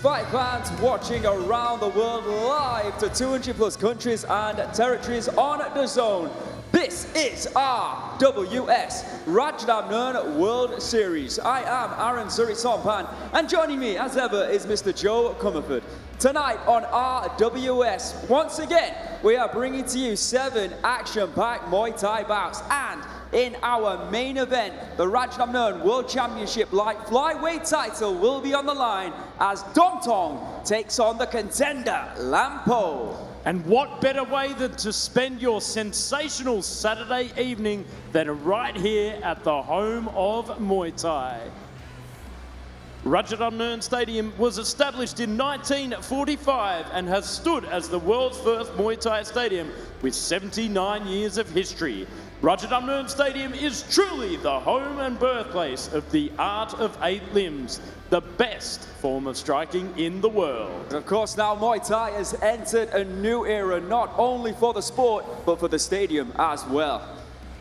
fight fans watching around the world live to 200 plus countries and territories on DAZN. This is RWS Rajadamnern World Series. I am Aaron Surisampan, and joining me as ever is Mr. Joe Comerford. Tonight on RWS, once again, we are bringing to you 7 action-packed Muay Thai bouts, and in our main event, the Rajadamnern World Championship Light Flyweight title will be on the line as Domthong takes on the contender, Laempo. And what better way than to spend your sensational Saturday evening than right here at the home of Muay Thai. Rajadamnern Stadium was established in 1945 and has stood as the world's first Muay Thai stadium with 79 years of history. Rajadamnern Stadium is truly the home and birthplace of the art of 8 limbs, the best form of striking in the world. Of course, now Muay Thai has entered a new era, not only for the sport, but for the stadium as well.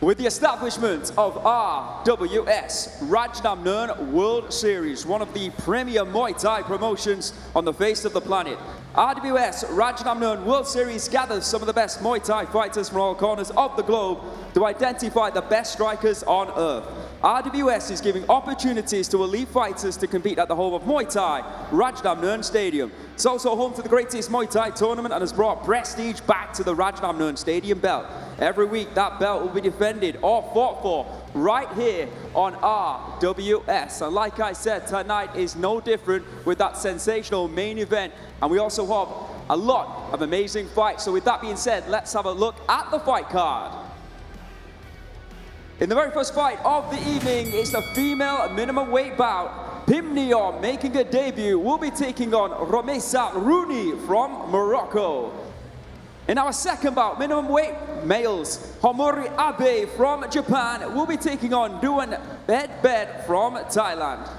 With the establishment of RWS Rajadamnern World Series, one of the premier Muay Thai promotions on the face of the planet, RWS Rajadamnern World Series gathers some of the best Muay Thai fighters from all corners of the globe to identify the best strikers on earth. RWS is giving opportunities to elite fighters to compete at the home of Muay Thai, Rajadamnern Stadium. It's also home to the greatest Muay Thai tournament and has brought prestige back to the Rajadamnern Stadium belt. Every week that belt will be defended or fought for right here on RWS. And like I said, tonight is no different with that sensational main event. And we also have a lot of amazing fights. So with that being said, let's have a look at the fight card. In the very first fight of the evening, it's the female minimum weight bout. Pimniyom, making a debut, will be taking on Romaysa Rhouni from Morocco. In our second bout, minimum weight males, Homura Abe from Japan will be taking on 𝐷𝐁𝐉𝐀𝐃 from Thailand.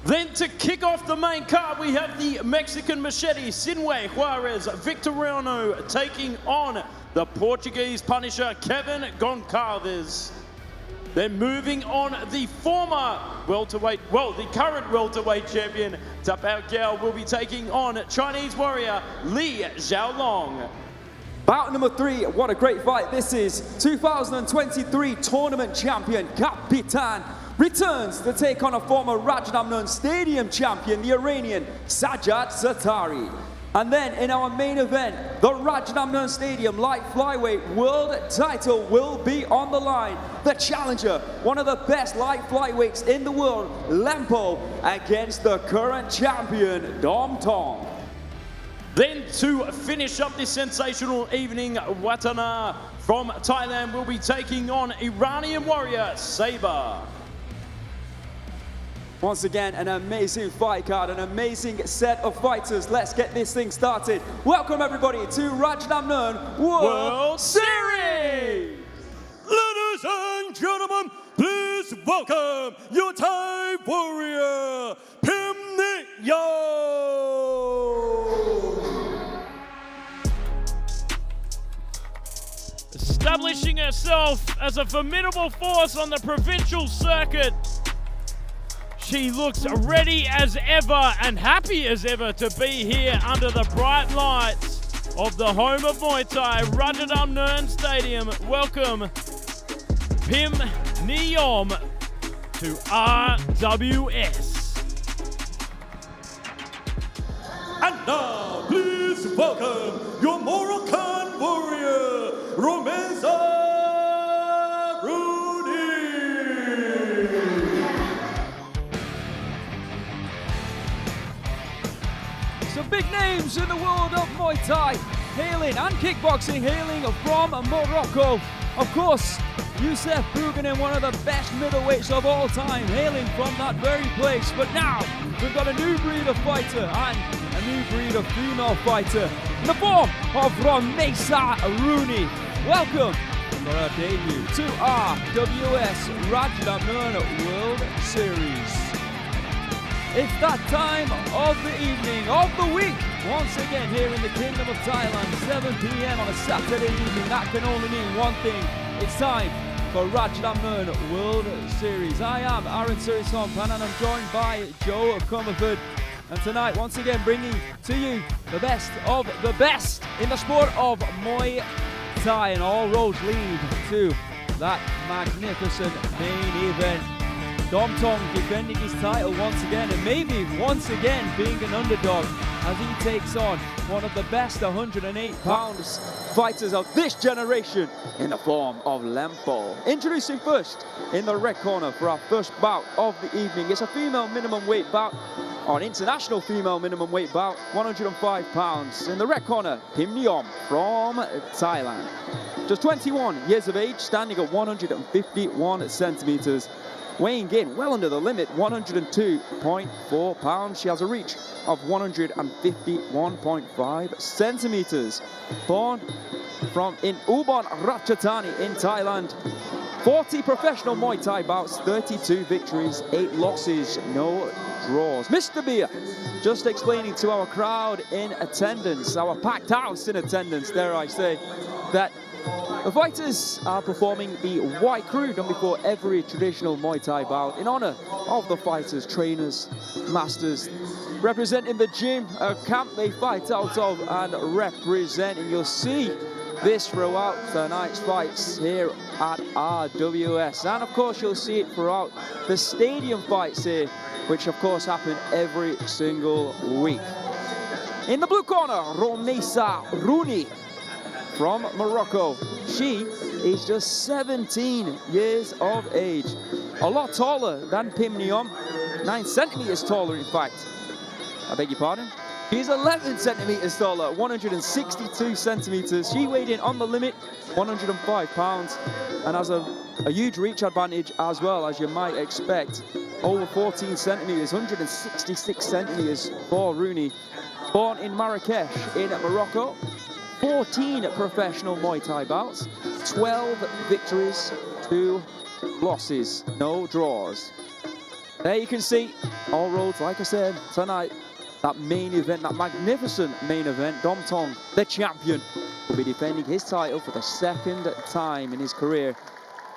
Then to kick off the main card, we have the Mexican machete, Sinue, Juarez, Victorino taking on the Portuguese Punisher, Keven Goncalves. Then moving on, the former the current welterweight champion, Tapaokaew, will be taking on Chinese warrior, Jialong. Bout number 3, what a great fight this is. 2023 tournament champion, Capitan, returns to take on a former Rajadamnern Stadium champion, the Iranian Sajad Sattari. And then in our main event, the Rajadamnern Stadium Light Flyweight World title will be on the line. The challenger, one of the best light flyweights in the world, Laempo, against the current champion, Domthong. Then to finish up this sensational evening, Wattana from Thailand will be taking on Iranian warrior, Saber. Once again, an amazing fight card, an amazing set of fighters. Let's get this thing started. Welcome everybody to Rajadamnern World Series! Ladies and gentlemen, please welcome your Thai warrior, Pimniyom! Establishing herself as a formidable force on the provincial circuit, she looks ready as ever and happy as ever to be here under the bright lights of the home of Muay Thai, Rajadamnern Stadium. Welcome, Pimniyom, to RWS. And now, please welcome your Moroccan warrior, Romaysa. Some big names in the world of Muay Thai, hailing and kickboxing, hailing from Morocco. Of course, Youssef Bouganin, one of the best middleweights of all time, hailing from that very place. But now, we've got a new breed of fighter and a new breed of female fighter in the form of Romaysa Rhouni. Welcome for our debut to RWS Rajadamnern World Series. It's that time of the evening, of the week, once again here in the Kingdom of Thailand, 7 p.m. on a Saturday evening. That can only mean one thing. It's time for Rajadamnern World Series. I am Aaron Surisampan and I'm joined by Joe Comerford. And tonight, once again, bringing to you the best of the best in the sport of Muay Thai. And all roads lead to that magnificent main event. Domthong defending his title once again, and maybe once again being an underdog as he takes on one of the best 108 pounds fighters of this generation in the form of Laempo. Introducing first in the red corner for our first bout of the evening. It's a female minimum weight bout, or an international female minimum weight bout, 105 pounds. In the red corner, Pimniyom from Thailand. Just 21 years of age, standing at 151 centimeters. Weighing in well under the limit, 102.4 pounds. She has a reach of 151.5 centimeters. Born in Ubon Ratchathani in Thailand. 40 professional Muay Thai bouts, 32 victories, 8 losses, no draws. Mr. Beer just explaining to our crowd in attendance, our packed house in attendance, dare I say, that the fighters are performing the white crew done before every traditional Muay Thai bout in honor of the fighters, trainers, masters, representing the gym, a camp they fight out of and represent. And you'll see this throughout tonight's fights here at RWS. And of course, you'll see it throughout the stadium fights here, which of course happen every single week. In the blue corner, Romaysa Rhouni from Morocco. She is just 17 years of age. A lot taller than Pimniyom, 9 centimeters taller in fact. I beg your pardon? She's 11 centimeters taller, 162 centimeters. She weighed in on the limit, 105 pounds, and has a huge reach advantage as well, as you might expect. Over 14 centimeters, 166 centimeters for Rhouni. Born in Marrakesh in Morocco. 14 professional Muay Thai bouts, 12 victories, 2 losses, no draws. There you can see all roads, like I said, tonight, that main event, that magnificent main event. Domthong, the champion, will be defending his title for the second time in his career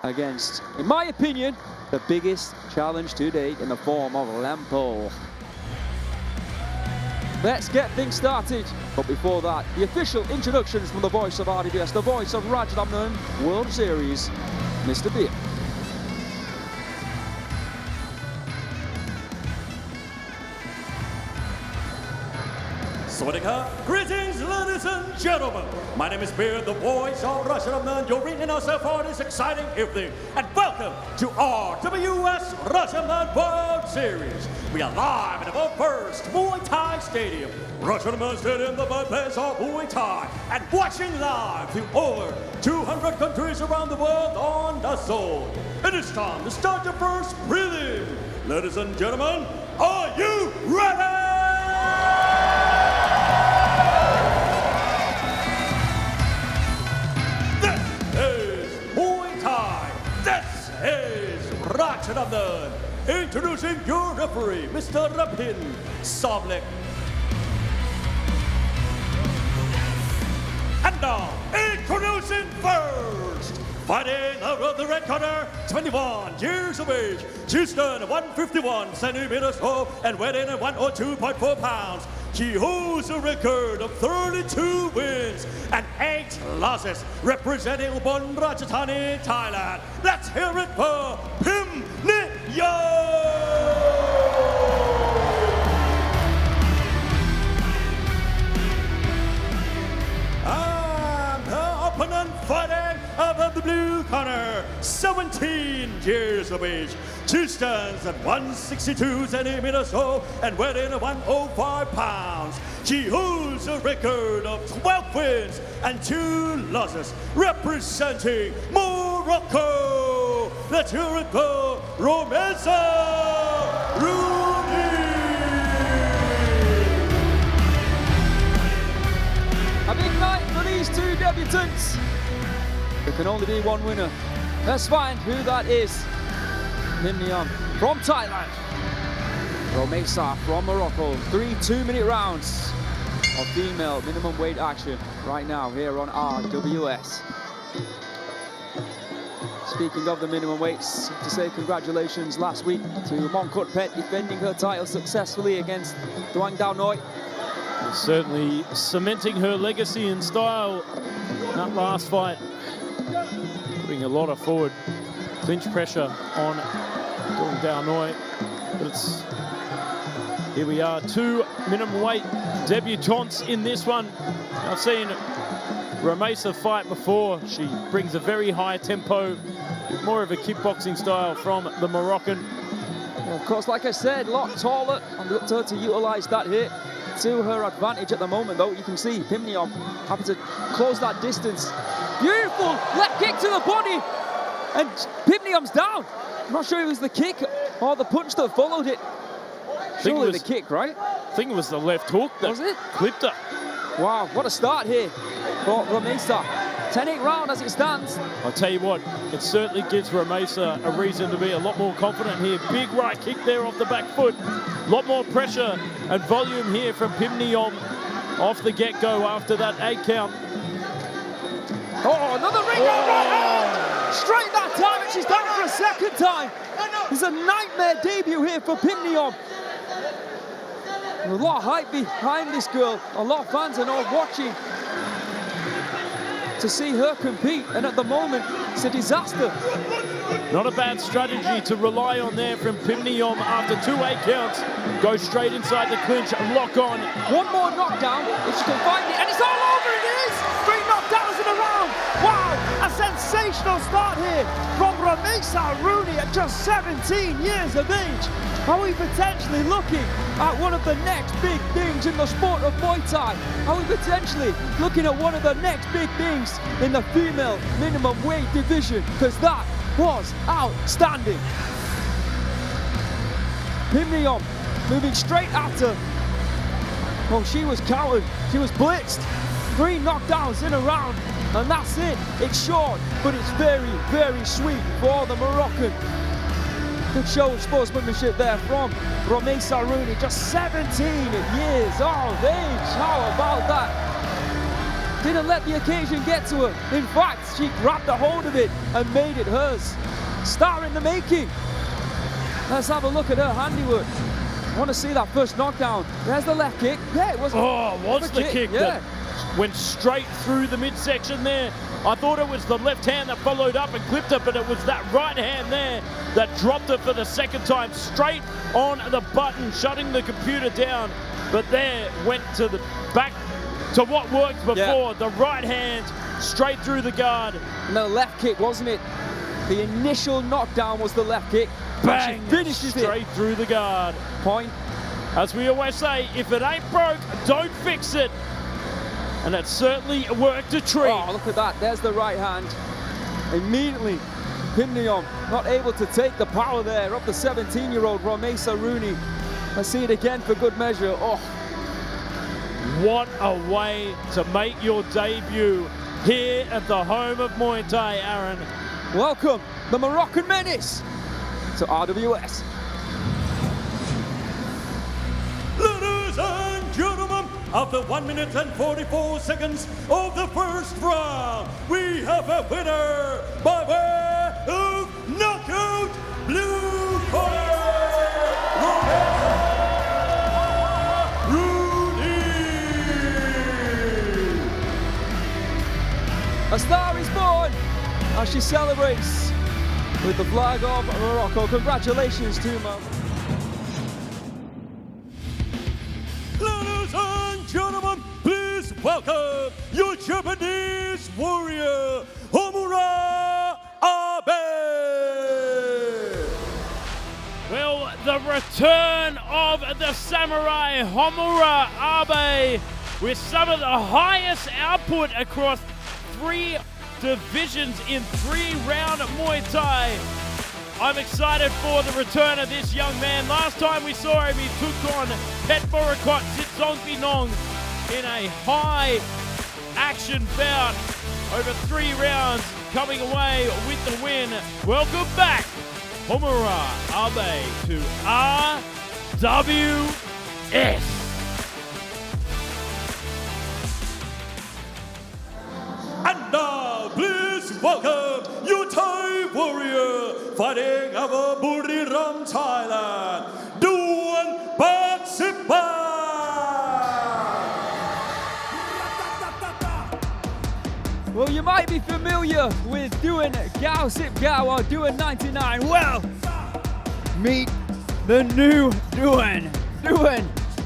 against, in my opinion, the biggest challenge to date in the form of Laempo. Let's get things started. But before that, the official introductions from the voice of RWS, the voice of Rajadamnern World Series, Mr. Beer. Greetings, ladies and gentlemen. My name is Beer, the voice of Rajadamnern. You're reading ourselves for this exciting evening. And welcome to RWS Rajadamnern World Series. We are live at the world first Muay Thai Stadium. Rajadamnern Stadium, the birthplace of Muay Thai. And watching live to over 200 countries around the world on DAZN. It is time to start the first prelim. Ladies and gentlemen, are you ready? Rajadamnern. Introducing your referee, Mr. Rapin Somlek. And now, introducing first, fighting out of the red corner, 21 years of age, Houston, 151 centimeters tall, and weighing in 102.4 pounds. He holds a record of 32 wins and 8 losses, representing Ubon Ratchathani, Thailand. Let's hear it for Pimniyom! And the opponent fighting out of the blue corner, 17 years of age. She stands at 162 centimeters tall and weighing in 105 pounds. She holds a record of 12 wins and 2 losses, representing Morocco. Let's hear it for Romaysa Rhouni. A big night for these two debutants. There can only be one winner. Let's find who that is. Pimniyom from Thailand. Romaysa from Morocco. 3 2-minute rounds of female minimum weight action right now here on RWS. Speaking of the minimum weights, to say congratulations last week to Mongkut Pet defending her title successfully against Duang Dao Noi. Certainly cementing her legacy and style in that last fight. Putting a lot of forward clinch pressure on Duang Dao Noi. But it's, here we are, 2 minimum weight debutantes in this one. I've seen Romaysa fight before. She brings a very high tempo, more of a kickboxing style from the Moroccan. Yeah, of course, like I said, a lot taller, and look to her to utilize that hit to her advantage at the moment, though. You can see Pimniyom having to close that distance. Beautiful left kick to the body, and Pimniyom's down. I'm not sure if it was the kick or the punch that followed it. Surely the kick, right? I think it was the left hook that clipped her. Wow, what a start here for Romaysa. 10-8 round as it stands. I'll tell you what, it certainly gives Romaysa a reason to be a lot more confident here. Big right kick there off the back foot. A lot more pressure and volume here from Pimniyom off the get-go after that 8 count. Oh, another ring out right hand! Straight that time, and she's down for a second time. It's a nightmare debut here for Pimniyom. A lot of hype behind this girl. A lot of fans are now watching to see her compete, and at the moment, it's a disaster. Not a bad strategy to rely on there from Pimniyom after 2 8 counts. Go straight inside the clinch, lock on. One more knockdown, if she can find it, and it's all over, it is! 3 knockdowns in a round! Wow, a sensational start here from Romaysa Rhouni at just 17 years of age. Are we potentially looking at one of the next big things in the sport of Muay Thai? Are we potentially looking at one of the next big things in the female minimum weight division? Because that was outstanding. Pimniyom moving straight at her. Oh, she was countered. She was blitzed. 3 knockdowns in a round, and that's it. It's short, but it's very, very sweet for the Moroccan. Good show of sportsmanship there from Romaysa Rhouni, just 17 years of age. How about that? Didn't let the occasion get to her. In fact, she grabbed a hold of it and made it hers. Star in the making. Let's have a look at her handiwork. I want to see that first knockdown. There's the left kick. Yeah, it was. Oh, what's the kick that went straight through the midsection there? I thought it was the left hand that followed up and clipped her, but it was that right hand there that dropped her for the second time, straight on the button, shutting the computer down. But there went to the back to what worked before, the right hand straight through the guard. And the left kick, wasn't it? The initial knockdown was the left kick. Bang! She finishes straight through the guard. Point. As we always say, if it ain't broke, don't fix it. And that certainly worked a treat. Oh, look at that. There's the right hand. Immediately, Pimniyom not able to take the power there of the 17-year-old Romaysa Rhouni. Let's see it again for good measure. Oh. What a way to make your debut here at the home of Muay Thai, Aaron. Welcome, the Moroccan menace, to RWS. Ladies and gentlemen, after 1 minute and 44 seconds of the first round, we have a winner by way of knockout blue corner, Rhouni. A star is born as she celebrates with the flag of Morocco. Congratulations to Mo. Ladies and gentlemen, please welcome your Japanese warrior, Homura Abe. Well, the return of the samurai Homura Abe with some of the highest output across 3 divisions in 3-round Muay Thai. I'm excited for the return of this young man. Last time we saw him, he took on Pet Borakot Sitzongpinong in a high action bout over 3 rounds, coming away with the win. Welcome back, Homura Abe, to RWS. And now, please welcome your Thai warrior, fighting out of Buriram, Thailand, Duan Batsipa. Well, you might be familiar with doing 𝐷𝐀𝐈𝐒 or doing 99. Well, meet the new Duan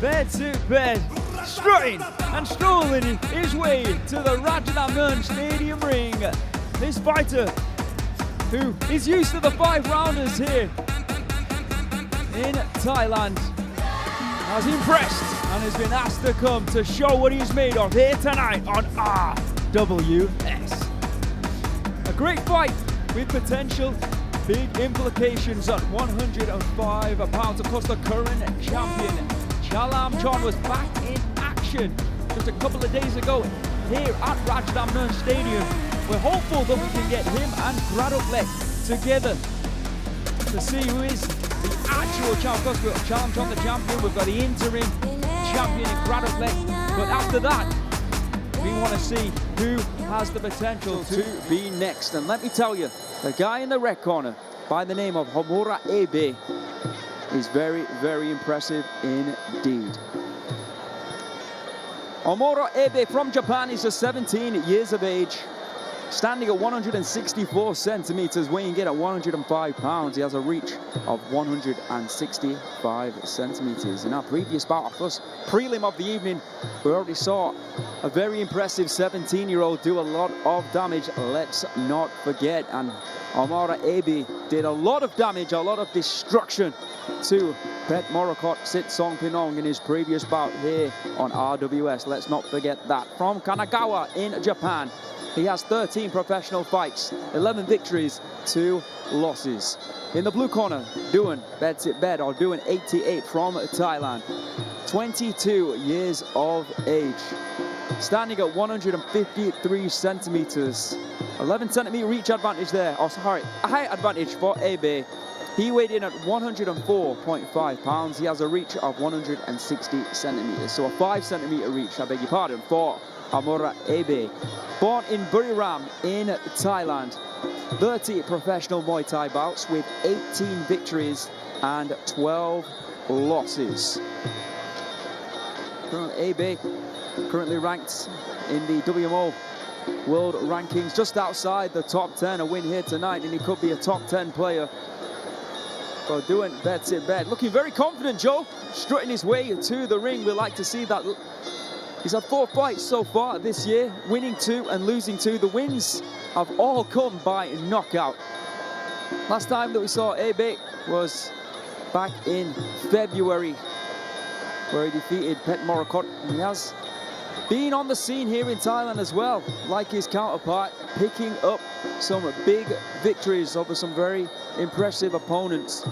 bed to bed, strutting and strolling his way to the Rajadamnern Stadium ring. This fighter, who is used to the 5-rounders here in Thailand, has impressed and has been asked to come to show what he's made of here tonight on RWS. A great fight with potential big implications at 105 pounds. Of course, the current champion, Jialong, was back in action just a couple of days ago here at Rajadamnern Stadium. We're hopeful that we can get him and 𝐓𝐇𝐈𝐒 together to see who is the actual champion. Of course, we've got Jialong, the champion, we've got the interim champion in 𝐓𝐇𝐈𝐒, but after that, we want to see who has the potential to be next. And let me tell you, the guy in the red corner by the name of Homura Abe is very, very impressive indeed. Homura Abe from Japan is just 17 years of age, standing at 164 centimeters, weighing in at 105 pounds. He has a reach of 165 centimeters. In our previous bout, plus prelim of the evening, we already saw a very impressive 17-year-old do a lot of damage. Let's not forget, and Homura Abe did a lot of damage, a lot of destruction to 𝐵𝐻 Pimniyom in his previous bout here on RWS. Let's not forget that. From Kanagawa in Japan, he has 13 professional fights, 11 victories, 2 losses. In the blue corner, Duan 𝐵𝐻 or Duan 88 from Thailand, 22 years of age, standing at 153 centimeters. 11 centimeter reach advantage there, oh sorry, a height advantage for Abe. He weighed in at 104.5 pounds. He has a reach of 160 centimeters. So a 5 centimeter reach, I beg your pardon, for Homura Abe. Born in Buriram in Thailand. 30 professional Muay Thai bouts with 18 victories and 12 losses. Abe currently ranked in the WMO world rankings just outside the top 10. A win here tonight and he could be a top 10 player. So Duan 𝐵𝐻 looking very confident, Joe, strutting his way to the ring. We like to see that. He's had 4 fights so far this year, winning 2 and losing 2. The wins have all come by knockout. Last time that we saw Abe was back in February, where he defeated 𝐵𝐻. He has been on the scene here in Thailand as well, like his counterpart, picking up some big victories over some very impressive opponents.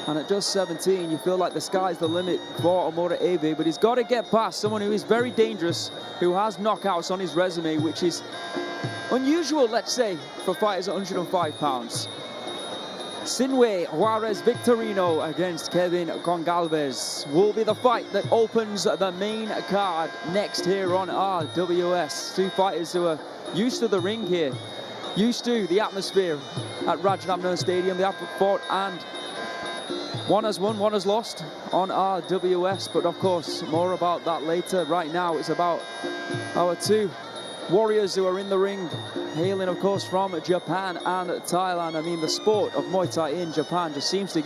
And at just 17, you feel like the sky's the limit for Homura Abe, but he's got to get past someone who is very dangerous, who has knockouts on his resume, which is unusual, let's say, for fighters at 105 pounds. Sinue Juarez Victorino against Keven Goncalves will be the fight that opens the main card next here on RWS. 2 fighters who are used to the ring here, used to the atmosphere at Rajadamnern Stadium. They have fought, and one has won, one has lost on RWS, but of course more about that later. Right now it's about our 2 warriors who are in the ring, hailing of course from Japan and Thailand. I mean, the sport of Muay Thai in Japan just seems to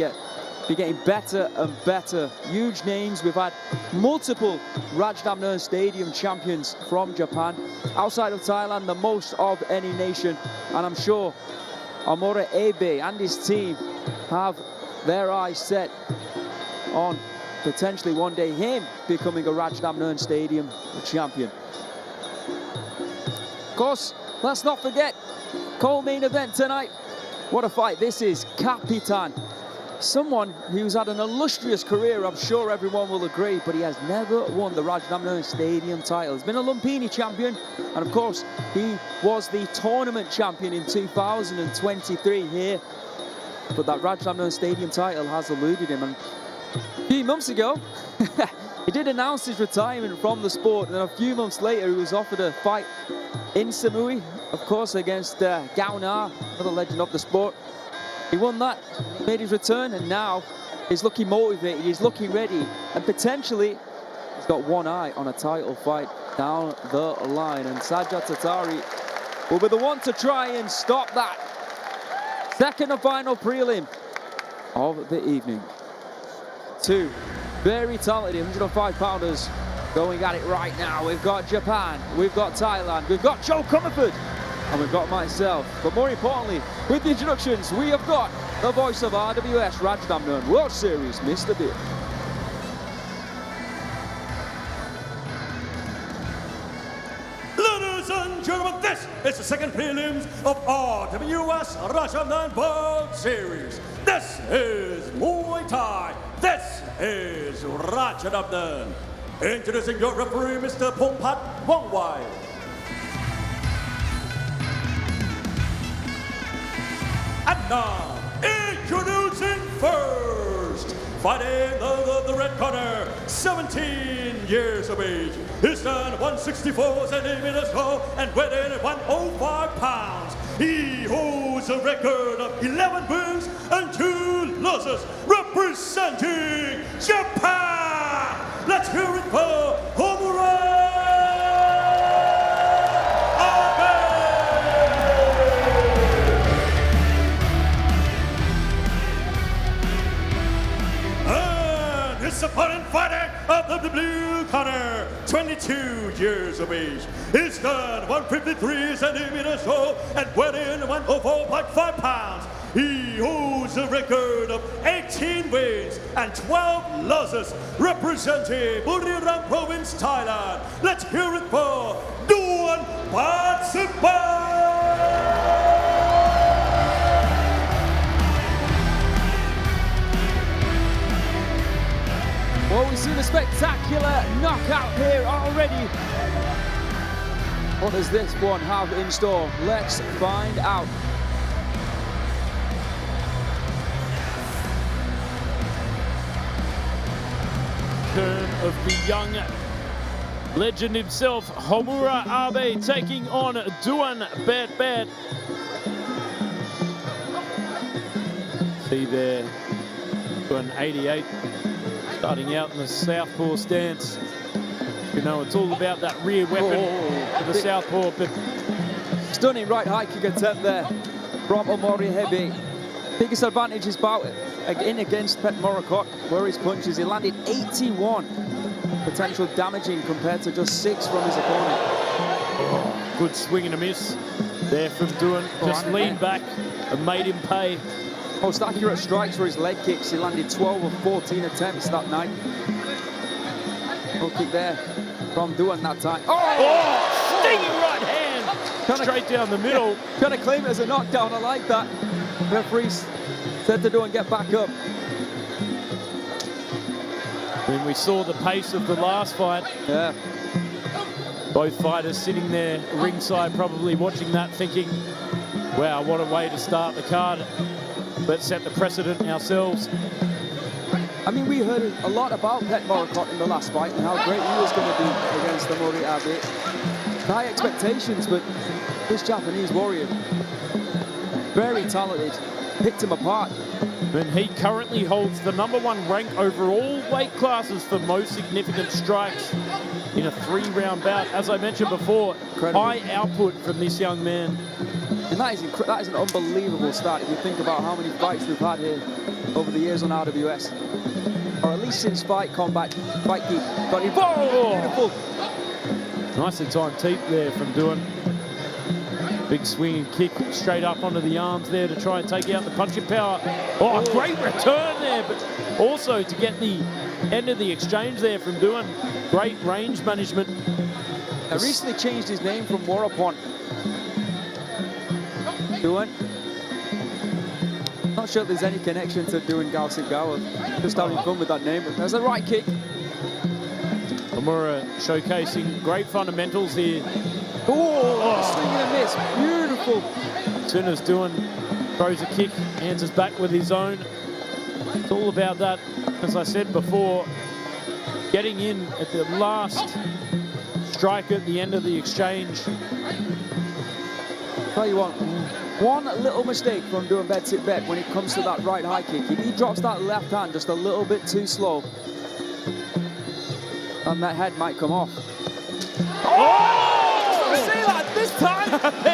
be getting better and better. Huge names. We've had multiple Rajadamnern Stadium champions from Japan. Outside of Thailand, the most of any nation, and I'm sure Homura Abe and his team have their eyes set on potentially one day him becoming a Rajadamnern Stadium champion. Of course, let's not forget, co-main event tonight. What a fight this is. Capitan, someone who's had an illustrious career, I'm sure everyone will agree, but he has never won the Rajadamnern Stadium title. He's been a Lumpini champion, and of course, he was the tournament champion in 2023 here. But that Rajadamnern Stadium title has eluded him. And a few months ago, he did announce his retirement from the sport, and then a few months later, he was offered a fight in Sinue, of course, against Wattana, another legend of the sport. He won that, made his return, and now he's looking motivated, he's looking ready, and potentially he's got one eye on a title fight down the line. And Sajad Sattari will be the one to try and stop that. Second and final prelim of the evening. Two very talented 105-pounders going at it right now. We've got Japan, we've got Thailand, we've got Joe Comerford, and we've got myself. But more importantly, with the introductions, we have got the voice of RWS, Rajadamnern World Series, Mr. Bill. Ladies and gentlemen, this is the second prelims of RWS Rajadamnern World Series. This is Muay Thai. This is Rajadamnern. Introducing your referee, Mr. Pongpat Wongwai. And now, introducing first, fighting the red corner, 17 years of age. He stands 164 centimeters tall and weighing 105 pounds. He holds a record of 11 wins and 2 losses, representing Japan. Let's hear it for Homura Abe. And his opponent fighting out of the blue corner, 22 years of age. He stands 153 centimeters tall and weighing 104.5 pounds. He holds a record of 18 wins and 12 losses, representing Buriram Province, Thailand. Let's hear it for Duan Patsipa. Well, we've seen a spectacular knockout here already. What does this one have in store? Let's find out. Turn of the young legend himself, Homura Abe, taking on Duan Bet. See there, Duan 88, starting out in the southpaw stance. You know, it's all about that rear weapon for the southpaw. But stunning right high kick attempt there from Homura Abe. Biggest advantage is about in against Pet Morakot, where his punches, he landed 81 potential damaging compared to just 6 from his opponent. Oh, good swing and a miss there from Duan. Just leaned back and made him pay. Most accurate strikes for his leg kicks. He landed 12 of 14 attempts that night. Low kick there from Duan that time. Oh, stinging right hand. Straight down the middle. Trying to claim it as a knockdown. I like that. Referees said to Duan, get back up. When we saw the pace of the last fight, yeah, both fighters sitting there ringside probably watching that thinking, wow, what a way to start the card. Let's set the precedent ourselves. I mean, we heard a lot about Pet Morakot in the last fight and how great he was going to be against the Homura Abe. High expectations, but this Japanese warrior, very talented, picked him apart. And he currently holds the #1 rank over all weight classes for most significant strikes in a 3-round bout. As I mentioned before, incredible. High output from this young man. And that is an unbelievable start if you think about how many fights we've had here over the years on RWS. Or at least since Fight Combat, Fight Geek got involved. Oh, beautiful. Nicely timed teep there from Duan. Big swinging kick straight up onto the arms there to try and take out the punching power. Oh, great return there, but also to get the end of the exchange there from Duan. Great range management. He recently changed his name from Workpoint. Duan. Not sure if there's any connection to 𝐷𝐀𝐈𝐒. Just having fun with that name. But there's a right kick. Homura showcasing great fundamentals here. Swing and a miss. Beautiful. As soon as Duan throws a kick, answers back with his own. It's all about that, as I said before, getting in at the last strike at the end of the exchange. Tell you what, one little mistake from doing 𝐷𝐀𝐈𝐒 when it comes to that right high kick. If he drops that left hand just a little bit too slow, and that head might come off. Oh! Say that this time.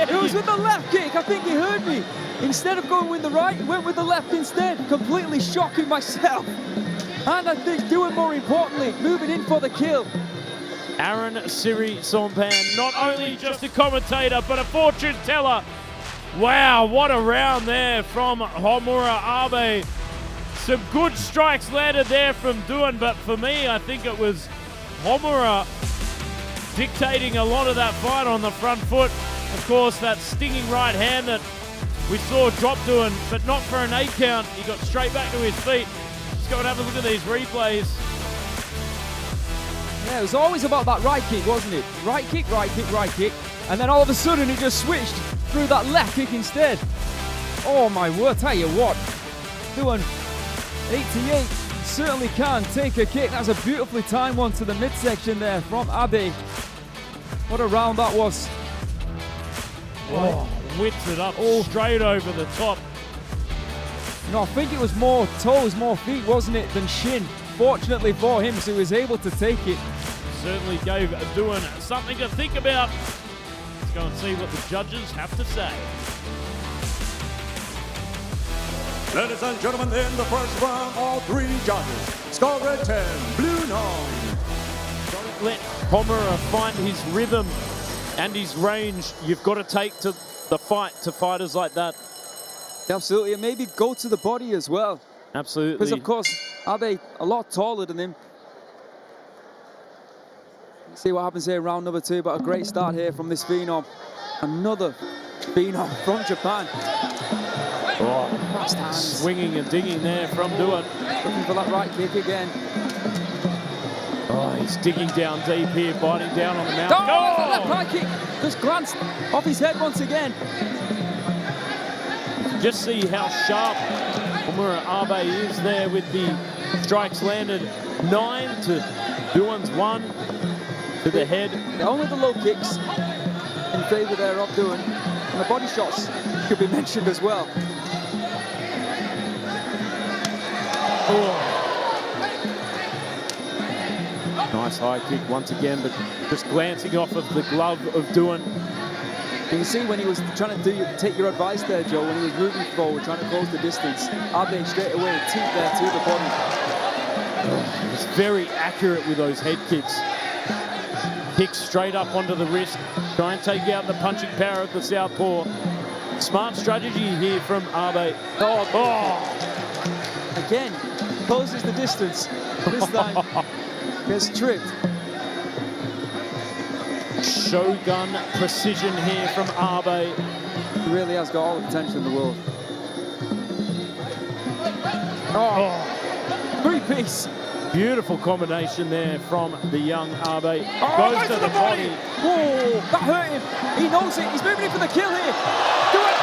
It was with the left kick. I think he heard me. Instead of going with the right, he went with the left instead. Completely shocking myself. And I think doing more importantly, moving in for the kill. Aaron Siri Sompan, not only just a commentator, but a fortune teller. Wow, what a round there from Homura Abe. Some good strikes landed there from Duan, but for me, I think it was Homura dictating a lot of that fight on the front foot. Of course, that stinging right hand that we saw drop Duan, but not for an 8 count. He got straight back to his feet. Let's go and have a look at these replays. Yeah, it was always about that right kick, wasn't it? Right kick, right kick, right kick. And then all of a sudden, he just switched through that left kick instead. Oh my word, tell you what. Duan, 88, certainly can take a kick. That's a beautifully timed one to the midsection there from Abe. What a round that was. Oh, whips it up straight over the top. No, I think it was more toes, more feet, wasn't it, than shin. Fortunately for him, so he was able to take it. Certainly gave Duan something to think about. Let's go and see what the judges have to say. Ladies and gentlemen, in the first round, all 3 judges score red 10, blue 9. Don't let Homura find his rhythm and his range. You've got to take to the fight to fighters like that. Absolutely, and maybe go to the body as well. Absolutely. Because of course, Abe a lot taller than him. Let's see what happens here in round number 2, but a great start here from this phenom. Another phenom from Japan. Oh, swinging and digging there from Duan. Looking for that right kick again. Oh, he's digging down deep here, biting down on the mouth. Oh, left high kick. Just glanced off his head once again. Just see how sharp Homura Abe is there with the strikes landed. 9 to Duan's 1 to the head. Only the low kicks in favour there of Duan. And the body shots could be mentioned as well. Oh. Nice high kick once again, but just glancing off of the glove of Duan. You can see when he was trying to take your advice there, Joe, when he was moving forward, trying to close the distance, Abe straight away, teeth there to the body. Oh, he was very accurate with those head kicks. Kicks straight up onto the wrist, try and take out the punching power of the southpaw. Smart strategy here from Abe. Again, closes the distance. This time, gets tripped. Shogun precision here from Abe. He really has got all the potential in the world. Three-piece. Beautiful combination there from the young Abe. Goes to the body. Oh, that hurt him. He knows it. He's moving in for the kill here. Do it,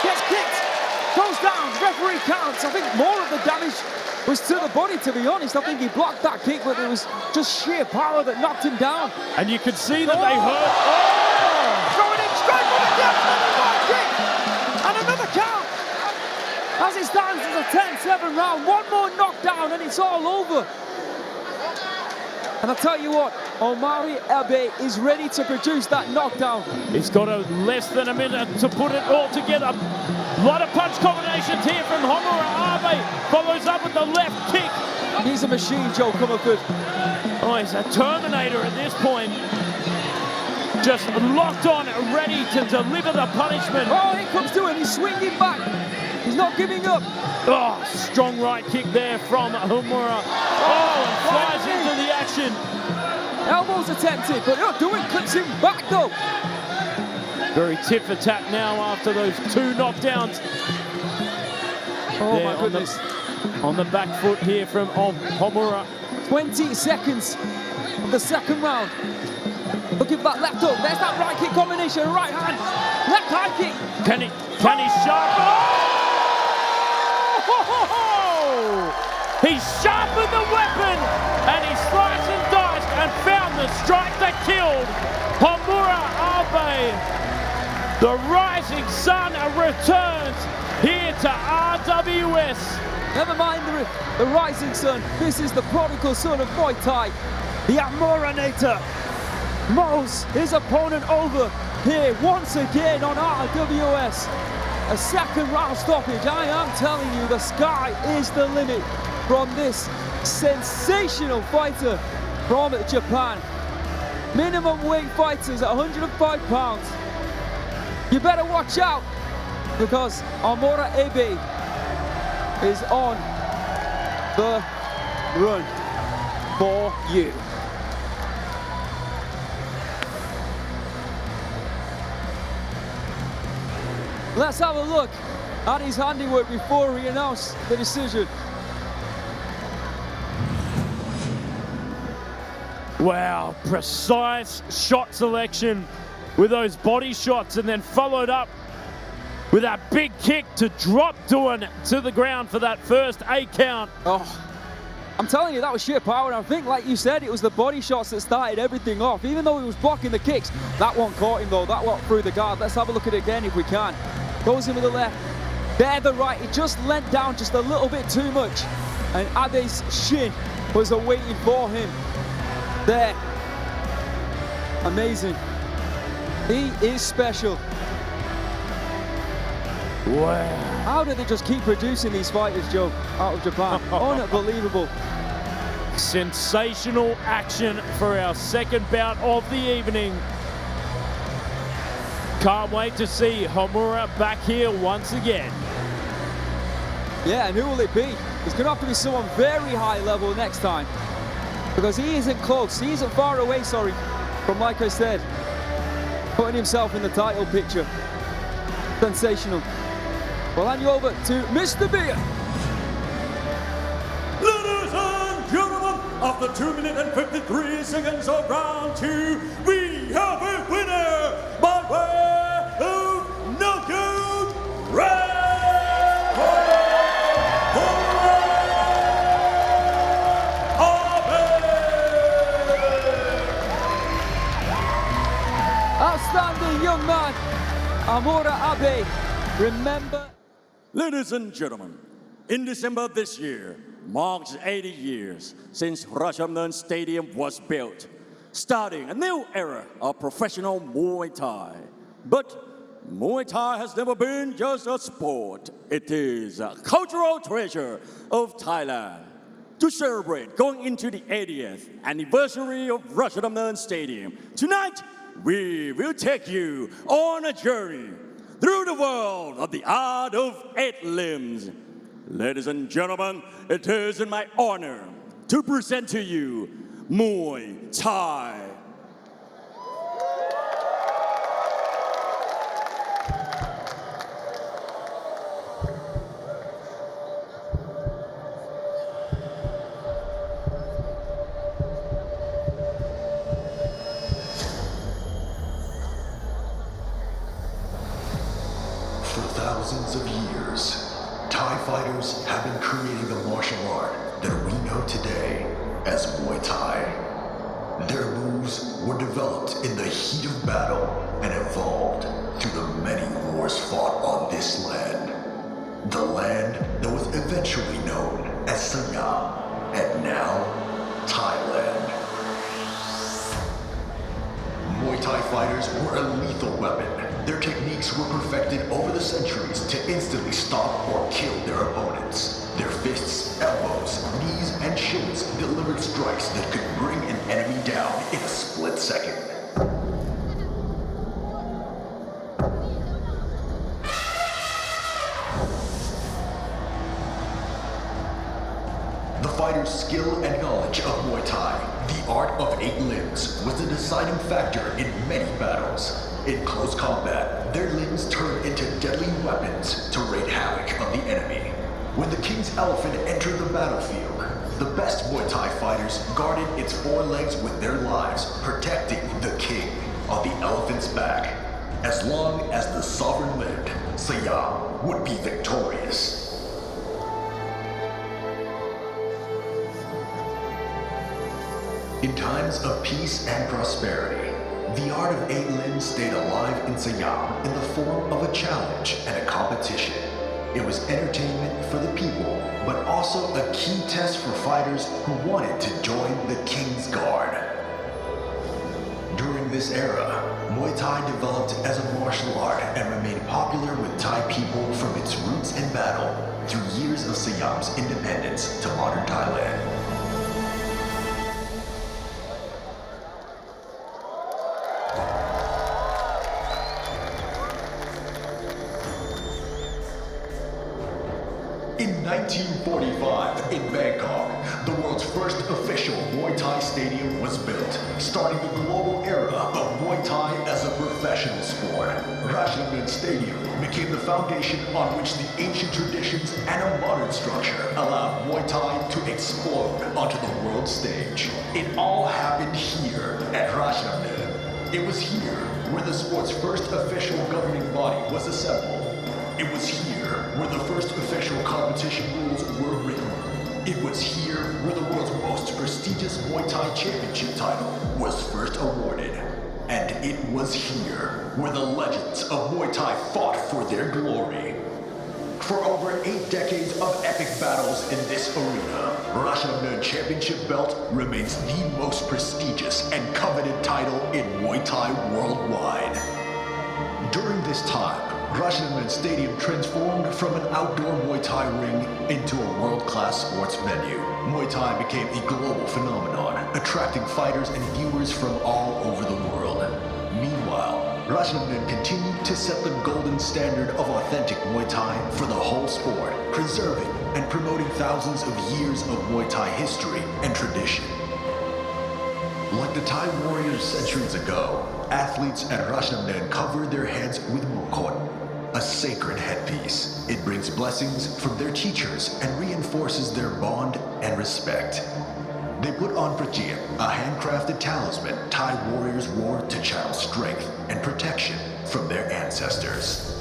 gets kicked. Goes down. Referee counts. I think more of the damage was to the body, to be honest. I think he blocked that kick, but it was just sheer power that knocked him down. And you could see that they hurt. Throwing in straight for the kill. Kick. And another count. As it stands, it's a 10-7 round. One more knockdown and it's all over. And I tell you what, Homura Abe is ready to produce that knockdown. He's got less than a minute to put it all together. A lot of punch combinations here from Homura Abe. Follows up with the left kick. He's a machine, Joe Comerford. Oh, he's a Terminator at this point. Just locked on, ready to deliver the punishment. Oh, here comes Duan. He's swinging back. He's not giving up. Oh, strong right kick there from Homura. Oh, and flies into the action. Elbows attempted, but Duan clicks him back though. Very tit for tat now after those 2 knockdowns. Oh there my goodness. On the back foot here from Homura. 20 seconds of the second round. Looking for that left hook. There's that right kick combination. Right hand. Left high kick. Can he sharpen? He sharpened the weapon and he sliced and diced and found the strike that killed Homura Abe. The rising sun returns here to RWS. Never mind the rising sun. This is the prodigal son of Muay Thai. The Amoranator mulls his opponent over here once again on RWS. A second round stoppage. I am telling you, the sky is the limit from this sensational fighter from Japan. Minimum weight fighters at 105 pounds. You better watch out, because Homura Abe is on the run for you. Let's have a look at his handiwork before he announced the decision. Wow, precise shot selection with those body shots, and then followed up with that big kick to drop Duan to the ground for that first 8 count. Oh, I'm telling you, that was sheer power. And I think, like you said, it was the body shots that started everything off. Even though he was blocking the kicks, that one caught him though. That one through the guard. Let's have a look at it again if we can. Goes in with the left, there the right. It just leant down just a little bit too much. And Abe's shin was awaiting for him there. Amazing. He is special. Wow. How do they just keep producing these fighters, Joe, out of Japan? Unbelievable. Sensational action for our second bout of the evening. Can't wait to see Homura back here once again. Yeah, and who will it be? It's going to have to be someone very high level next time, because he isn't close. He isn't far away, sorry, from, like I said, putting himself in the title picture. Sensational. We'll hand you over to Mr. Beer. Ladies and gentlemen, after 2 minutes and 53 seconds of round 2, we have a winner by way of knockout round. Outstanding young man, Homura Abe. Remember. Ladies and gentlemen, in December this year marks 80 years since Rajadamnern Stadium was built, starting a new era of professional Muay Thai. But Muay Thai has never been just a sport. It is a cultural treasure of Thailand. To celebrate going into the 80th anniversary of Rajadamnern Stadium, tonight we will take you on a journey through the world of the art of 8 limbs. Ladies and gentlemen, it is in my honor to present to you Muay Thai. For thousands of years, Thai fighters have been creating the martial art that we know today as Muay Thai. Their moves were developed in the heat of battle and evolved through the many wars fought on this land. The land that was eventually known as Siam, and now Thailand. Muay Thai fighters were a lethal weapon. Their techniques were perfected over the centuries to instantly stop or kill their opponents. Their fists, elbows, knees, and shins delivered strikes that could bring an enemy down in a split second. The fighter's skill and knowledge of Muay Thai, the art of 8 limbs, was the deciding factor in many battles. In close combat, their limbs turned into deadly weapons to wreak havoc on the enemy. When the king's elephant entered the battlefield, the best Muay Thai fighters guarded its 4 legs with their lives, protecting the king on the elephant's back. As long as the sovereign lived, Siam would be victorious. In times of peace and prosperity, the art of 8 limbs stayed alive in Siam in the form of a challenge and a competition. It was entertainment for the people, but also a key test for fighters who wanted to join the King's Guard. During this era, Muay Thai developed as a martial art and remained popular with Thai people from its roots in battle through years of Siam's independence to modern Thailand. In 1945, in Bangkok, the world's first official Muay Thai stadium was built, starting the global era of Muay Thai as a professional sport. Rajadamnern Stadium became the foundation on which the ancient traditions and a modern structure allowed Muay Thai to explode onto the world stage. It all happened here at Rajadamnern. It was here where the sport's first official governing body was assembled. It was here where the first official competition rules were written. It was here where the world's most prestigious Muay Thai championship title was first awarded. And it was here where the legends of Muay Thai fought for their glory. For over 8 decades of epic battles in this arena, Rajadamnern Championship belt remains the most prestigious and coveted title in Muay Thai worldwide. During this time, Rajadamnern Stadium transformed from an outdoor Muay Thai ring into a world-class sports venue. Muay Thai became a global phenomenon, attracting fighters and viewers from all over the world. Meanwhile, Rajadamnern continued to set the golden standard of authentic Muay Thai for the whole sport, preserving and promoting thousands of years of Muay Thai history and tradition. Like the Thai warriors centuries ago, athletes at Rajadamnern cover their heads with mukot, a sacred headpiece. It brings blessings from their teachers and reinforces their bond and respect. They put on prajit, a handcrafted talisman Thai warriors wore to channel strength and protection from their ancestors.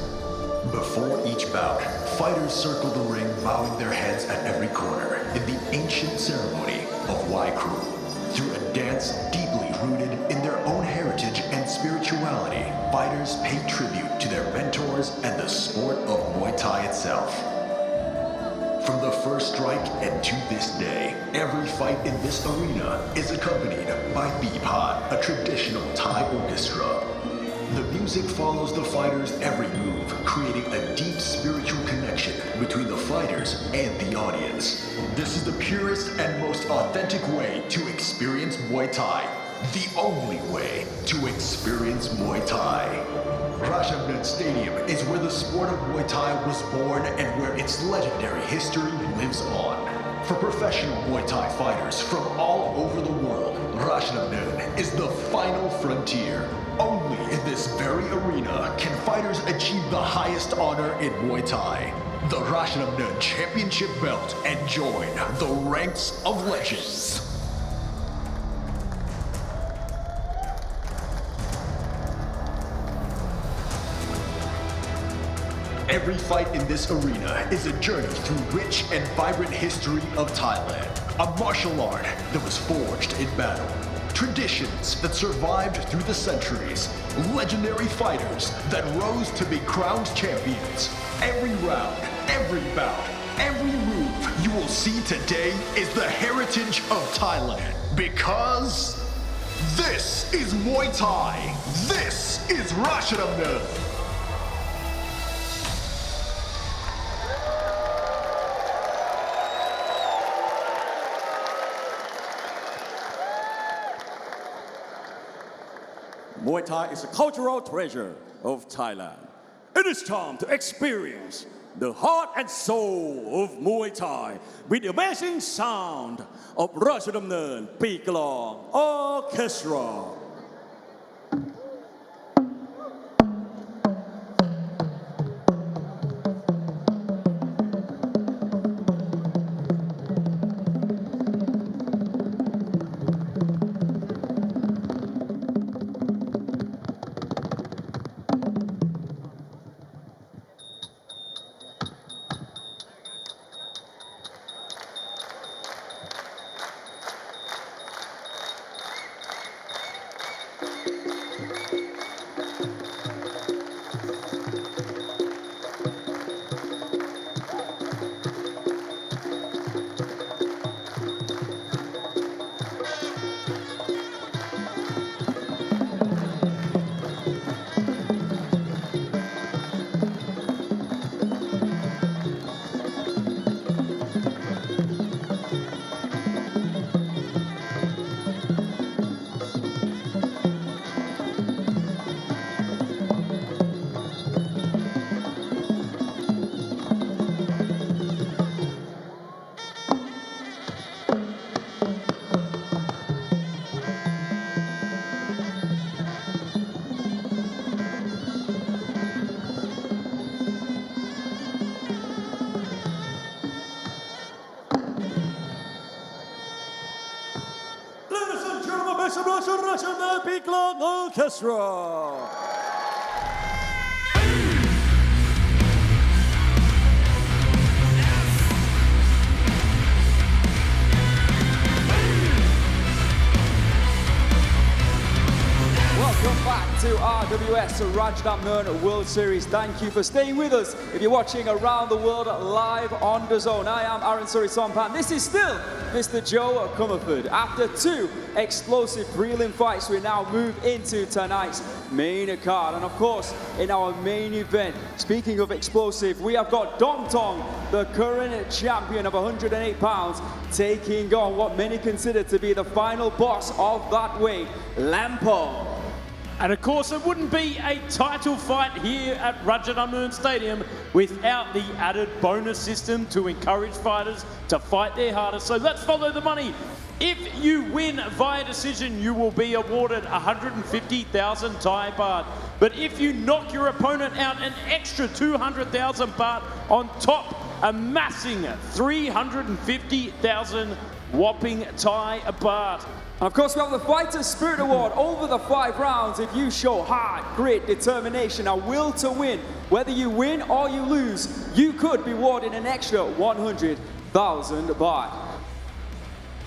Before each bout, fighters circle the ring bowing their heads at every corner in the ancient ceremony of 𝐌𝐔𝐀𝐘𝐉𝐀𝐿. Through a dance deeply rooted in their own heritage and spirituality, fighters pay tribute to their mentors and the sport of Muay Thai itself. From the first strike and to this day, every fight in this arena is accompanied by Bipad, a traditional Thai orchestra. The music follows the fighters' every move, creating a deep spiritual connection between the fighters and the audience. This is the purest and most authentic way to experience Muay Thai. The only way to experience Muay Thai. Rajadamnern Stadium is where the sport of Muay Thai was born and where its legendary history lives on. For professional Muay Thai fighters from all over the world, Rajadamnern is the final frontier. Only in this very arena can fighters achieve the highest honor in Muay Thai, the Rajadamnern Championship belt, and join the ranks of legends. Every fight in this arena is a journey through rich and vibrant history of Thailand, a martial art that was forged in battle, traditions that survived through the centuries, legendary fighters that rose to be crowned champions. Every round, every bout, every move you will see today is the heritage of Thailand, because this is Muay Thai. This is Rajadamnern. Muay Thai is a cultural treasure of Thailand. It is time to experience the heart and soul of Muay Thai with the amazing sound of Rajadamnern Piklong Orchestra. RWS Rajadamnern Big Long Orchestra. Welcome back to RWS Rajadamnern World Series. Thank you for staying with us. If you're watching around the world live on DAZN, I am Aaron Suri-Sompan. This is still Mr. Joe Comerford. After two explosive prelim fights, we now move into tonight's main card. And of course, in our main event, speaking of explosive, we have got Domthong, the current champion of 108 pounds, taking on what many consider to be the final boss of that weight, Laempo. And of course, it wouldn't be a title fight here at Rajadamnern Stadium without the added bonus system to encourage fighters to fight their hardest. So let's follow the money. If you win via decision, you will be awarded 150,000 Thai baht. But if you knock your opponent out, an extra 200,000 baht on top, amassing 350,000 whopping Thai baht. And of course, we have the Fighter's Spirit Award over the 5 rounds. If you show heart, grit, determination, and will to win, whether you win or you lose, you could be awarded an extra 100,000 baht.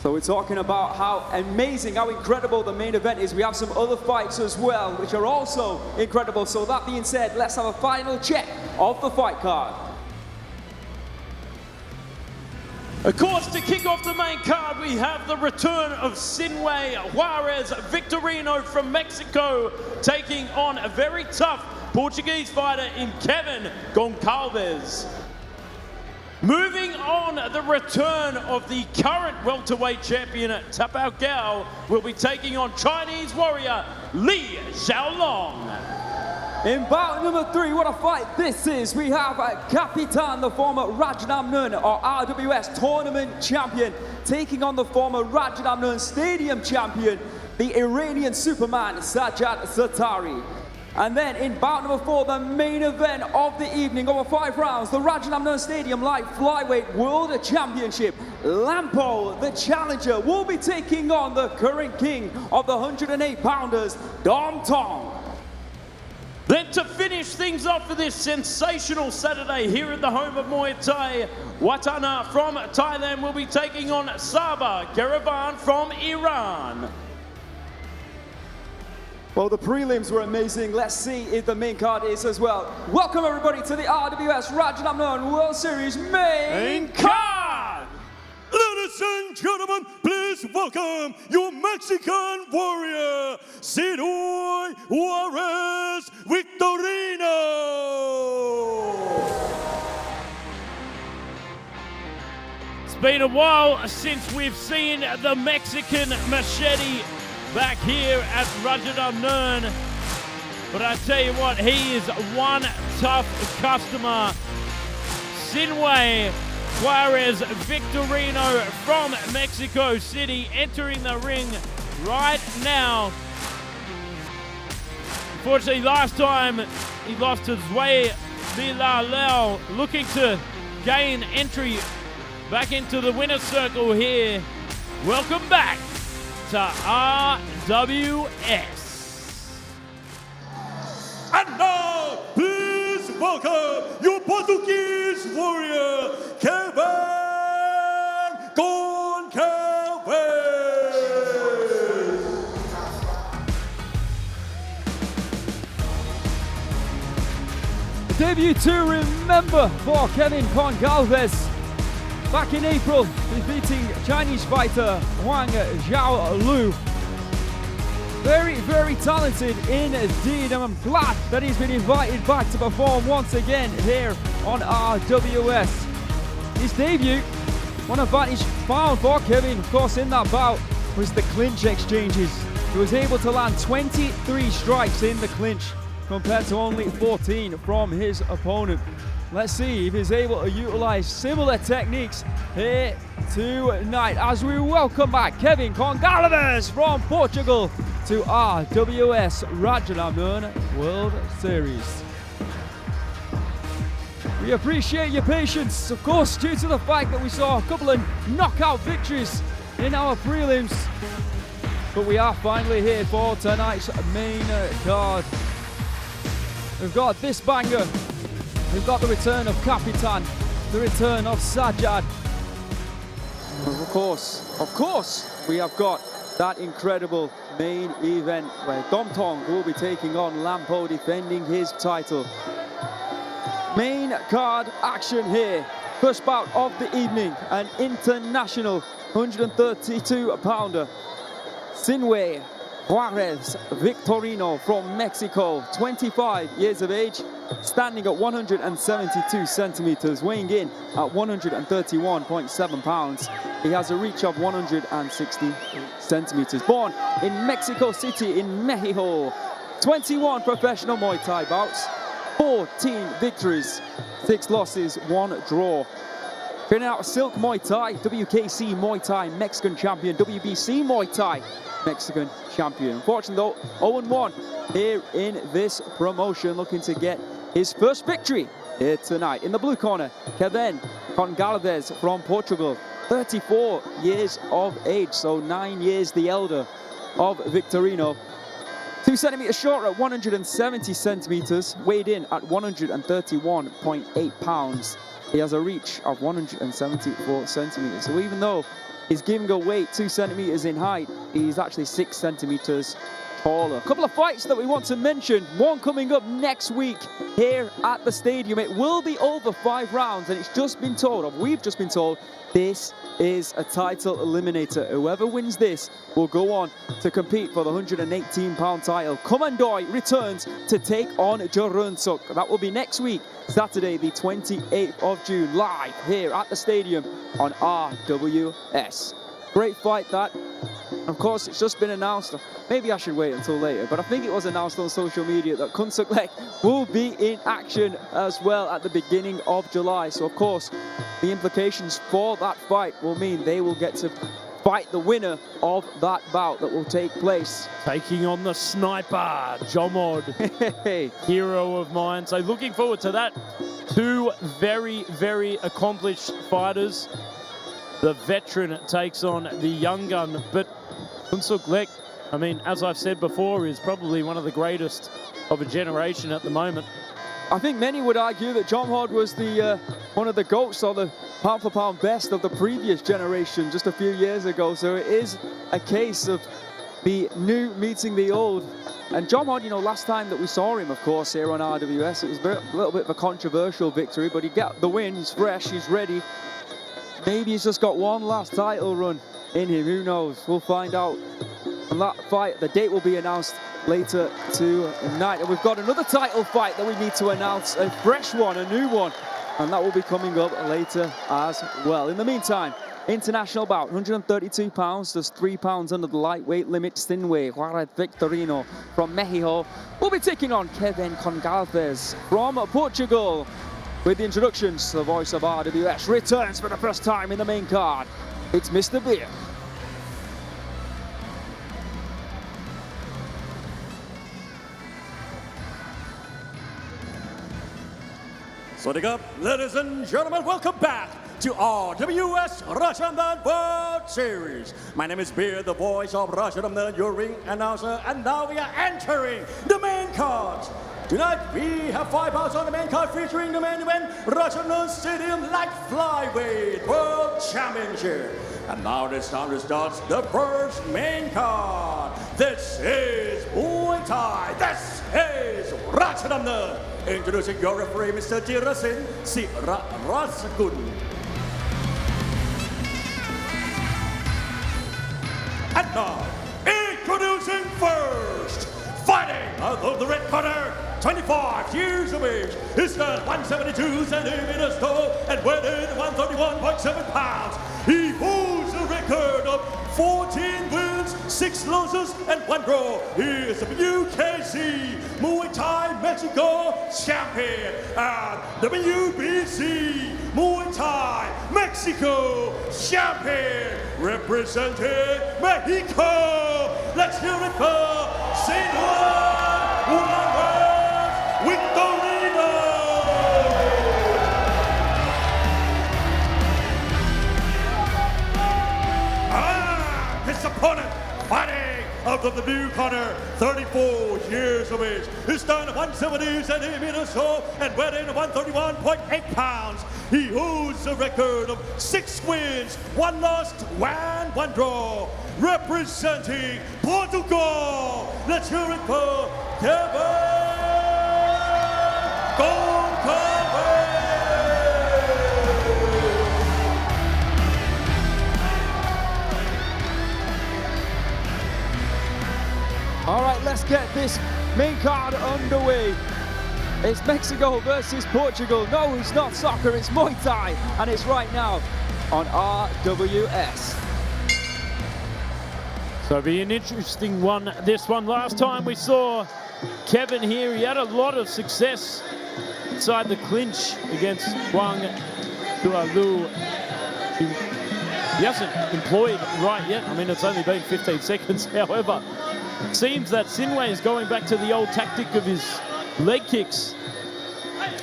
So we're talking about how amazing, how incredible the main event is. We have some other fights as well, which are also incredible. So that being said, let's have a final check of the fight card. Of course, to kick off the main card, we have the return of Sinue, Juarez, Victorino from Mexico, taking on a very tough Portuguese fighter in Keven, Goncalves. Moving on, the return of the current welterweight champion, Tapaokaew, will be taking on Chinese warrior, Jialong. In bout number 3, what a fight this is. We have Capitan, the former Rajadamnern or RWS tournament champion, taking on the former Rajadamnern stadium champion, the Iranian Superman, Sajad Sattari. And then in bout number 4, the main event of the evening, over 5 rounds, the Rajadamnern Stadium Light Flyweight World Championship, Laempo, the challenger, will be taking on the current king of the 108-pounders, Domthong. Then to finish things off for this sensational Saturday here at the home of Muay Thai, Wattana from Thailand will be taking on Saber, Geravand from Iran. Well, the prelims were amazing. Let's see if the main card is as well. Welcome everybody to the RWS Rajadamnern World Series main card! Ladies and gentlemen, please welcome your Mexican warrior, Sinue, Juarez, Victorino. It's been a while since we've seen the Mexican machete back here at Rajadamnern. But I tell you what, he is one tough customer. Sinue Juarez Victorino from Mexico City entering the ring right now. Unfortunately, last time he lost to Zilaleo, looking to gain entry back into the winner's circle here. Welcome back to RWS. And now, please welcome your Portuguese warrior, Keven Goncalves. Debut to remember for Keven Goncalves. Back in April, defeating Chinese fighter Huang Xiaolu. Very, very talented indeed. I'm glad that he's been invited back to perform once again here on RWS. His debut, one advantage found for Keven, of course, in that bout was the clinch exchanges. He was able to land 23 strikes in the clinch compared to only 14 from his opponent. Let's see if he's able to utilize similar techniques here tonight as we welcome back Keven Goncalves from Portugal to RWS Rajadamnern World Series. We appreciate your patience, of course, due to the fact that we saw a couple of knockout victories in our prelims. but we are finally here for tonight's main card. We've got this banger. We've got the return of Capitan, the return of Sajad. Of course, we have got that incredible main event where Domthong will be taking on Laempo, defending his title. Main card action here. First bout of the evening, an international 132-pounder. Sinue, Juarez, Victorino from Mexico, 25 years of age, standing at 172 centimeters, weighing in at 131.7 pounds. He has a reach of 160 centimeters. Born in Mexico City in Mexico, 21 professional Muay Thai bouts, 14 victories, 6 losses, 1 draw. Training out of Silk Muay Thai, WKC Muay Thai Mexican champion, WBC Muay Thai Mexican champion. Unfortunately though, 0-1 here in this promotion, looking to get his first victory here tonight. In the blue corner, Keven Goncalves from Portugal, 34 years of age, so 9 years the elder of Victorino. 2 centimeters shorter at 170 centimeters, weighed in at 131.8 pounds. He has a reach of 174 centimeters. So even though he's giving a weight 2 centimeters in height, he's actually 6 centimeters taller. A couple of fights that we want to mention. One coming up next week here at the stadium. It will be over 5 rounds, and it's just been told, or we've just been told, this is a title eliminator. Whoever wins this will go on to compete for the 118-pound title. Comandoi returns to take on Geravand. That will be next week, Saturday the 28th of June, live here at the stadium on RWS. Great fight that. Of course, it's just been announced. Maybe I should wait until later, but I think it was announced on social media that 𝐓𝐇𝐈𝐒 will be in action as well at the beginning of July. So, of course, the implications for that fight will mean they will get to fight the winner of that bout that will take place. Taking on the sniper, Jomod, hero of mine. So looking forward to that. 2 very, very accomplished fighters. The veteran takes on the young gun, but 𝐓𝐇𝐈𝐒, I mean, as I've said before, is probably one of the greatest of a generation at the moment. I think many would argue that Jomod was the one of the GOATs, or the pound-for-pound best of the previous generation just a few years ago. So it is a case of the new meeting the old. And Jomod, you know, last time that we saw him, of course, here on RWS, it was a little bit of a controversial victory, but he got the win. He's fresh, he's ready. Maybe he's just got one last title run in him, who knows? We'll find out on that fight. The date will be announced later tonight. And we've got another title fight that we need to announce, a fresh one, a new one, and that will be coming up later as well. In the meantime, international bout, 132 pounds, just 3 pounds under the lightweight limit. Sinue, Juarez, Victorino from Mexico will be taking on Keven Goncalves from Portugal. With the introductions, the voice of RWS returns for the first time in the main card. It's Mr. Beer. Swaddy up, ladies and gentlemen, welcome back to RWS Rajadamnern World Series. My name is Beer, the voice of Rajadamnern, your ring announcer, and now we are entering the main card. Tonight, we have 5 bouts on the main card featuring the main event, Rajadamnern Stadium Light Flyweight World Championship. And now it's time to start the first main card. This is Muay Thai. This is Rajadamnern. Introducing your referee, Mr. Jialong Sirarasakun. And now, introducing first, fighting out of the red corner, 25 years of age, he stands 172 centimeters tall and weighed in 131.7 pounds. He holds a record of 14 wins, 6 losses, and 1 draw. He is the WKC Muay Thai Mexico champion and WBC Muay Thai Mexico champion, representing Mexico. Let's hear it for Sinue, Victorino. His opponent fighting the blue corner, 34 years of age. He stands 170 centimeters tall and weighing 131.8 pounds. He holds a record of 6 wins, 1 loss, and 1 draw. Representing Portugal, let's hear it for Keven Goncalves. All right, let's get this main card underway. It's Mexico versus Portugal. No, it's not soccer, it's Muay Thai. And it's right now on RWS. So it'll be an interesting one, this one. Last time we saw Keven here, he had a lot of success inside the clinch against Guangzhou. He hasn't employed right yet. I mean, it's only been 15 seconds. However, it seems that Sinue is going back to the old tactic of his leg kicks.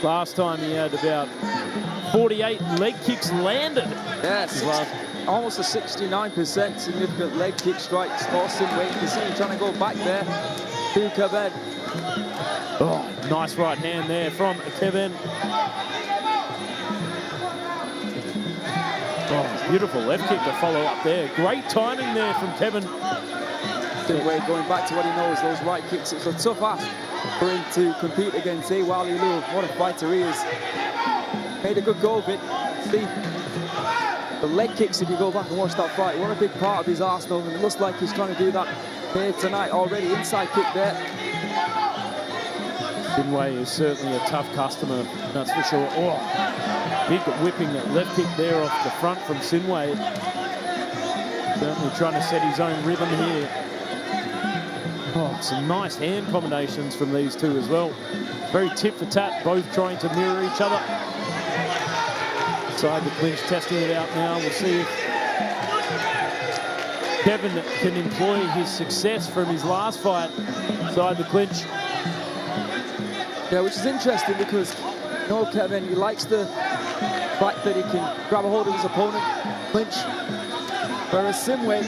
Last time he had about 48 leg kicks landed. Yes, almost a 69% significant leg kick strikes for Sinue. You can see him trying to go back there to Keven. Oh, nice right hand there from Keven. Oh, beautiful left kick to follow up there. Great timing there from Keven. Sinue going back to what he knows, those right kicks. It's a tough ask for him to compete against 𝐌𝐔𝐀𝐘𝐈. What a fighter he is. Made a good go of it. See, the leg kicks, if you go back and watch that fight, what a big part of his arsenal. And it looks like he's trying to do that here tonight already. Inside kick there. Sinue is certainly a tough customer, that's for sure. Oh, big whipping left kick there off the front from Sinue. Certainly trying to set his own rhythm here. Oh, some nice hand combinations from these two as well. Very tit for tat, both trying to mirror each other. Side the clinch, testing it out now. We'll see if Keven can employ his success from his last fight. Side the clinch. Yeah, which is interesting because you know Keven, he likes the fact that he can grab a hold of his opponent, clinch. Whereas Sinue,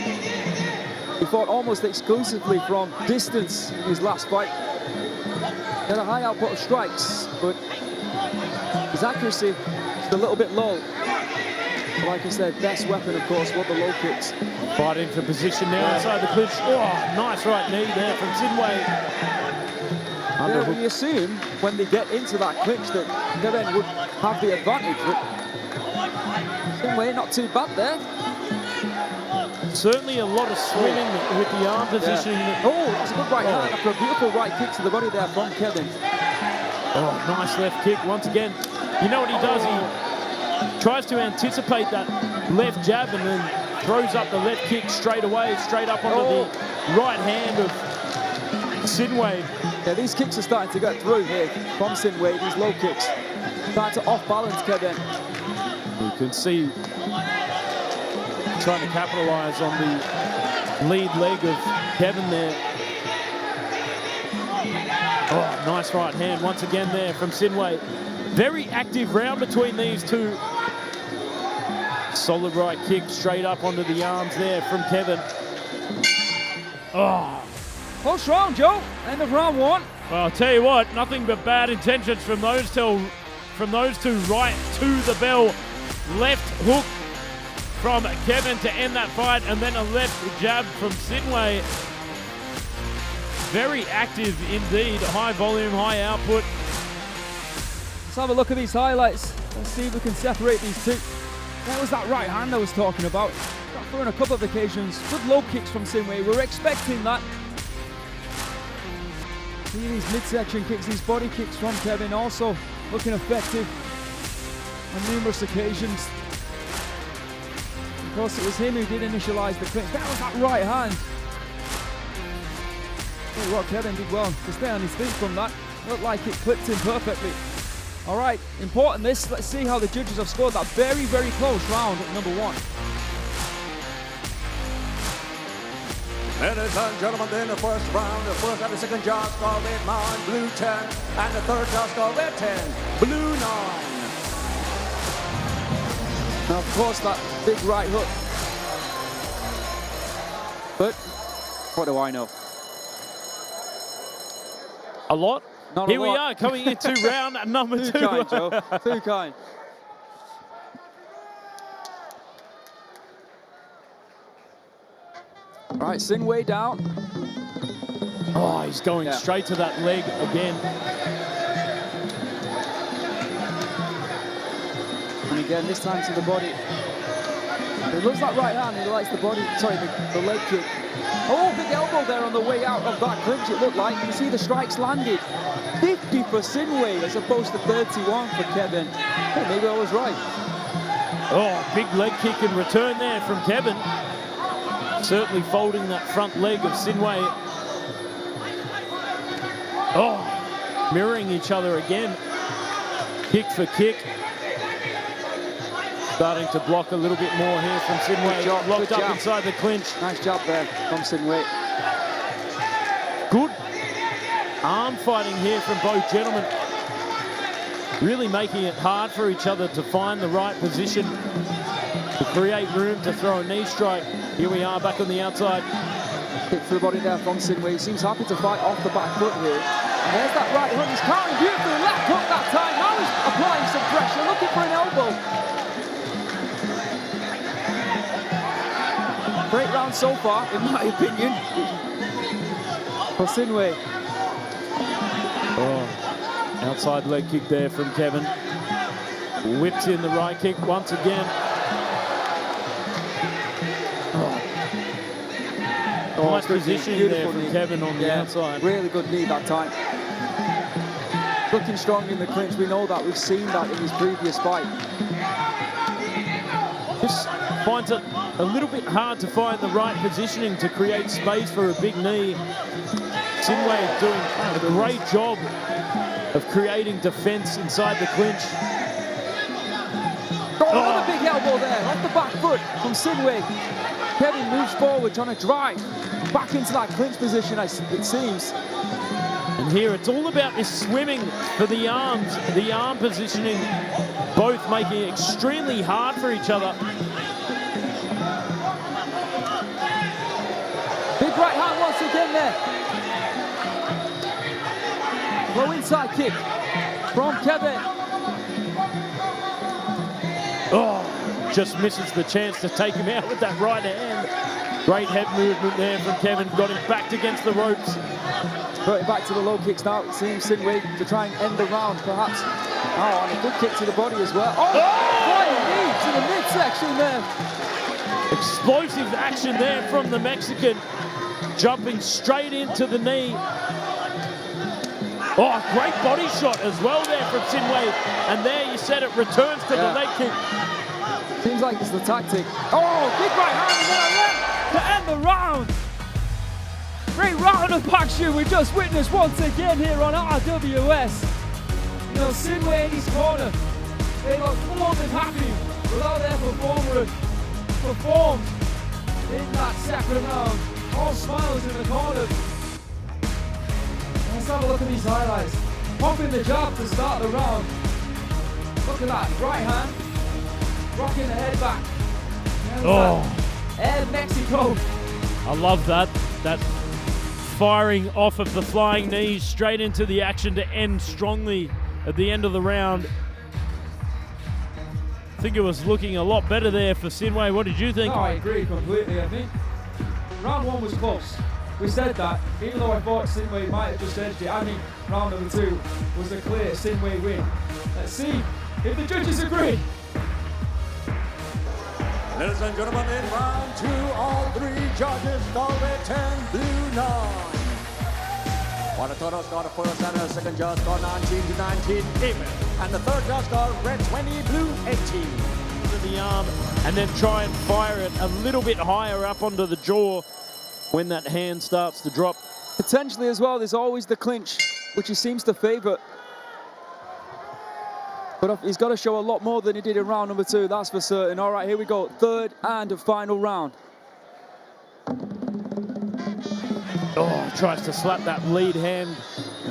he fought almost exclusively from distance in his last fight. He had a high output of strikes, but his accuracy is a little bit low. But like I said, best weapon, of course, were the low kicks. Fighting for position now inside the clinch. Oh, nice right knee there from Sinue. Yeah, we assume when they get into that clinch that Keven would have the advantage. But Sinue, not too bad there. Certainly a lot of swimming with the arm position. Yeah. Oh, that's a good right hand after a beautiful right kick to the body there from Keven. Oh, nice left kick once again. You know what he does? He tries to anticipate that left jab and then throws up the left kick straight away, straight up onto the right hand of Sinue. Yeah, these kicks are starting to get through here from Sinue, these low kicks. Starting to off-balance Keven. You can see trying to capitalize on the lead leg of Keven there. Oh, nice right hand once again there from Sinue. Very active round between these two. Solid right kick straight up onto the arms there from Keven. Oh. Close round, Joe. End of round one. Well, I'll tell you what, nothing but bad intentions from those two. Right to the bell. Left hook from Keven to end that fight, and then a left jab from Sinue. Very active indeed. High volume, high output. Let's have a look at these highlights. Let's see if we can separate these two. What was that right hand I was talking about? Got through on a couple of occasions. Good low kicks from Sinue. We're expecting that. See these midsection kicks, these body kicks from Keven also looking effective on numerous occasions. Of course, it was him who did initialize the clinch. That was that right hand. Tell you what, Keven did well to stay on his feet from that. Looked like it clipped him perfectly. All right, important this. Let's see how the judges have scored that very, very close round at number one. Ladies and gentlemen, in the first round, the first and the second judge score with 9, blue 10, and the third judge score with 10, blue 9. Now, of course, that big right hook. But what do I know? A lot. Not a Here we lot. are coming into round number Too 2. kind, Joe. Too kind. All right, Sinue down. Oh, he's going straight to that leg again. And again, this time to the body. It looks like right hand, he likes the body, sorry, the leg kick. Oh, big elbow there on the way out of that clinch, it looked like. You see the strikes landed. 50 for Sinue as opposed to 31 for Keven. Hey, maybe I was right. Oh, big leg kick in return there from Keven. Certainly folding that front leg of Sinue. Oh, mirroring each other again. Kick for kick. Starting to block a little bit more here from Sinue. Locked up inside the clinch. Nice job there from Sinue. Good arm fighting here from both gentlemen. Really making it hard for each other to find the right position, to create room to throw a knee strike. Here we are back on the outside. Kick through the body there from Sinue. He seems happy to fight off the back foot here. And there's that right hook. He's carrying beautifully. Left hook that time. Now he's applying some pressure, looking for an elbow. Great round so far, in my opinion, for Sinue. Oh, outside leg kick there from Keven. Whips in the right kick once again. Oh, nice positioning there from Keven on the outside. Really good knee that time. Looking strong in the clinch. We know that. We've seen that in his previous fight. Just finds it a little bit hard to find the right positioning to create space for a big knee. Sinue doing a great job of creating defense inside the clinch. Oh, another big elbow there, off the back foot from Sinue. Keven moves forward, trying to drive back into that clinch position, it seems. And here it's all about this swimming for the arms, the arm positioning, both making it extremely hard for each other. Big right hand once again there. Low inside kick from Keven. Oh, just misses the chance to take him out with that right hand. Great head movement there from Keven. Got him backed against the ropes. Putting back to the low kicks now. It seems Sinue to try and end the round, perhaps. Oh, and a good kick to the body as well. Oh, flying knee to the midsection there. Explosive action there from the Mexican. Jumping straight into the knee. Oh, great body shot as well there from Sinue. And there you said it, returns to the leg kick. Seems like it's the tactic. Oh, big right hand and then a left to end the round. Great round of action we just witnessed once again here on RWS. You know, Sinue in his corner, they look more than happy with how their performed in that second round. All smiles in the corner. Let's have a look at these highlights. Pumping the jab to start the round. Look at that, right hand, rocking the head back. Oh, Mexico. I love that. That firing off of the flying knees straight into the action to end strongly at the end of the round. I think it was looking a lot better there for Sinue. What did you think? No, I agree completely. I think round one was close. We said that, even though I thought Sinue might have just edged it. I think round number 2 was a clear Sinue win. Let's see if the judges agree. Ladies and gentlemen, in round 2, all 3 judges scored 10 blue 9. While the total score, the first and the second judge scored 19 to 19 even. And the third judge scored red 20, blue 18. To the arm and then try and fire it a little bit higher up onto the jaw when that hand starts to drop. Potentially as well, there's always the clinch, which he seems to favour. But he's got to show a lot more than he did in round number 2, that's for certain. All right, here we go, third and final round. Oh, tries to slap that lead hand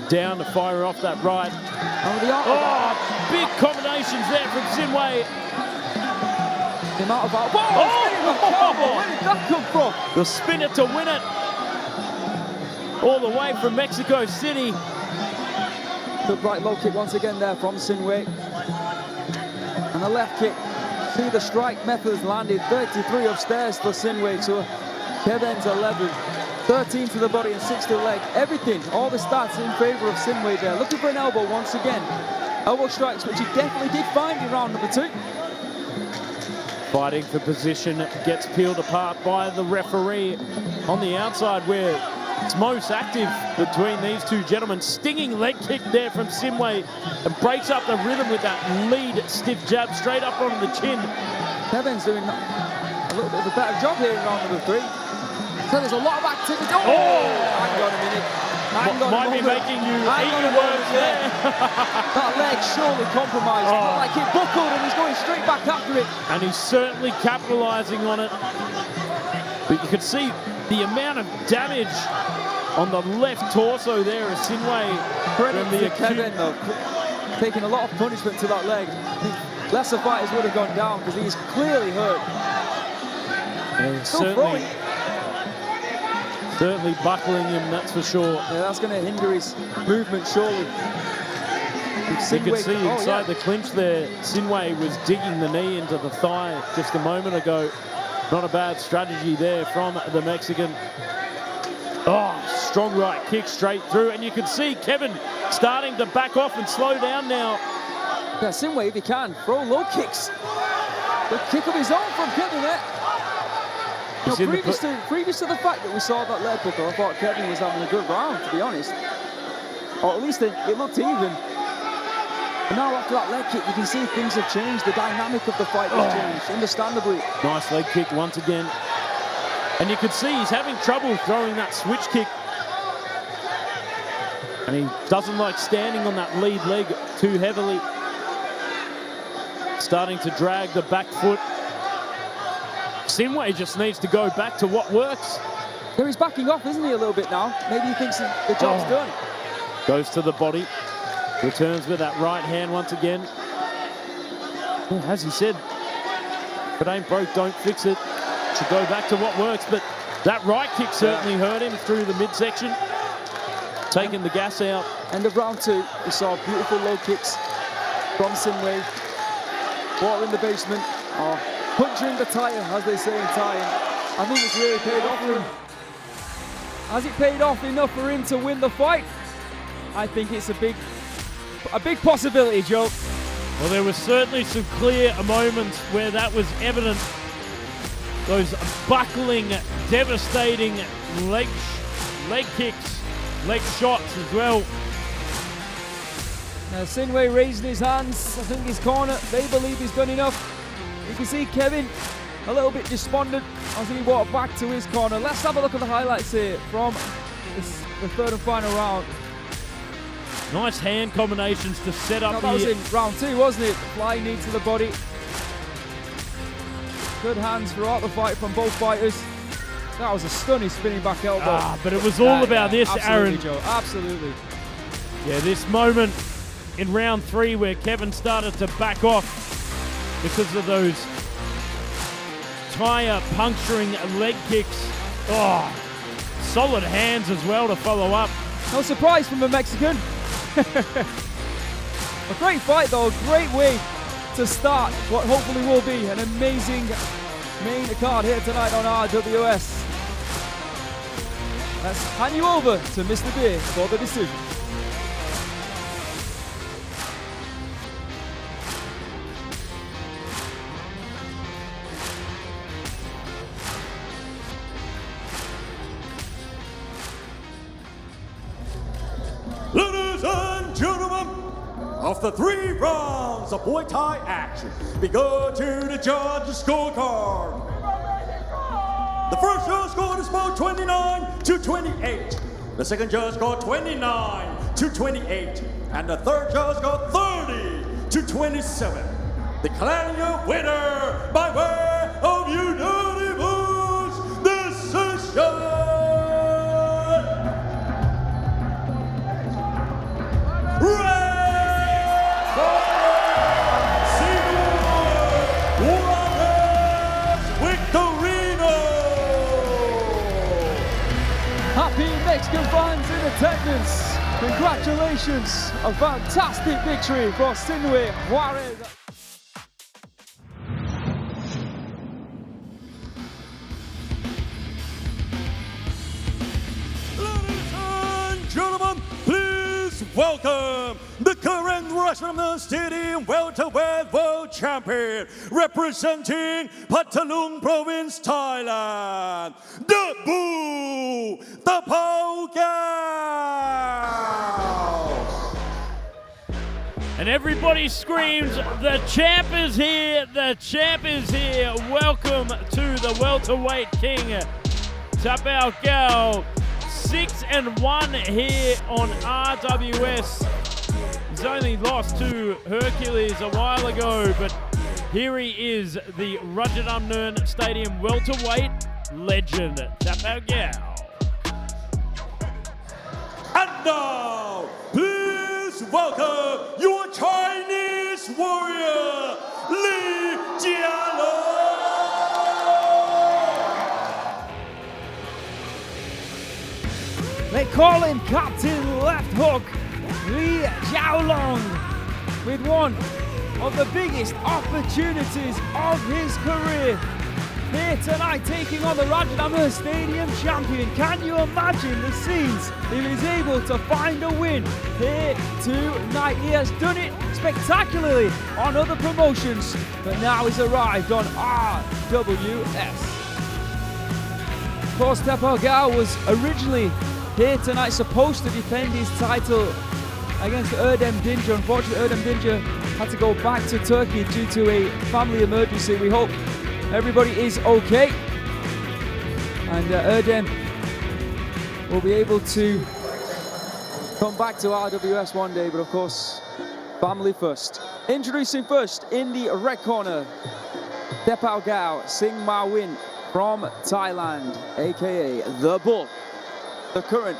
down to fire off that right. Oh, big combinations there from Sinue. The amount of where did that come from? The spinner to win it. All the way from Mexico City. Good right low kick once again there from Sinue. And the left kick. See the strike methods landed. 33 upstairs for Sinue to Keven's 11. 13 to the body and 6 to the leg. Everything, all the stats in favor of Sinue there. Looking for an elbow once again. Elbow strikes, which he definitely did find in round number 2. Fighting for position, gets peeled apart by the referee on the outside where it's most active between these two gentlemen. Stinging leg kick there from Sinue and breaks up the rhythm with that lead stiff jab straight up onto the chin. Kevin's doing a little bit of a better job here in round number 3. So there's a lot of activity. Oh! Hang on a minute. Might be making you eat your words there. That leg surely compromised. Looked like it buckled and he's going straight back after it. And he's certainly capitalizing on it. But you can see the amount of damage on the left torso there as Sinue. Credit to Keven though, taking a lot of punishment to that leg. I think lesser fighters would have gone down because he's clearly hurt. Yeah, Still throwing. Certainly buckling him, that's for sure. Yeah, that's going to hinder his movement, surely. You can see inside the clinch there, Sinue was digging the knee into the thigh just a moment ago. Not a bad strategy there from the Mexican. Oh, strong right kick straight through. And you can see Keven starting to back off and slow down now. Yeah, Sinue, if he can, throw low kicks. The kick of his own from Keven there. You know, previous to the fact that we saw that leg hook, I thought Keven was having a good round, to be honest. Or at least it looked even. But now after that leg kick, you can see things have changed. The dynamic of the fight has changed, understandably. Nice leg kick once again. And you can see he's having trouble throwing that switch kick. And he doesn't like standing on that lead leg too heavily. Starting to drag the back foot. Sinue just needs to go back to what works. Yeah, he's backing off, isn't he, a little bit now? Maybe he thinks the job's done. Goes to the body. Returns with that right hand once again. Yeah, as he said, if it ain't broke, don't fix it. Should go back to what works, but that right kick certainly hurt him through the midsection. Taking the gas out. End of round 2, we saw beautiful low kicks from Sinue. Water in the basement. Puncturing the tire, as they say in Thai. I think it's really paid off for him. Has it paid off enough for him to win the fight? I think it's a big possibility, Joe. Well, there was certainly some clear moments where that was evident. Those buckling, devastating leg kicks, leg shots as well. Now Sinue raising his hands. I think his corner, they believe he's done enough. You can see Keven a little bit despondent as he walked back to his corner. Let's have a look at the highlights here from the third and final round. Nice hand combinations to set up that was in round 2, wasn't it? Flying knee to the body. Good hands throughout the fight from both fighters. That was a stunning spinning back elbow. But it was all about this, Aaron. Joe, absolutely. Yeah, this moment in round 3 where Keven started to back off because of those tire puncturing leg kicks. Solid hands as well to follow up. No surprise from the Mexican. A great fight though, a great way to start what hopefully will be an amazing main card here tonight on RWS. Let's hand you over to Mr. Beer for the decision. Ladies and gentlemen, after 3 rounds of Muay Thai action, we go to the judges' scorecard. The first judge scored is about 29-28. The second judge scored 29-28. And the third judge scored 30-27. Declaring your winner by way of unanimous decision. Victorino! Happy Mexican fans in attendance. Congratulations, a fantastic victory for Sinue Juarez. Ladies and gentlemen, please welcome the current Rajadamnern Stadium welterweight world champion, representing Pathalung Province, Thailand, the Bull, Tapaokaew. And everybody screams, the champ is here, the champ is here. Welcome to the welterweight king, Tapaokaew. 6-1 here on RWS. He's only lost to Hercules a while ago, but here he is, the Rajadamnern Stadium welterweight legend, Tapaokaew. And now, please welcome your Chinese warrior, Jialong. They call him Captain Left Hook, Jialong, with one of the biggest opportunities of his career. Here tonight, taking on the Rajadamnern Stadium champion. Can you imagine the scenes if he's able to find a win here tonight? He has done it spectacularly on other promotions, but now he's arrived on RWS. Of course, Tapaokaew was originally here tonight supposed to defend his title against Erdem. Unfortunately, Erdem had to go back to Turkey due to a family emergency. We hope everybody is okay, and Erdem will be able to come back to RWS one day, but of course, family first. Introducing first in the red corner, Tapaokaew Sing Ma Win from Thailand, aka The Bull, the current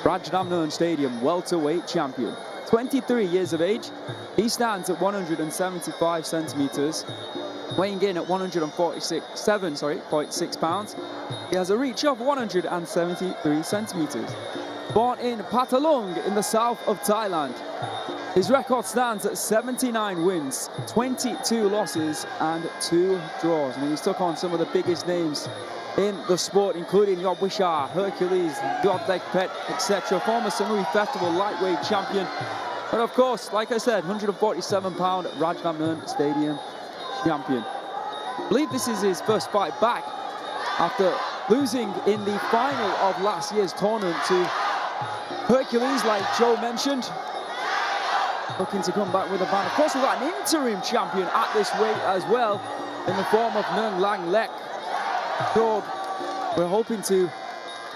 Rajadamnern Stadium welterweight champion. 23 years of age, he stands at 175 centimeters, weighing in at 147.6 pounds. He has a reach of 173 centimeters. Born in Pathalung in the south of Thailand. His record stands at 79 wins, 22 losses and 2 draws. I mean, he's took on some of the biggest names in the sport, including 𝐌𝐔𝐀𝐘𝐶𝐈, Hercules, 𝐷𝐁𝐷𝐃, etc. Former Sinue Festival lightweight champion. But of course, like I said, 147-pound Rajadamnern Stadium champion. I believe this is his first fight back after losing in the final of last year's tournament to Hercules, like Joe mentioned. Looking to come back with a ban. Of course, we've got an interim champion at this weight as well, in the form of Nguyen Lang Lek. So we're hoping to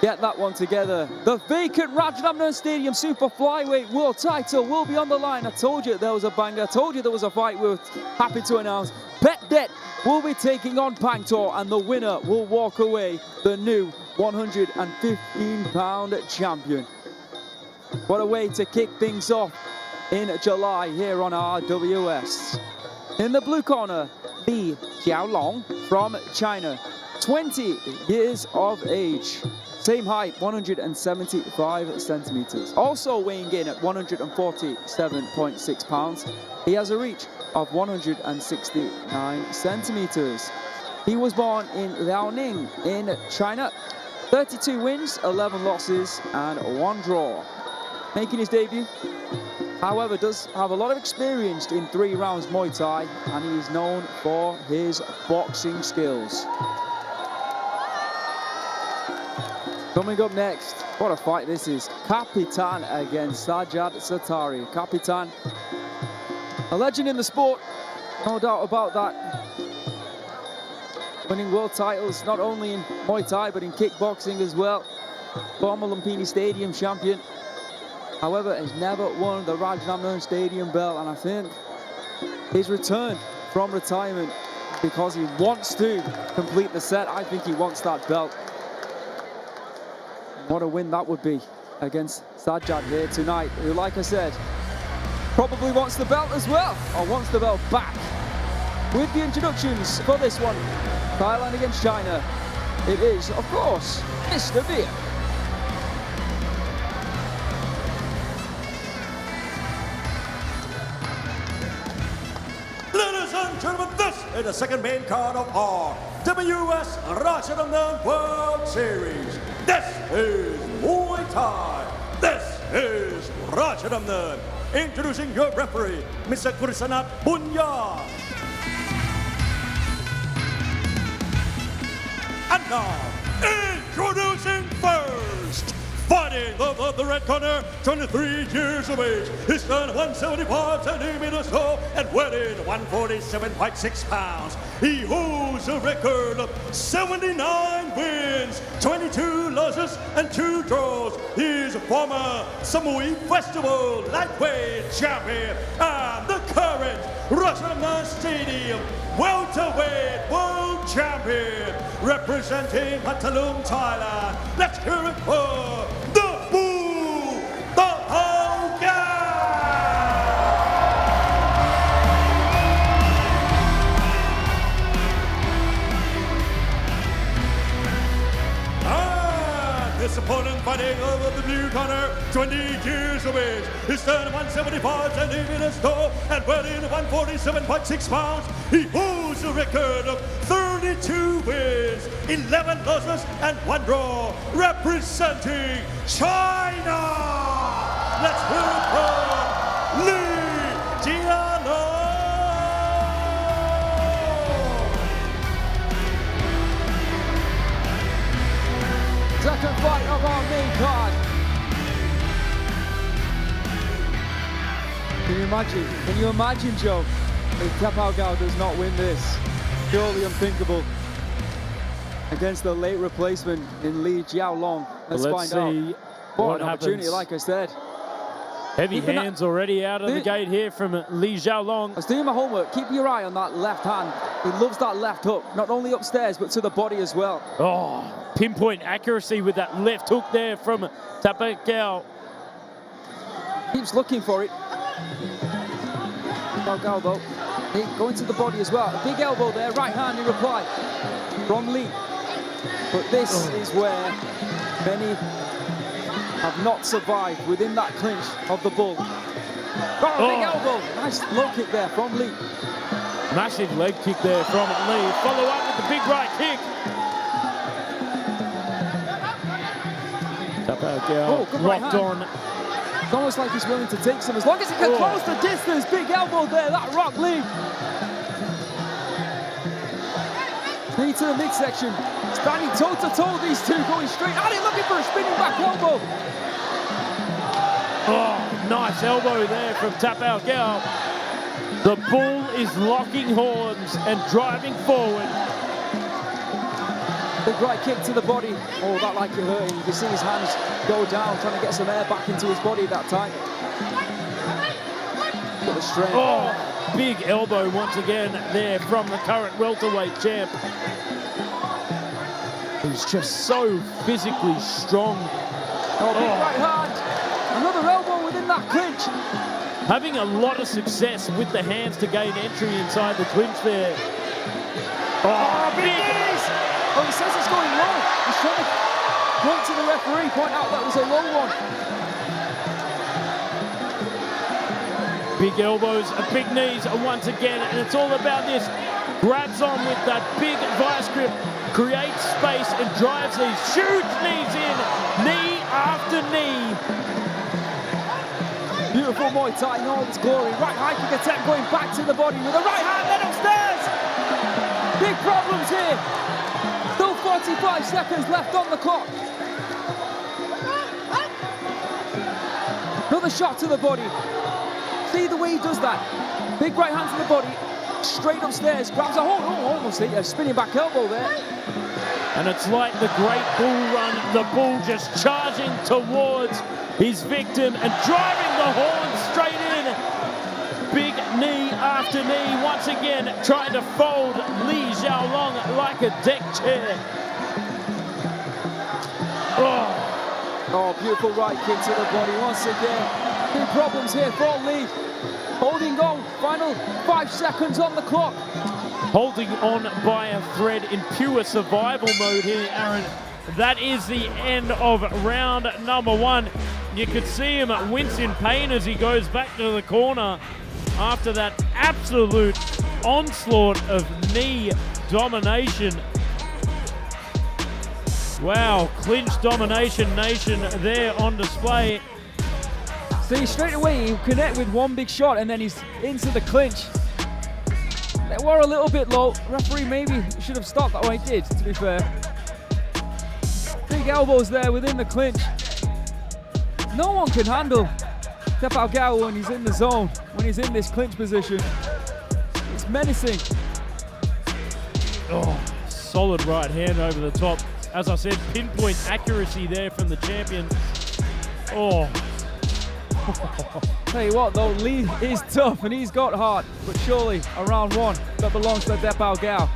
get that one together. The vacant Rajadamnern Stadium Super Flyweight World title will be on the line. I told you there was a banger. I told you there was a fight. We're happy to announce Pet Det will be taking on Pangtor, and the winner will walk away the new 115-pound champion. What a way to kick things off in July here on RWS. In the blue corner, the Jialong from China, 20 years of age. Same height, 175 centimeters. Also weighing in at 147.6 pounds. He has a reach of 169 centimeters. He was born in Liaoning in China. 32 wins, 11 losses, and 1 draw. Making his debut, however, does have a lot of experience in 3 rounds Muay Thai, and he is known for his boxing skills. Coming up next, what a fight this is. Capitan against Sajad Sattari. Capitan, a legend in the sport, no doubt about that. Winning world titles not only in Muay Thai but in kickboxing as well. Former Lumpini Stadium champion. However, has never won the Rajadamnern Stadium belt, and I think his return from retirement because he wants to complete the set. I think he wants that belt. What a win that would be against Sajad here tonight, who, like I said, probably wants the belt as well, or wants the belt back. With the introductions for this one, Thailand against China, it is, of course, Mr. Veer. and gentlemen, this is the second main card of our WS Rajadamnern World Series. This is Muay Thai. This is Rajadamnern. Introducing your referee, Mr. Kurisanat Bunya. And now, introducing first, fighting the red corner, 23 years of age. He's done 175 centimeters tall and weighing 147.6 pounds. He holds a record of 79 wins, 22 losses, and 2 draws. He's a former Sinue Festival lightweight champion and the current Rajadamnern Stadium welterweight world champion, representing Pattalum, Thailand. Let's hear it for the Bull, Tapaokaew! This opponent fighting over the blue corner, 20 years of age. He's turned 175 centimeters tall and weighing 147.6 pounds. He holds a record of 32 wins, 11 losses, and 1 draw, representing China. Let's hear it for Jialong. Second fight of our main card. Can you imagine, Joe, if Tapaokaew does not win this? Purely unthinkable. Against the late replacement in Jialong. Let's find out. What an opportunity, like I said. Heavy hands already out of the gate here from Jialong. I was doing my homework. Keep your eye on that left hand. He loves that left hook, not only upstairs, but to the body as well. Oh, pinpoint accuracy with that left hook there from Tapaokaew. Keeps looking for it. Tapaokaew though, going to the body as well. A big elbow there, right hand in reply from Lee. But this is where many have not survived within that clinch of the bull. Big elbow, nice low kick there from Lee. Massive leg kick there from Lee. Follow up with the big right kick. Tapaokaew locked on. It's almost like he's willing to take some, as long as he can close the distance. Big elbow there, that rock Lee. Knee to the midsection. Standing toe-to-toe, these two going straight at it, looking for a spinning back elbow. Oh, nice elbow there from Tapaokaew. The bull is locking horns and driving forward. Big right kick to the body. Oh, that like it hurt. You can see his hands go down, trying to get some air back into his body that time. Got the strength. Oh, big elbow once again there from the current welterweight champ. He's just so physically strong. Oh, big right hand. Another elbow within that clinch. Having a lot of success with the hands to gain entry inside the clinch there. Oh, big knees! Oh, he says it's going low. He's trying to point to the referee, point out that was a low one. Big elbows, big knees once again, and it's all about this. Grabs on with that big vice grip, creates space and drives these huge knees in, knee after knee. Beautiful Muay Thai in all its glory. Right high kick attempt going back to the body with a right hand, then upstairs. Big problems here. Still 45 seconds left on the clock. Another shot to the body. See the way he does that. Big right hand to the body. Straight upstairs, grabs a hold. Oh, almost a spinning back elbow there. And it's like the great bull run. The bull just charging towards his victim and driving the horn straight in. Big knee after knee. Once again, trying to fold Jialong like a deck chair. Oh, beautiful right kick to the body once again. Big problems here for Lee. Holding on, final 5 seconds on the clock. Holding on by a thread in pure survival mode here, Aaron. That is the end of round number 1. You could see him wince in pain as he goes back to the corner after that absolute onslaught of knee domination. Wow, clinch domination nation there on display. See, straight away he'll connect with one big shot and then he's into the clinch. They were a little bit low. Referee maybe should have stopped that way. He did, to be fair. Big elbows there within the clinch. No one can handle Tapaokaew when he's in the zone, when he's in this clinch position. It's menacing. Oh, solid right hand over the top. As I said, pinpoint accuracy there from the champion. Oh. Tell you what though, Lee is tough and he's got heart, but surely a round one that belongs to Tapaokaew.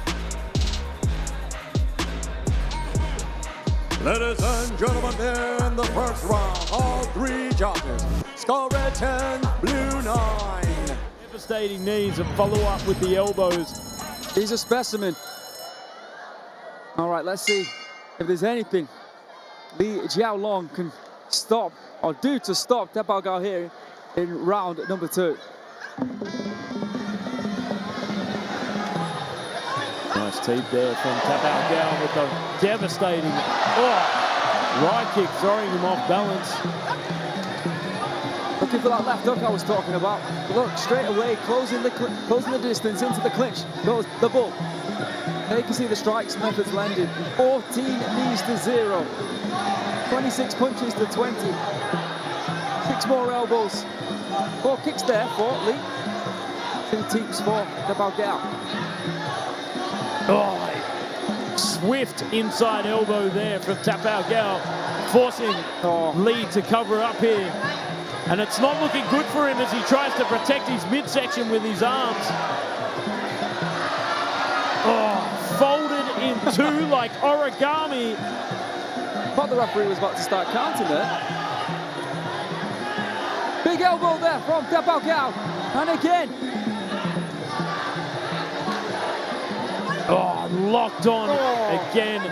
Ladies and gentlemen, in the first round, all three judges score red 10, blue 9. Devastating knees and follow up with the elbows. He's a specimen. All right, let's see if there's anything Jialong can stop or do to stop Tapaokaew here in round number 2. Nice teep there from Tapaokaew with the devastating right kick, throwing him off balance. Looking for that left hook I was talking about. Look, straight away, closing the distance into the clinch. Goes the bull. There you can see the strikes methods landed. 14 knees to 0. 26 punches to 20. 6 more elbows. 4 kicks there for Lee. 2 teeps for Tapaokaew. Oh, swift inside elbow there from Tapaokaew, forcing Lee to cover up here. And it's not looking good for him as he tries to protect his midsection with his arms. Oh, folded in two like origami. Thought the referee was about to start counting there. Big elbow there from Tapaokaew. And again. Oh, locked on again,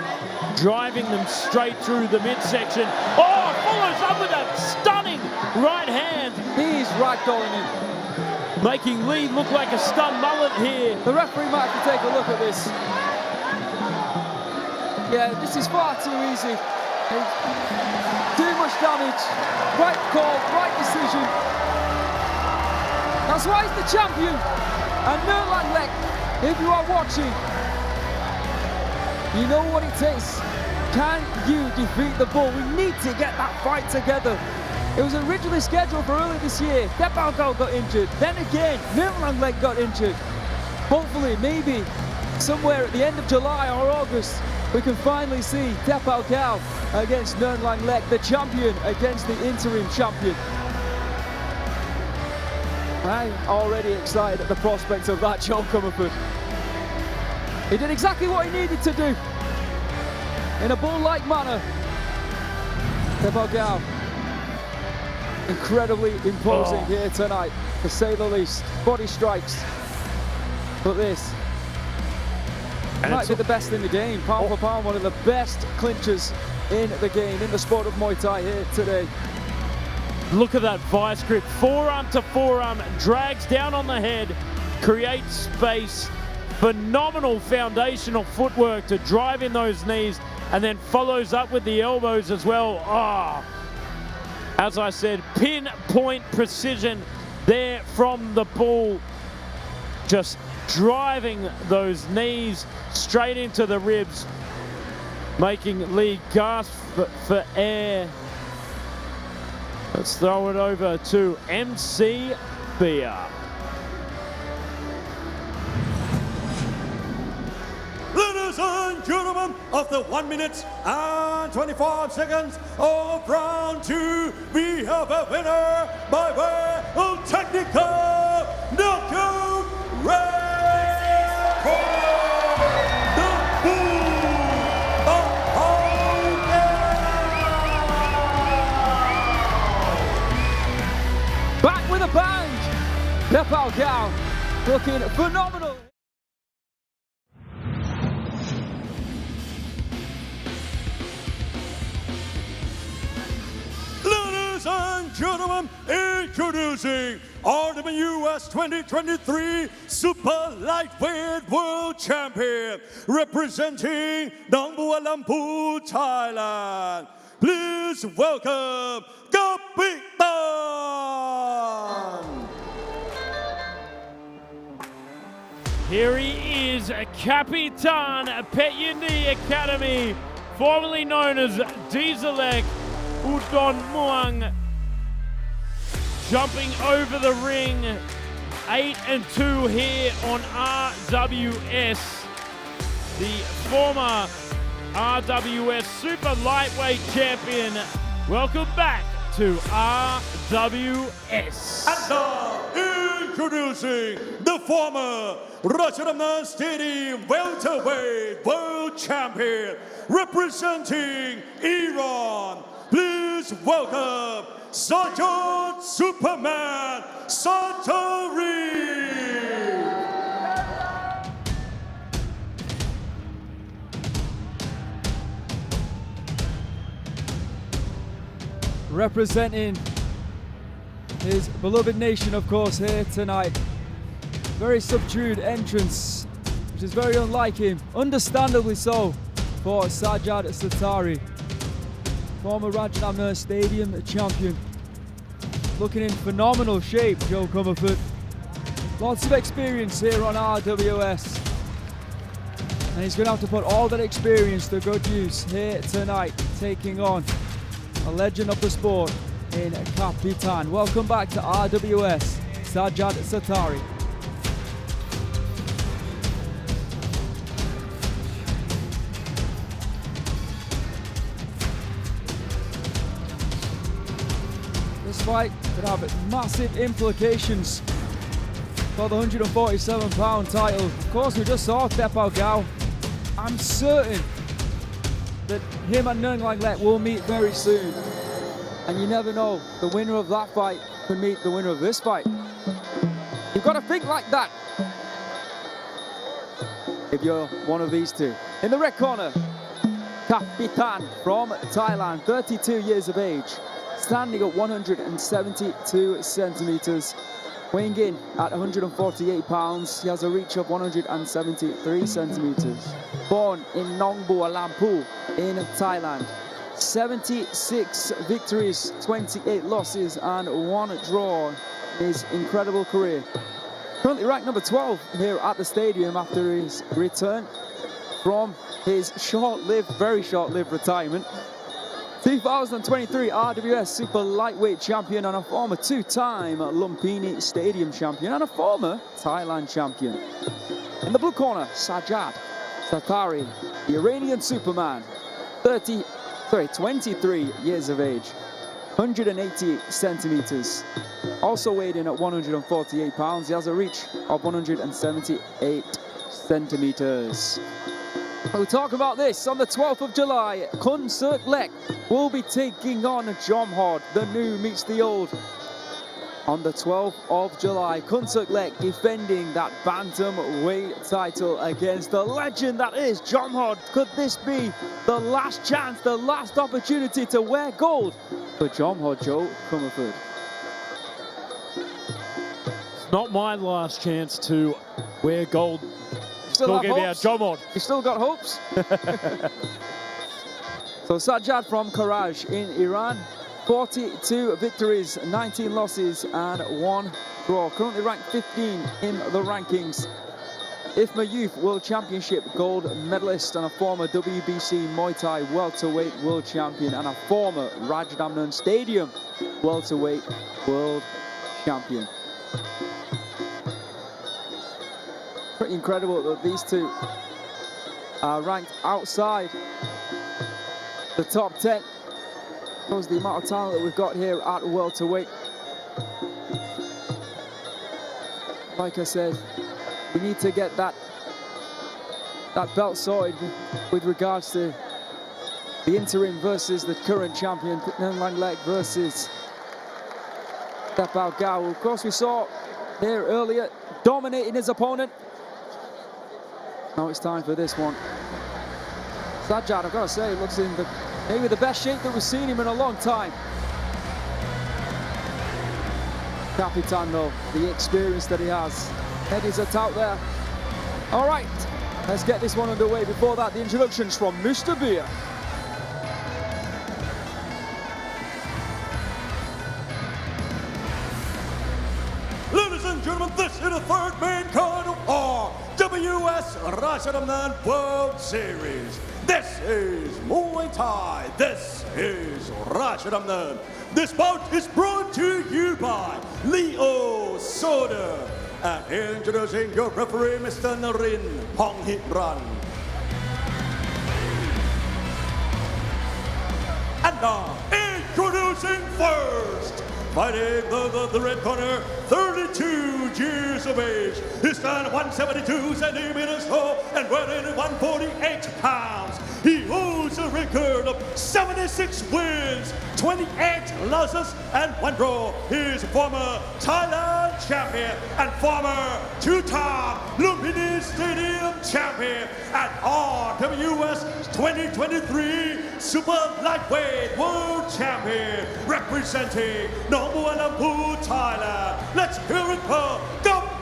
driving them straight through the midsection. Oh, follows up with a stunning right hand. He's ragdolling him. Making Lee look like a stunned mullet here. The referee might have to take a look at this. Yeah, this is far too easy. Too much damage. Right call, right decision. That's why he's the champion. And 𝐷𝐻𝐿, if you are watching, you know what it takes. Can you defeat the bull? We need to get that fight together. It was originally scheduled for early this year. Tapaokaew got injured. Then again, 𝐷𝐿 got injured. Hopefully, maybe somewhere at the end of July or August, we can finally see Tapaokaew against 𝐷𝐿, the champion against the interim champion. I'm already excited at the prospect of that Joe Comerford. He did exactly what he needed to do in a bull-like manner. Tapaokaew, incredibly imposing here tonight, to say the least. Body strikes, but this might be the best in the game. Pound for pound, one of the best clinchers in the game, in the sport of Muay Thai here today. Look at that vice grip, forearm to forearm, drags down on the head, creates space. Phenomenal foundational footwork to drive in those knees, and then follows up with the elbows as well. As I said, pinpoint precision there from the bull, just driving those knees straight into the ribs, making Lee gasp for air. Let's throw it over to MC Beer. Ladies and gentlemen, after 1 minute and 25 seconds of round 2, we have a winner by way of technical knockout round 4. The Bull of Homura. Back with a bang! Tapaokaew looking phenomenal. Ladies and gentlemen, introducing RWS 2023 Super Lightweight World Champion, representing Laempo, Thailand. Please welcome Capitan. Here he is, Capitan Pimniyom Academy, formerly known as DAZN Udon, jumping over the ring, 8-2 here on RWS. The former RWS Super Lightweight Champion. Welcome back to RWS. And now, introducing the former Rajadamnern Stadium Welterweight World Champion, representing Iran. Please welcome Sajad Superman Sattari. Representing his beloved nation, of course, here tonight. Very subdued entrance, which is very unlike him, understandably so, for Sajad Sattari, former Rajadamnern Stadium champion. Looking in phenomenal shape, 𝐓𝐇𝐈𝐒. Lots of experience here on RWS. And he's going to have to put all that experience to good use here tonight, taking on a legend of the sport in Capitan. Welcome back to RWS, Sajad Sattari. This fight could have massive implications for the 147-pound title. Of course, we just saw Tapaokaew. I'm certain that him and 𝐷𝐀𝐉𝐀𝐾 will meet very soon. And you never know, the winner of that fight could meet the winner of this fight. You've got to think like that if you're one of these two. In the red corner, Capitan from Thailand, 32 years of age, standing at 172 centimeters, weighing in at 148 pounds. He has a reach of 173 centimeters. Born in Laempo in Thailand. 76 victories, 28 losses, and 1 draw in his incredible career. Currently ranked number 12 here at the stadium after his return from his very short-lived retirement. 2023 RWS Super Lightweight Champion and a former 2-time Lumpini Stadium Champion and a former Thailand Champion. In the blue corner, Sajad Sattari, the Iranian Superman, 23 years of age, 180 centimeters, also weighed in at 148 pounds. He has a reach of 178 centimeters. We'll talk about this on the 12th of July. 𝐷𝐿𝐒 will be taking on Domthong. The new meets the old. On the 12th of July, 𝐷𝐿𝐒 defending that bantamweight title against the legend that is Domthong. Could this be the last chance, the last opportunity to wear gold for Domthong 𝐓𝐇𝐈𝐒? It's not my last chance to wear gold. Still have hopes? Domthong. You still got hopes? So Sajad from Karaj in Iran, 42 victories, 19 losses, and 1 draw. Currently ranked 15 in the rankings. 𝐓𝐇𝐈𝐒 Youth World Championship gold medalist and a former WBC Muay Thai welterweight world champion and a former Rajadamnern Stadium welterweight world champion. Pretty incredible that these two are ranked outside the top 10. Shows the amount of talent that we've got here at welterweight. Like I said, we need to get that belt sorted with regards to the interim versus the current champion, 𝐷𝐿𝐒𝐿𝐒 versus Tapaokaew. Of course, we saw here earlier dominating his opponent. Now it's time for this one. Sajad, I've got to say, looks in maybe the best shape that we've seen him in a long time. Capitan though, the experience that he has. Headies are out there. All right, let's get this one underway. Before that, the introductions from Mr. Beer. Ladies and gentlemen, this is the third main card of RWS Rajadamnern World Series. This is Muay Thai. This is Rajadamnern. This bout is brought to you by Leo Soda. And introducing your referee, Mr. Narin Ponghitran. And now, introducing first, fighting the red corner, 32 years of age. He stands 172 centimeters tall and weighing 148 pounds. He holds a record of 76 wins, 28 losses, and 1 draw. He is former Thailand champion and former two-time Lumpini Stadium champion and RWS 2023 Super Lightweight World Champion, representing Laempo, Thailand. Let's hear it for Capitan!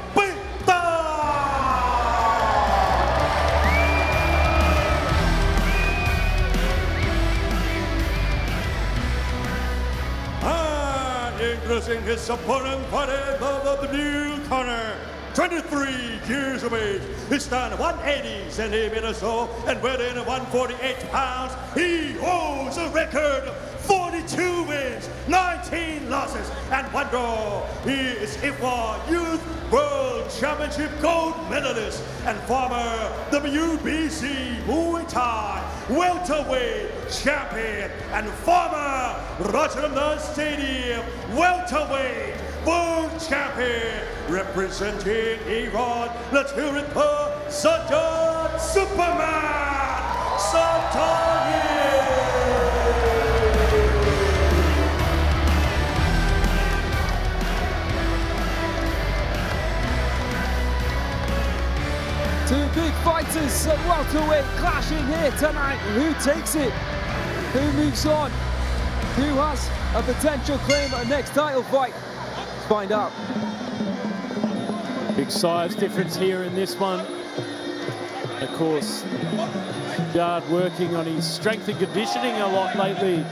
Introducing his opponent, fighting the new corner, 23 years of age. He stands 180 centimeters tall and weighing 148 pounds. He holds a record of 42 wins, 19 losses, and 1 draw. He is 𝐓𝐇𝐈𝐒 Youth World Championship gold medalist and former WBC Muay Thai welterweight champion and former Rajadamnern Stadium welterweight world champion, representing Iran. Let's hear it for Sajad Superman Sattari. Two big fighters at welterweight clashing here tonight. Who takes it? Who moves on? Who has a potential claim at a next title fight? Let's find out. Big size difference here in this one. Of course, Sajad working on his strength and conditioning a lot lately.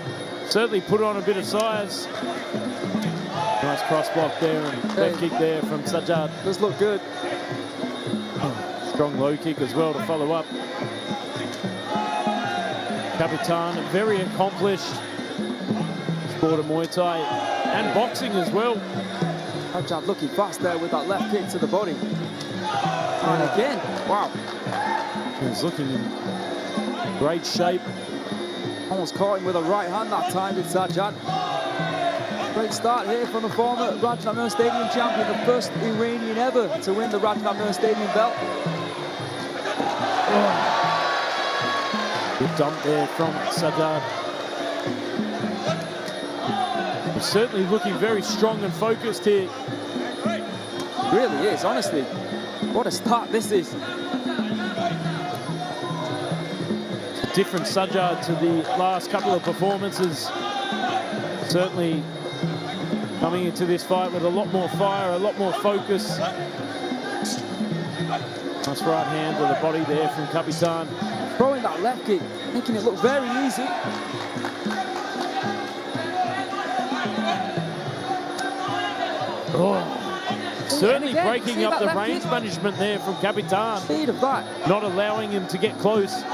Certainly put on a bit of size. Nice cross block there and left kick there from Sajad. Does look good. Strong low kick as well to follow up. Capitan, very accomplished. Sport of Muay Thai and boxing as well. Sajad looking fast there with that left kick to the body. And again, wow. He's looking in great shape. Almost caught him with a right hand that time, did Sajad. Great start here from the former Rajadamnern Stadium champion, the first Iranian ever to win the Rajadamnern Stadium belt. Good dump there from Sajad. He's certainly looking very strong and focused here. Really is, honestly. What a start this is. Different Sajad to the last couple of performances. Certainly coming into this fight with a lot more fire, a lot more focus. Nice right hand to the body there from Capitan. Throwing that left kick, making it look very easy. Certainly breaking up the range management there from Capitan. Speed of that. Not allowing him to get close.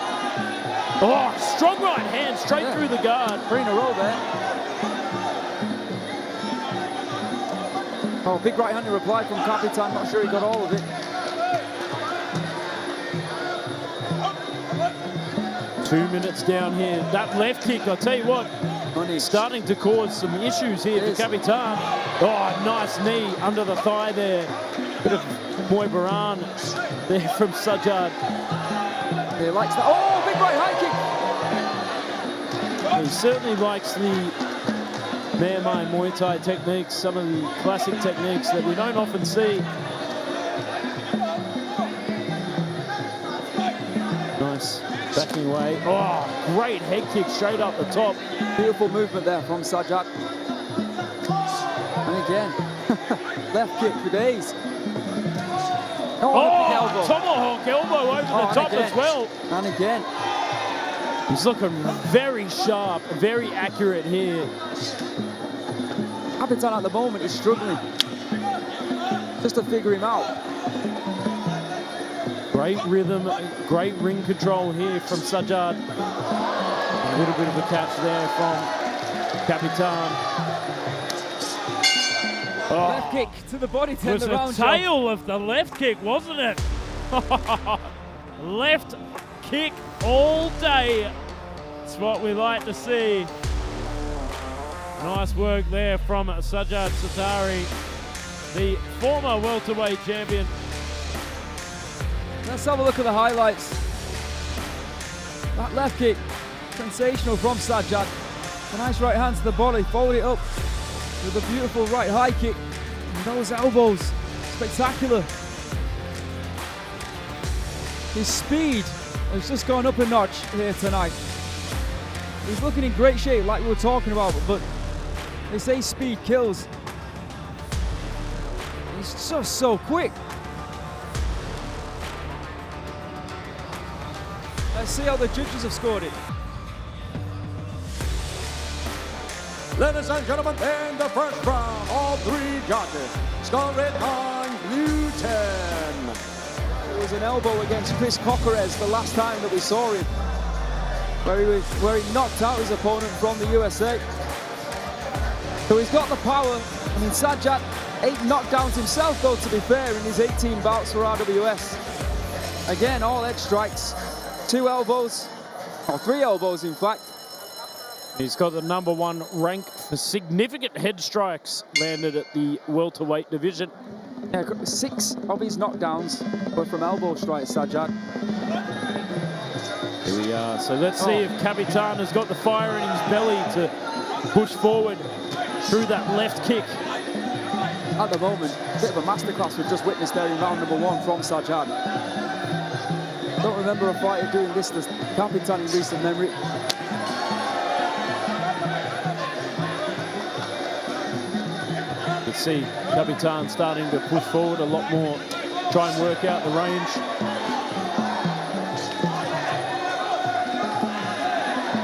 Oh, strong right hand straight through the guard. 3 in a row there. Oh, big right hand in reply from Capitan. Not sure he got all of it. 2 minutes down here. That left kick, I'll tell you what, starting to cause some issues here for Capitan. Oh, nice knee under the thigh there. Bit of Muay Baran there from Sajad. He likes that. Oh, big right high kick. He certainly likes the Muay Muay Thai techniques, some of the classic techniques that we don't often see. Nice backing away. Oh, great head kick straight up the top. Beautiful movement there from Sajad. And again, left kick for days. Oh, and a big elbow. tomahawk elbow over the and top again. as well. And again. He's looking very sharp, very accurate here. Capitan at the moment is struggling just to figure him out. Great rhythm, great ring control here from Sajad. A little bit of a catch there from Capitan. Left kick to the body, It was tender round. the tail of the left kick, wasn't it? Left kick all day. That's what we like to see. Nice work there from Sajad Sattari, the former welterweight champion. Let's have a look at the highlights. That left kick, sensational from Sajad. A nice right hand to the body, followed it up with a beautiful right high kick. And those elbows, spectacular. His speed has just gone up a notch here tonight. He's looking in great shape, like we were talking about, but they say speed kills. He's just so quick. Let's see how the judges have scored it. Ladies and gentlemen, in the first round, all three judges scoring on blue 10. It was an elbow against Chris Coquerez the last time that we saw him, where he knocked out his opponent from the USA. So he's got the power. I mean, Sajad, 8 knockdowns himself, though, to be fair, in his 18 bouts for RWS. Again, all edge strikes, 2 elbows, or 3 elbows, in fact. He's got the #1 rank for significant head strikes landed at the welterweight division. Yeah, 6 of his knockdowns were from elbow strikes, Sajad. Here we are. So let's see if Capitan has got the fire in his belly to push forward through that left kick. At the moment, a bit of a masterclass we've just witnessed there in round #1 from Sajad. Don't remember a fighter doing this to Capitan in recent memory. You can see Capitan starting to push forward a lot more, try and work out the range.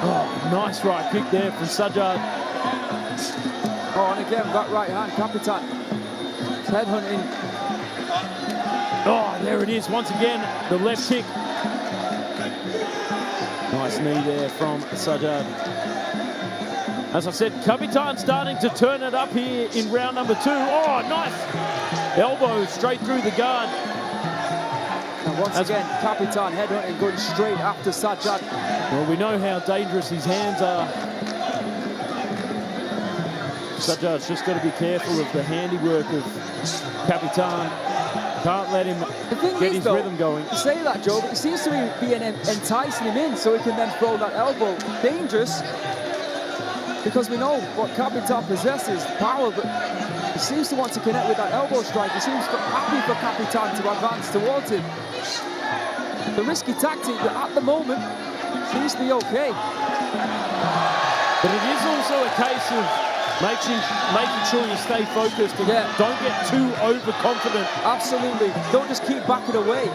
Oh, nice right kick there from Sajad. Oh, and again, that right hand, Capitan. Head hunting. Oh, there it is once again, the left kick. Nice knee there from Sajad. As I said, Capitan starting to turn it up here in round #2. Oh, nice elbow straight through the guard. And once again, Capitan head hunting, going straight after Sajad. Well, we know how dangerous his hands are. Sajad's just got to be careful of the handiwork of Capitan. Can't let him get his rhythm going. You say that, Joe, but it seems to be enticing him in so he can then throw that elbow. Dangerous, because we know what Capitan possesses, power, but he seems to want to connect with that elbow strike. He seems happy for Capitan to advance towards him. The risky tactic, but at the moment, seems to be okay. But it is also a case of making sure you stay focused and don't get too overconfident. Absolutely. Don't just keep backing away.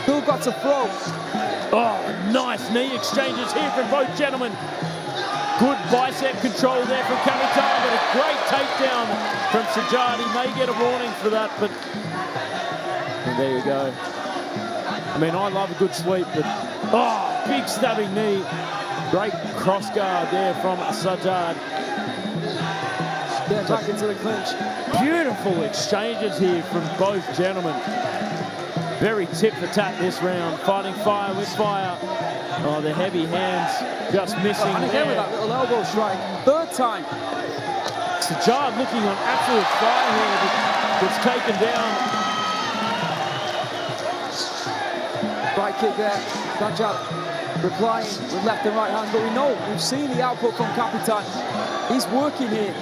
Still got to throw. Oh, nice knee exchanges here from both gentlemen. Good bicep control there from Capitan, but a great takedown from Sajad. He may get a warning for that, but and there you go. I mean, I love a good sweep, but big stabbing knee. Great cross guard there from Sajad. Yeah, back into the clinch. Beautiful exchanges here from both gentlemen. Very tit for tat this round, fighting fire with fire. Oh, the heavy hands just missing and again with that little elbow strike. 3rd time. Sajad looking on absolute fire here, but gets taken down. Right kick there. Sajad replying with left and right hand, but we've seen the output from Capitan. He's working here,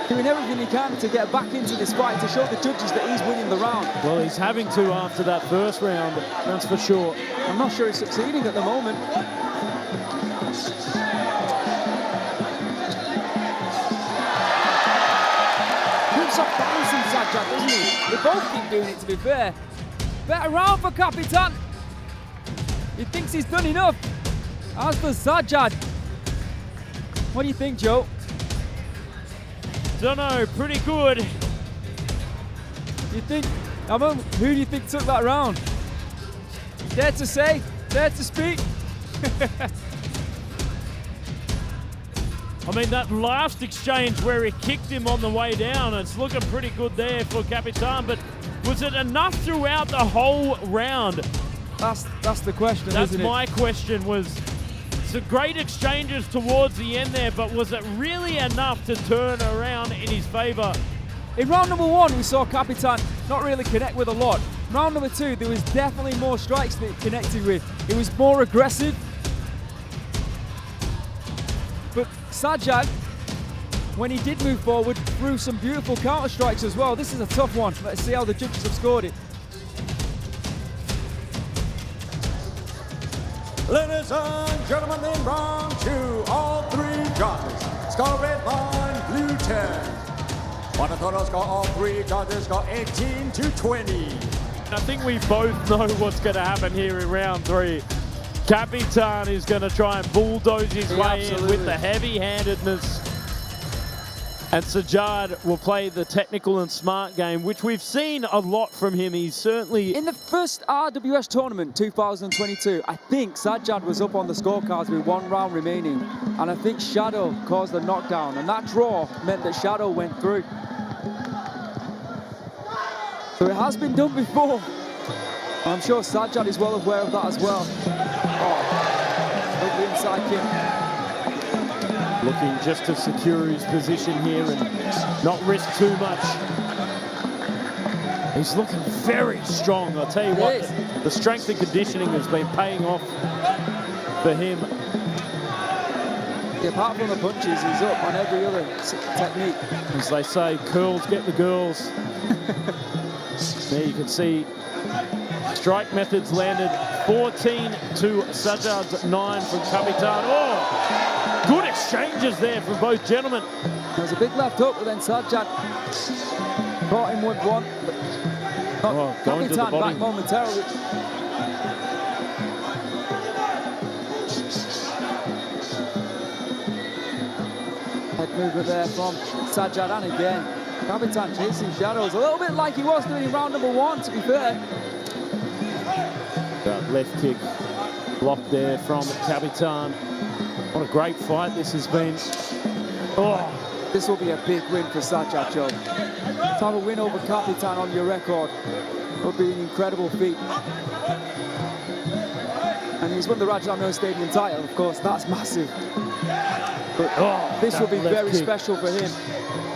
doing everything he can to get back into this fight, to show the judges that he's winning the round. Well, he's having to after that first round, that's for sure. I'm not sure he's succeeding at the moment. Moves up, Sajad, doesn't he? They both keep doing it, to be fair. Better round for Capitan. He thinks he's done enough. As for Sajad, what do you think, Joe? Don't know, pretty good. You think, who do you think took that round? Dare to say? Dare to speak? I mean, that last exchange where he kicked him on the way down, it's looking pretty good there for Capitan, but was it enough throughout the whole round? That's the question, That's isn't it? my question. Was some great exchanges towards the end there, but was it really enough to turn around in his favor? In round number 1, we saw Capitan not really connect with a lot. Round number 2, there was definitely more strikes that he connected with. It was more aggressive. But Sajad, when he did move forward, threw some beautiful counter strikes as well. This is a tough one. Let's see how the judges have scored it. Ladies and gentlemen, in round 2, all 3 judges score red line, blue 10. On the total score, all 3 judges score 18 to 20. I think we both know what's going to happen here in round 3. Capitan is going to try and bulldoze his way in with the heavy-handedness. And Sajad will play the technical and smart game, which we've seen a lot from him. He's certainly... In the first RWS tournament, 2022, I think Sajad was up on the scorecards with 1 round remaining. And I think Shadow caused the knockdown. And that draw meant that Shadow went through. So it has been done before. And I'm sure Sajad is well aware of that as well. Oh, lovely inside kick. Looking just to secure his position here and not risk too much. He's looking very strong. I'll tell you what, the strength and conditioning has been paying off for him. Yeah, apart from the punches, he's up on every other technique. As they say, curls get the girls. There you can see strike methods landed 14 to Sajad's 9 from Capitan. Oh, good exchanges there from both gentlemen. There's a big left hook, but then Sajad caught him with 1. But going to the body. Back momentarily. Head movement there from Sajad, and again, Capitan chasing shadows, a little bit like he was doing in round number 1, to be fair. That left kick blocked there from Capitan. What a great fight this has been. Oh, this will be a big win for Sajad, Joe. To have a win over Capitan on your record would be an incredible feat. And he's won the Rajadamnern Stadium title, of course, that's massive. But this will be very special for him.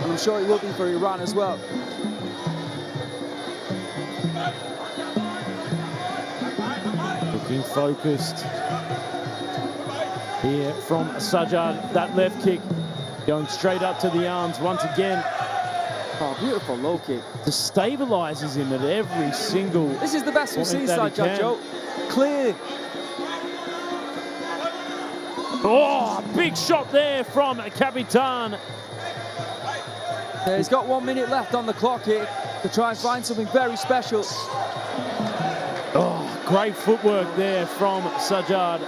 And I'm sure it will be for Iran as well. Looking focused here from Sajad. That left kick going straight up to the arms once again. Oh, beautiful low kick. Destabilizes him at every single... This is the best we've seen Sajad, Joe. Clear. Oh, big shot there from Capitan. Yeah, he's got 1 minute left on the clock here to try and find something very special. Oh, great footwork there from Sajad.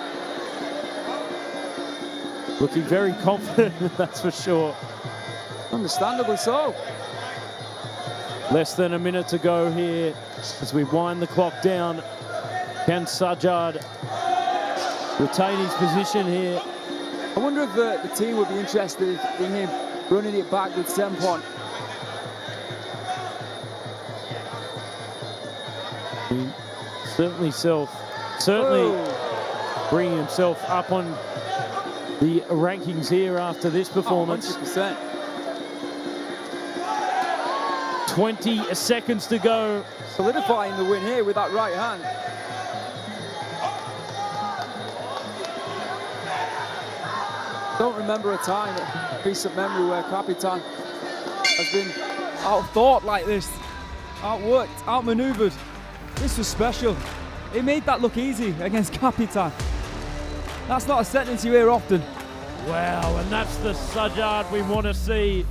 Looking very confident, that's for sure. Understandably so. Less than a minute to go here as we wind the clock down. Can Sajad retain his position here? I wonder if the team would be interested in him running it back with Sempon. Certainly bringing himself up on the rankings here after this performance. 100%. 20 seconds to go. Solidifying the win here with that right hand. Don't remember a time, a recent memory, where Capitan has been outthought like this, outworked, outmaneuvered. This was special. It made that look easy against Capitan. That's not a sentence you hear often. Wow, and that's the Sajad we want to see.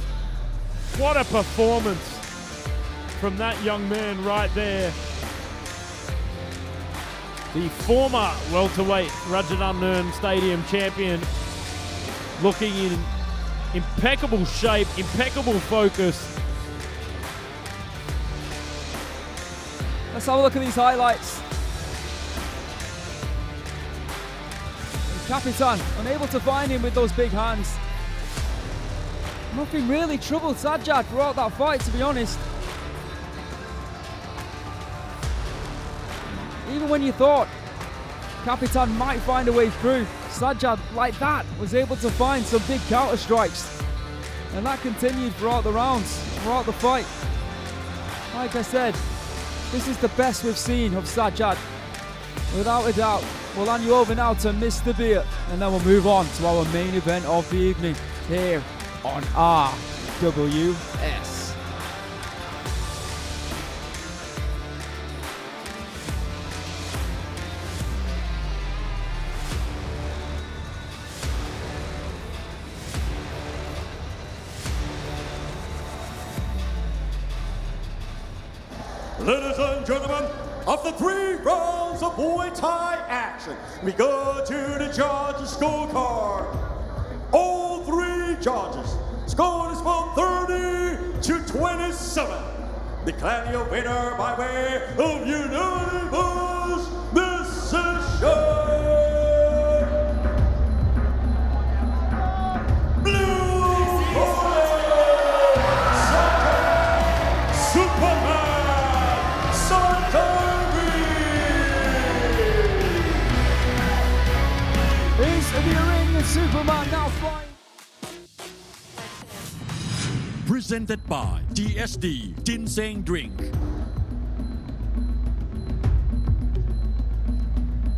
What a performance. from that young man right there. The former welterweight Rajadamnern Stadium champion, looking in impeccable shape, impeccable focus. Let's have a look at these highlights. Capitan unable to find him with those big hands. Nothing really troubled Sajad throughout that fight, to be honest. Even when you thought Capitan might find a way through, Sajad, like that, was able to find some big counter strikes. And that continued throughout the rounds, throughout the fight. Like I said, this is the best we've seen of Sajad, without a doubt. We'll hand you over now to Mr. Beer, and then we'll move on to our main event of the evening here on RWS. Ladies and gentlemen, after 3 rounds of Muay Thai action, we go to the judges' scorecard. All 3 judges scored is from 30 to 27. Declaring your winner by way of unanimous decision. Blue corner, Superman Sattari. Is the Iranian Superman now flying? Presented by DSD Ginseng Drink.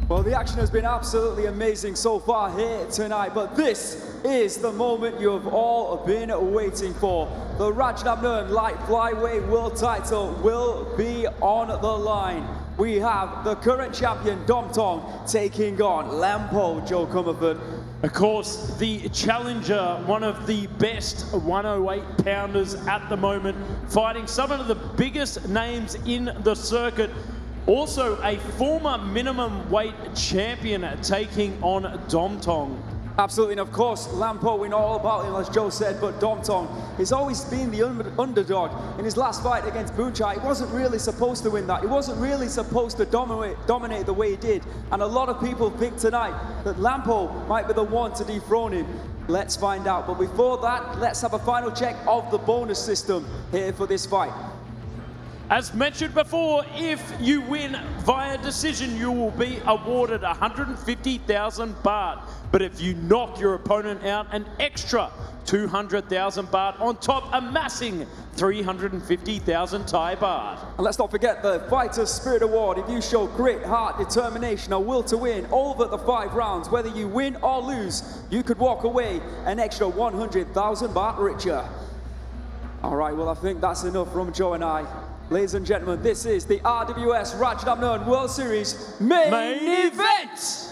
Well, the action has been absolutely amazing so far here tonight, but this is the moment you have all been waiting for. The Rajadamnern light flyweight world title will be on the line. We have the current champion Domthong taking on Laempo Joe Cumberford. Of course, the challenger, one of the best 108 pounders at the moment, fighting some of the biggest names in the circuit. Also a former minimum weight champion taking on Domthong. Absolutely, and of course, Laempo, we know all about him, as Joe said, but Domthong has always been the underdog. In his last fight against Bunchai, he wasn't really supposed to win that. He wasn't really supposed to dominate the way he did. And a lot of people think tonight that Laempo might be the one to dethrone him. Let's find out. But before that, let's have a final check of the bonus system here for this fight. As mentioned before, if you win via decision, you will be awarded 150,000 baht. But if you knock your opponent out, an extra 200,000 baht on top, amassing 350,000 Thai baht. And let's not forget the Fighter's Spirit Award. If you show grit, heart, determination, a will to win over the 5 rounds, whether you win or lose, you could walk away an extra 100,000 baht richer. All right, well, I think that's enough from Joe and I. Ladies and gentlemen, this is the RWS Rajadamnern World Series main event.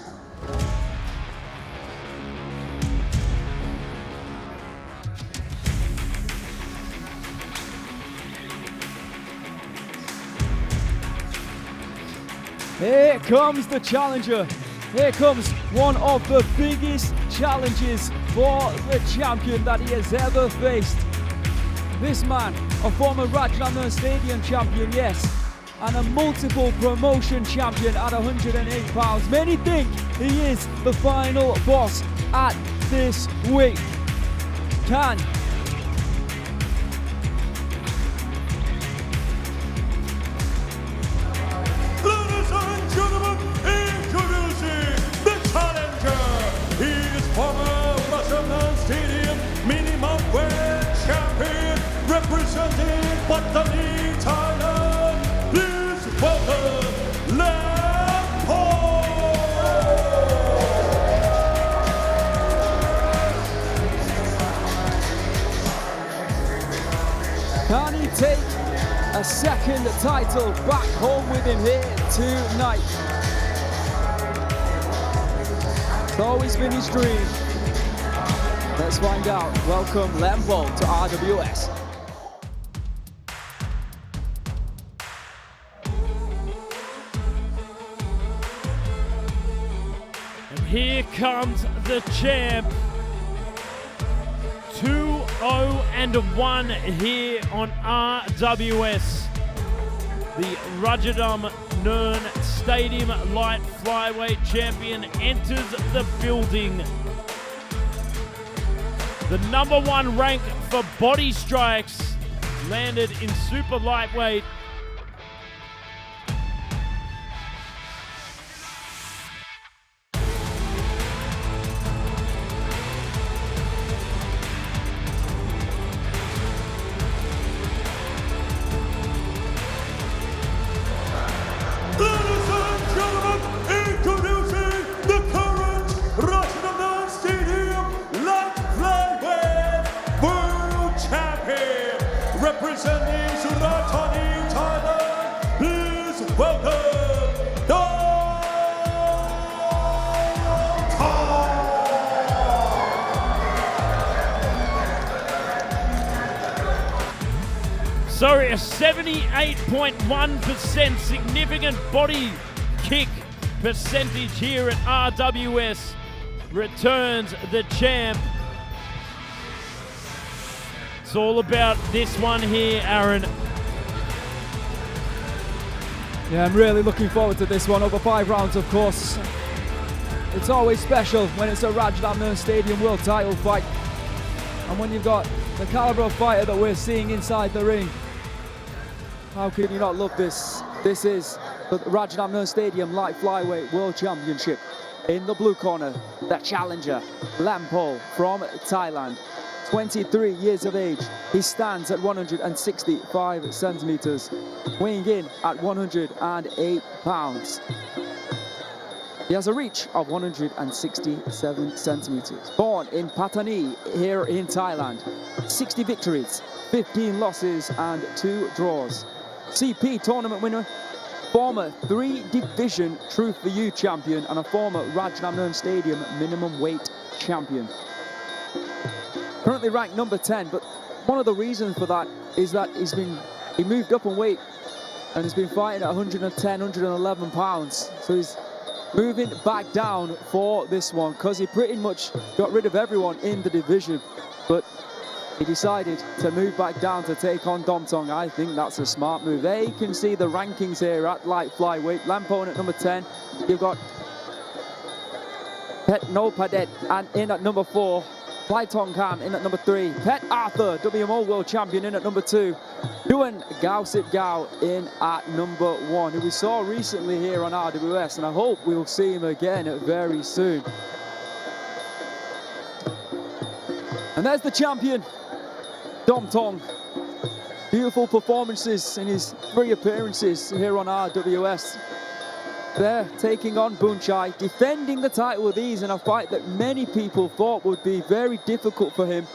Here comes the challenger. Here comes one of the biggest challenges for the champion that he has ever faced. This man, a former Rajadamnern Stadium champion, yes, and a multiple promotion champion at 108 pounds. Many think he is the final boss at this weight. Can Ladies and gentlemen, introducing the challenger. He is former Rajadamnern Stadium minimum weight champion, representing Wattana, Thailand. Please welcome Laempo. Can he take a second title back home with him here tonight? It's always been his dream. Let's find out. Welcome Laempo to RWS. Here comes the champ. 2-0-1 here on RWS. The Rajadamnern Stadium light flyweight champion enters the building. The #1 rank for body strikes landed in super lightweight. Ladies and gentlemen, introducing the current Rajadamnern Stadium light flyweight world champion, representing Sattari, Thailand. Please welcome Domthong. Sorry, a 78.1% significant body kick percentage here at RWS returns the champ. It's all about this one here, Aaron. Yeah, I'm really looking forward to this one. Over 5 rounds, of course. It's always special when it's a Rajadamnern Stadium world title fight. And when you've got the caliber of fighter that we're seeing inside the ring, how could you not love this? This is the Rajadamnern Stadium Light Flyweight World Championship. In the blue corner, the challenger, Laempo from Thailand. 23 years of age. He stands at 165 centimeters, weighing in at 108 pounds. He has a reach of 167 centimeters. Born in Pattani here in Thailand. 60 victories, 15 losses and 2 draws. CP tournament winner, former 3-division Truth for You champion and a former Rajadamnern Stadium minimum weight champion. Currently ranked number 10, but one of the reasons for that is that he moved up in weight and has been fighting at 110, 111 pounds. So he's moving back down for this one because he pretty much got rid of everyone in the division, but he decided to move back down to take on Domthong. I think that's a smart move. There you can see the rankings here at light flyweight. Laempo in at number 10. You've got Pet No Padet and in at number 4. Tong Kam in at number 3. Pet Arthur, WMO World Champion, in at number 2. 𝐷𝐀𝐈𝐒 in at number 1, who we saw recently here on RWS, and I hope we'll see him again very soon. And there's the champion, Domthong. Beautiful performances in his 3 appearances here on RWS. They're taking on Muay, defending the title with ease in a fight that many people thought would be very difficult for him.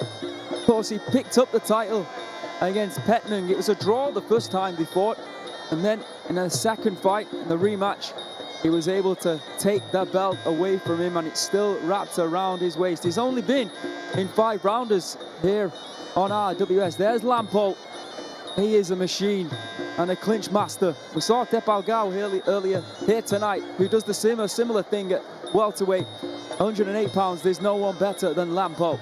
Of course, he picked up the title against Petnung. It was a draw the first time they fought, and then in the second fight, in the rematch, he was able to take the belt away from him, and it's still wrapped around his waist. He's only been in 5 rounders here on RWS. There's Laempo. He is a machine and a clinch master. We saw Tapaokaew earlier here tonight, who does the similar thing at welterweight, 108 pounds. There's no one better than Laempo.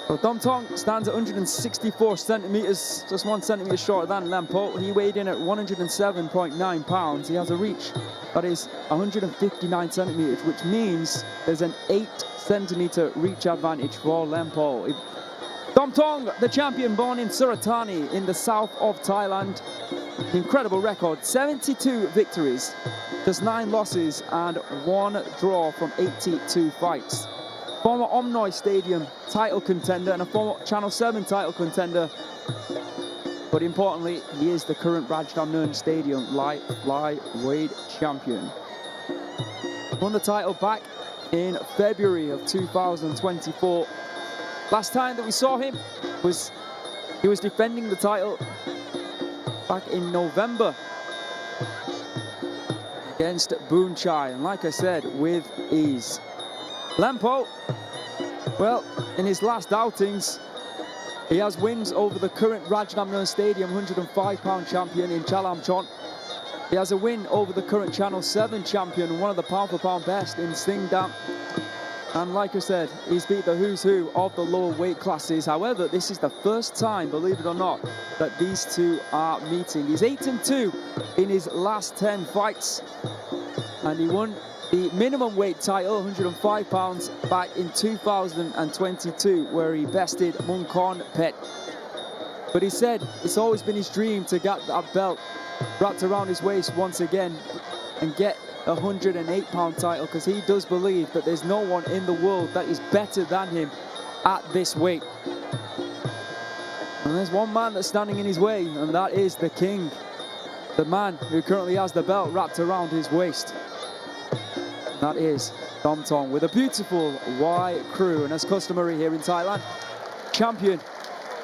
So Domthong stands at 164 centimeters, just 1 centimeter shorter than Laempo. He weighed in at 107.9 pounds. He has a reach that is 159 centimeters, which means there's an 8 centimeter reach advantage for Laempo. Domthong, the champion, born in Sattari in the south of Thailand. Incredible record, 72 victories, just 9 losses and 1 draw from 82 fights. Former Omnoy Stadium title contender and a former Channel 7 title contender. But importantly, he is the current Rajadamnern Stadium light flyweight champion. Won the title back in February of 2024. Last time that we saw him was he was defending the title back in November against Muay, and like I said, with ease. Laempo, well, in his last outings, he has wins over the current Rajadamnern Stadium 105-pound champion in Jialong, He has a win over the current Channel 7 champion and one of the pound-for-pound best in Singdam. And like I said, he's beat the who's who of the lower weight classes. However, this is the first time, believe it or not, that these two are meeting. He's 8-2 in his last 10 fights. And he won the minimum weight title, 105 pounds, back in 2022, where he bested Munkon Pet. But he said it's always been his dream to get that belt wrapped around his waist once again and get a 108-pound title, because he does believe that there's no one in the world that is better than him at this weight. And there's one man that's standing in his way, and that is the king, the man who currently has the belt wrapped around his waist. That is Domthong with a beautiful white crew, and as customary here in Thailand, champion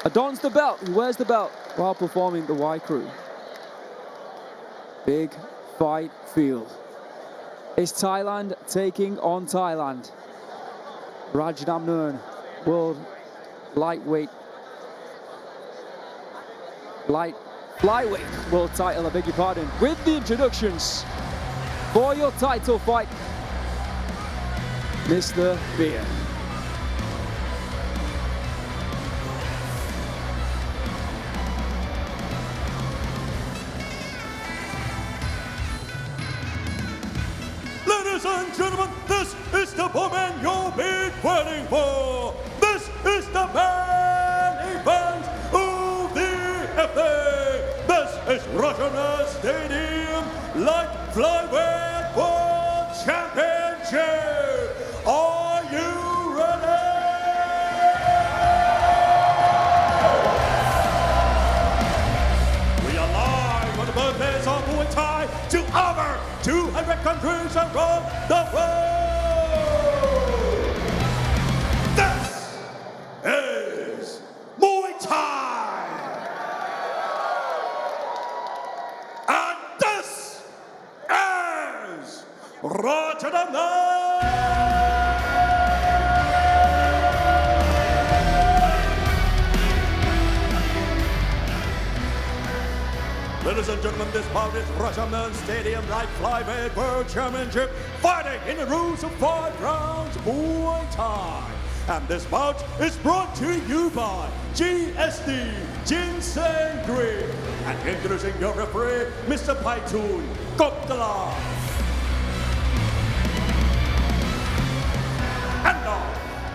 adorns the belt, he wears the belt while performing the white crew. Big fight field. It's Thailand taking on Thailand. Rajadamnern, world flyweight world title, I beg your pardon. With the introductions for your title fight, Mr. Beer. Ladies and gentlemen, this is the moment you've been waiting for. This is the main event of the 𝐓𝐇𝐈𝐒. This is Rajadamnern Stadium Light Flyweight World Championship. Are you ready? We are live on the birthdays of Muay Thai to over 200 countries around the world. This is Muay Thai. And this is Rajadamnern. Ladies and gentlemen, this bout is Rajadamnern Stadium Light Flyweight World Championship, fighting in the rules of 5 rounds Muay Thai. And this bout is brought to you by GSD Ginseng Green. And introducing your referee, Mr. Paitun Goptala. And now,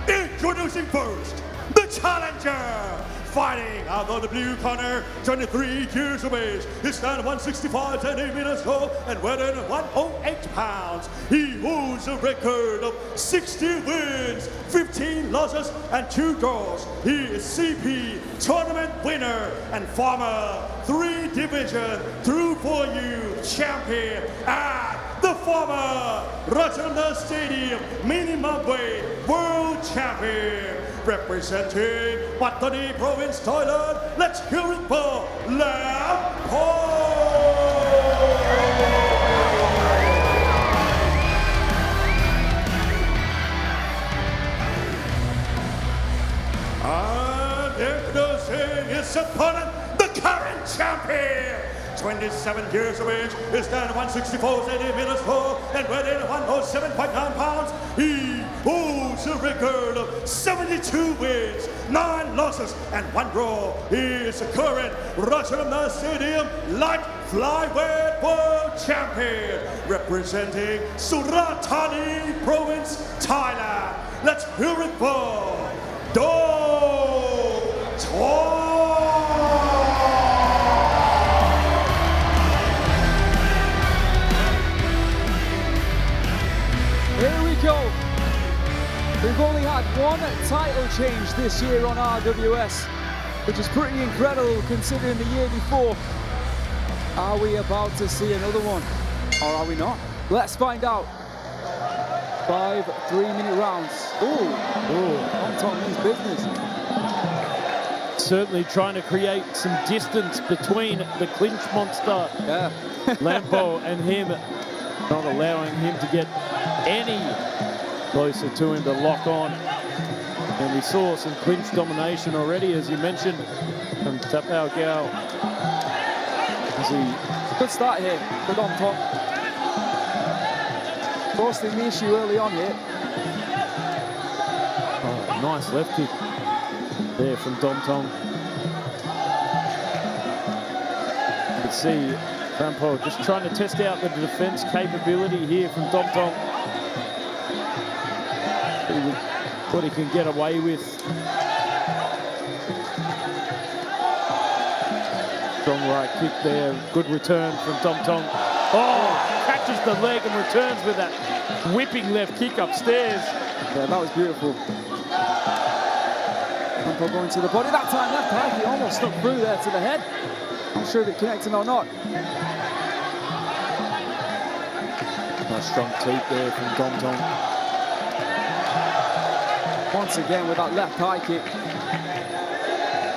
introducing first, the challenger. Fighting out of the blue corner, 23 years of age. He stands 165 centimeters tall and weighing 108 pounds. He holds a record of 60 wins, 15 losses, and 2 draws. He is CP tournament winner and former 3 Division through 4U champion and the former Rajadamnern Stadium minimum weight world champion. Representing Wattana province, Thailand, let's hear it for Laempo! And introducing his opponent, the current champion. 27 years of age, is down 164 centimeters tall and weighing 107.9 pounds. He holds a record of 72 wins, 9 losses, and 1 draw. He is the current Rajadamnern Stadium Light Flyweight World Champion, representing Surat Thani Province, Thailand. Let's hear it for Domthong. Here we go. We've only had 1 title change this year on RWS, which is pretty incredible considering the year before. Are we about to see another one, or are we not? Let's find out. 5 3-minute rounds. Domthong means business. Certainly trying to create some distance between the clinch monster, Laempo, and him, not allowing him to get any closer to him to lock on. And we saw some clinch domination already, as you mentioned, from Tapaokaew. Good start here for Domthong. Forcing the issue early on here. Oh, nice left kick there from Domthong. You can see Laempo just trying to test out the defense capability here from Domthong. See what he can get away with. Strong right kick there. Good return from Domthong. Oh, catches the leg and returns with that whipping left kick upstairs. Yeah, that was beautiful. Laempo going to the body. That time left high. He almost stuck through there to the head. Not sure if it connected or not. Nice strong teep there from Domthong. Once again with that left high kick.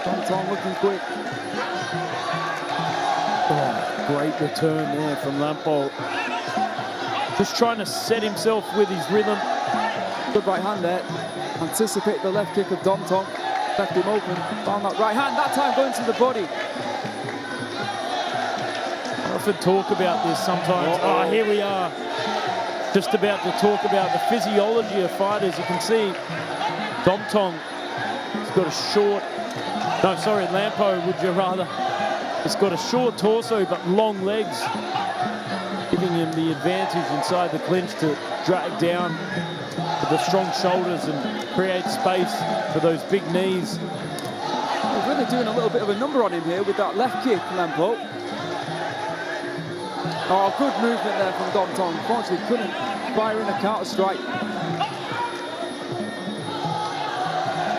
Domthong looking quick. Oh, great return there from Laempo. Just trying to set himself with his rhythm. Good right hand there. Anticipate the left kick of Domthong. Left him open. Found that right hand. That time going to the body. I often talk about this sometimes. Oh, here we are. Just about to talk about the physiology of fighters. You can see Domthong has got a short... No, sorry, Laempo, would you rather? He's got a short torso but long legs, giving him the advantage inside the clinch to drag down with the strong shoulders and create space for those big knees. He's really doing a little bit of a number on him here with that left kick, Laempo. Oh, good movement there from Domthong. Unfortunately, couldn't fire in a counter strike.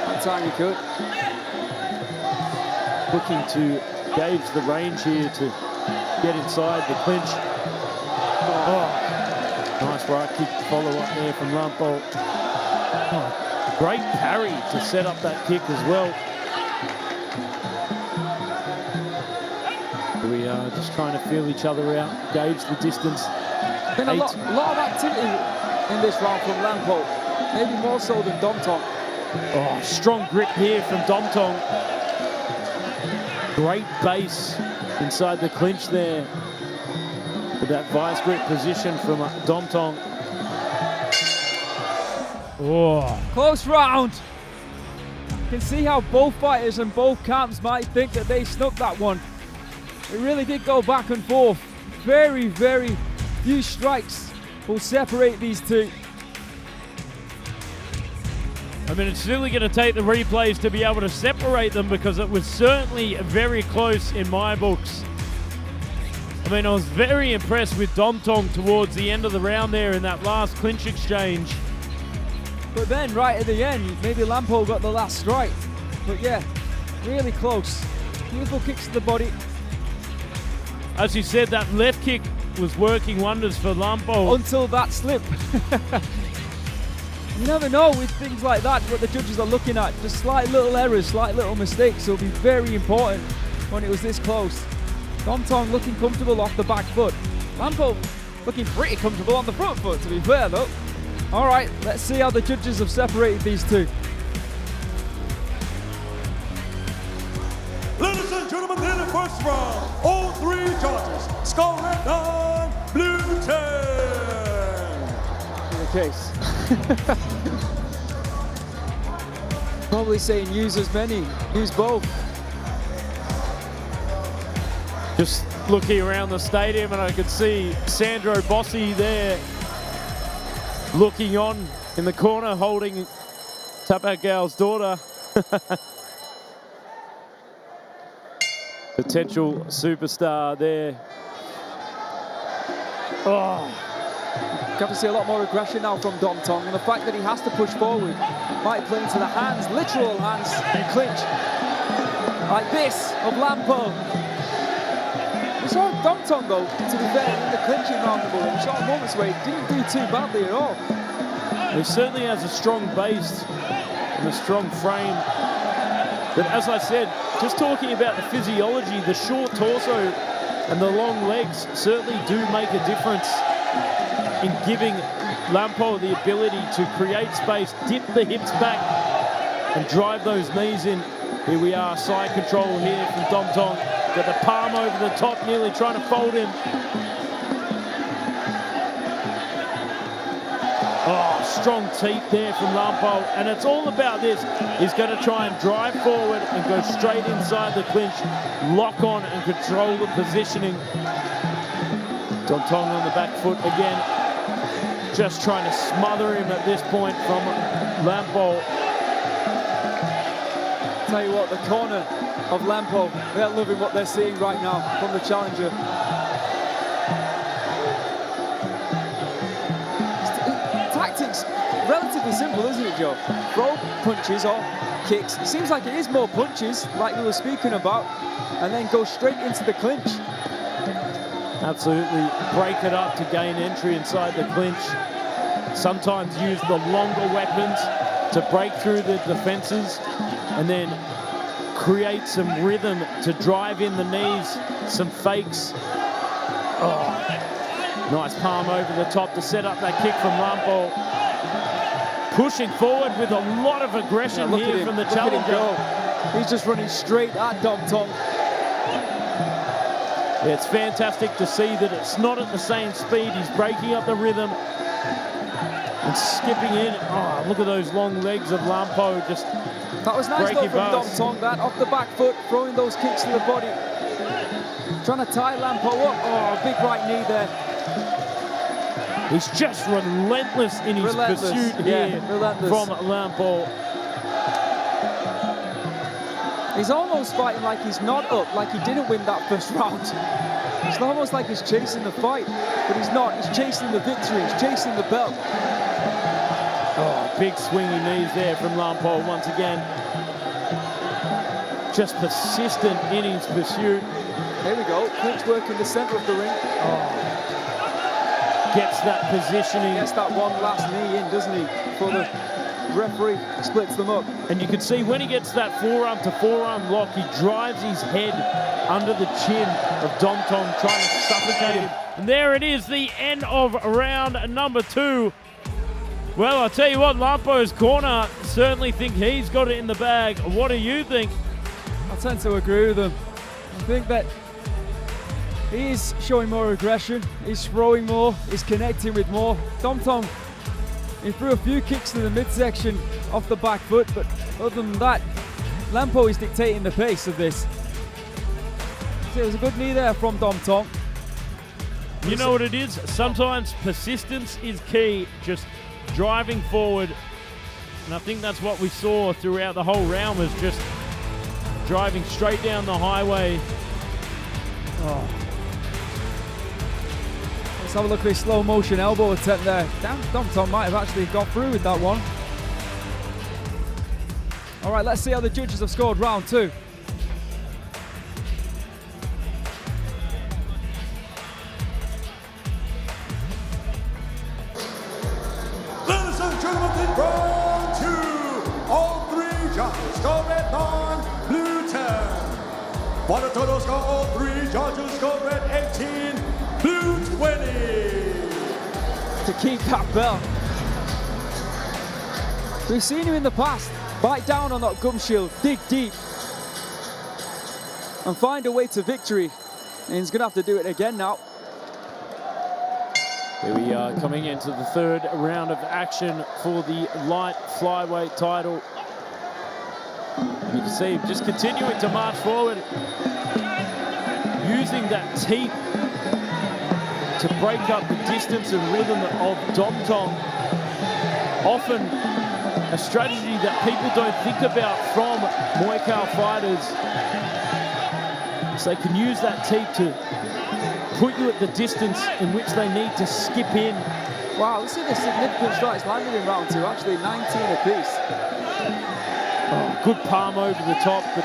That time he could. Looking to gauge the range here to get inside the clinch. Oh, nice right kick to follow up there from Laempo. Oh, great parry to set up that kick as well. We are just trying to feel each other out, gauge the distance. Been a lot of activity in this round from Laempo, maybe more so than Domthong. Oh, strong grip here from Domthong. Great base inside the clinch there with that vice grip position from Domthong. Oh, close round. You can see how both fighters and both camps might think that they snuck that one. It really did go back and forth. Very, very few strikes will separate these two. I mean, it's really going to take the replays to be able to separate them because it was certainly very close in my books. I mean, I was very impressed with Domthong towards the end of the round there in that last clinch exchange. But then, right at the end, maybe Laempo got the last strike. But yeah, really close. Beautiful kicks to the body. As you said, that left kick was working wonders for Laempo. Until that slip. You never know with things like that what the judges are looking at. Just slight little errors, slight little mistakes will be very important when it was this close. Domthong looking comfortable off the back foot. Laempo looking pretty comfortable on the front foot, to be fair though. All right, let's see how the judges have separated these two. Ladies and gentlemen, in the first round, all three judges score red 9, blue 10. In the case. Probably saying use as many, use both. Just looking around the stadium and I could see Sandro Bossi there looking on in the corner holding Tapaokaew's daughter. Potential superstar there. Oh. Got to see a lot more aggression now from Domthong, and the fact that he has to push forward might play into the hands, literal hands, and clinch. Like this of Laempo. We saw Domthong though, to be fair, in the clinching round the ball. We saw moments where he didn't do too badly at all. He certainly has a strong base and a strong frame. But as I said, just talking about the physiology, the short torso and the long legs certainly do make a difference in giving Laempo the ability to create space, dip the hips back and drive those knees in. Here we are, side control here from Domthong. Got the palm over the top, nearly trying to fold him. Oh, strong teeth there from Laempo. And it's all about this. He's going to try and drive forward and go straight inside the clinch, lock on and control the positioning. Domthong on the back foot again. Just trying to smother him at this point from Laempo. Tell you what, the corner of Laempo, they're loving what they're seeing right now from the challenger. Tactics, relatively simple, isn't it, Joe? Throw punches or kicks. It seems like it is more punches, like we were speaking about, and then go straight into the clinch. Absolutely break it up to gain entry inside the clinch. Sometimes use the longer weapons to break through the defenses and then create some rhythm to drive in the knees, some fakes. Oh, nice palm over the top to set up that kick from Laempo. Pushing forward with a lot of aggression here from the challenger. He's just running straight at Domthong. It's fantastic to see that it's not at the same speed. He's breaking up the rhythm and skipping in. Oh, look at those long legs of Laempo. Just that was nice though from Domthong, that off the back foot, throwing those kicks to the body. Trying to tie Laempo up. Oh, big right knee there. He's just relentless in his pursuit here from Laempo. He's almost fighting like he's not up, like he didn't win that first round. It's almost like he's chasing the fight, but he's not. He's chasing the victory. He's chasing the belt. Oh, big swinging knees there from Laempo once again. Just persistent in his pursuit. Here we go. Clinch work in the center of the ring. Oh. Gets that positioning. Gets that one last knee in, doesn't he? For the referee splits them up. And you can see when he gets that forearm to forearm lock, he drives his head under the chin of Domthong, trying to suffocate him. And there it is, the end of round number 2. Well, I'll tell you what, Laempo's corner certainly think he's got it in the bag. What do you think? I tend to agree with him. I think that he's showing more aggression, he's throwing more, he's connecting with more. Domthong, he threw a few kicks to the midsection off the back foot, but other than that, Laempo is dictating the pace of this. So it was a good knee there from Domthong. You know what it is? Sometimes persistence is key, just driving forward. And I think that's what we saw throughout the whole round, was just driving straight down the highway. Oh. Let's have a look at his slow motion elbow attempt there. Domthong might have actually got through with that one. All right, let's see how the judges have scored round 2. Ladies and gentlemen, in round 2, all 3 judges score red 9, blue 10. For the total score, all 3 judges score red 18, blue 20. To keep that belt. We've seen him in the past bite down on that gum shield, dig deep, and find a way to victory. And he's gonna have to do it again now. Here we are coming into the 3rd round of action for the light flyweight title. And you can see him just continuing to march forward, using that teep to break up the distance and rhythm of Domthong. Often a strategy that people don't think about from Muay Thai fighters. So they can use that teep to put you at the distance in which they need to skip in. Wow, let's see the significant strikes landed in round 2, actually 19 apiece. Oh, good palm over the top, but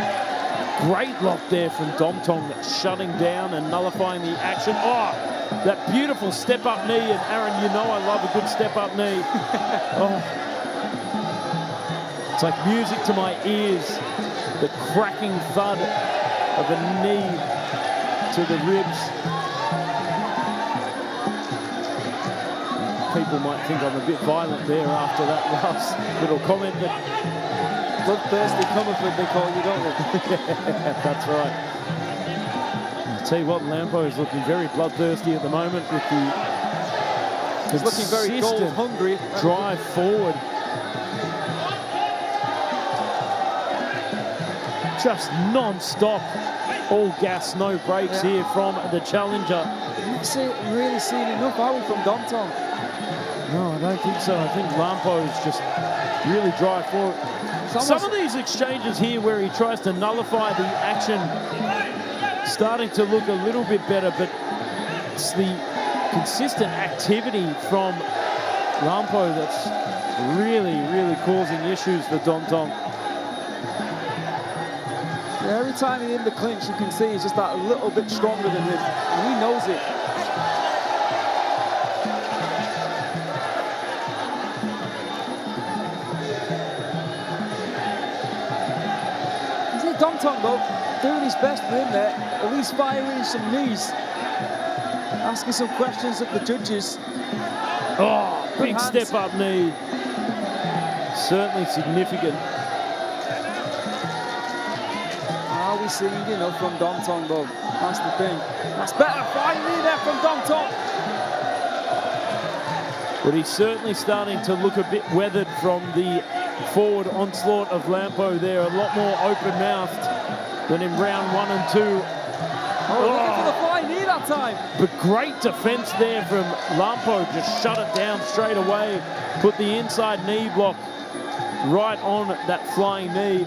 great lock there from Domthong, shutting down and nullifying the action. Oh, that beautiful step-up knee, and Aaron, you know I love a good step-up knee. Oh. It's like music to my ears, the cracking thud of a knee to the ribs. People might think I'm a bit violent there after that last little comment, but bloodthirsty Comerford, they call you, don't they? That's right. Tell you what, Laempo is looking very bloodthirsty at the moment with the He's looking very goal hungry. Drive forward. Just non-stop. All gas, no brakes here from the challenger. Not really seen enough, are we, from Domthong? No, I don't think so. I think Laempo is just really drive forward. Some of these exchanges here where he tries to nullify the action starting to look a little bit better, but it's the consistent activity from Laempo that's really, really causing issues for Domthong. Yeah, every time he's in the clinch, you can see he's just that little bit stronger than him, and he knows it. You see Domthong, though, doing his best with him there, at least firing some knees, asking some questions of the judges. Oh, big step up knee. Certainly significant. Are we seeing enough from Domthong, though? That's the thing. That's better finally there from Domthong. But he's certainly starting to look a bit weathered from the forward onslaught of Laempo there. A lot more open-mouthed than in round 1 and 2. Oh, looking for the flying knee that time. But great defense there from Laempo. Just shut it down straight away. Put the inside knee block right on that flying knee.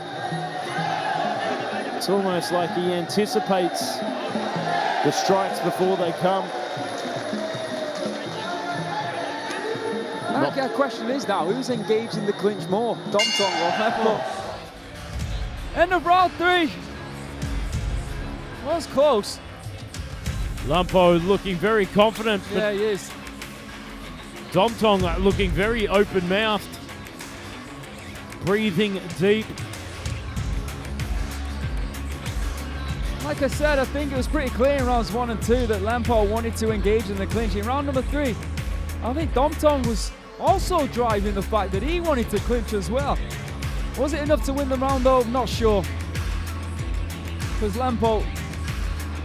It's almost like he anticipates the strikes before they come. The question is now, who's engaged in the clinch more? Domthong or Laempo? End of round 3. Was close. Laempo looking very confident. Yeah, he is. Domthong looking very open-mouthed. Breathing deep. Like I said, I think it was pretty clear in rounds 1 and 2 that Laempo wanted to engage in the clinch. In round number 3, I think Domthong was also driving the fact that he wanted to clinch as well. Was it enough to win the round though? Not sure. Because Laempo,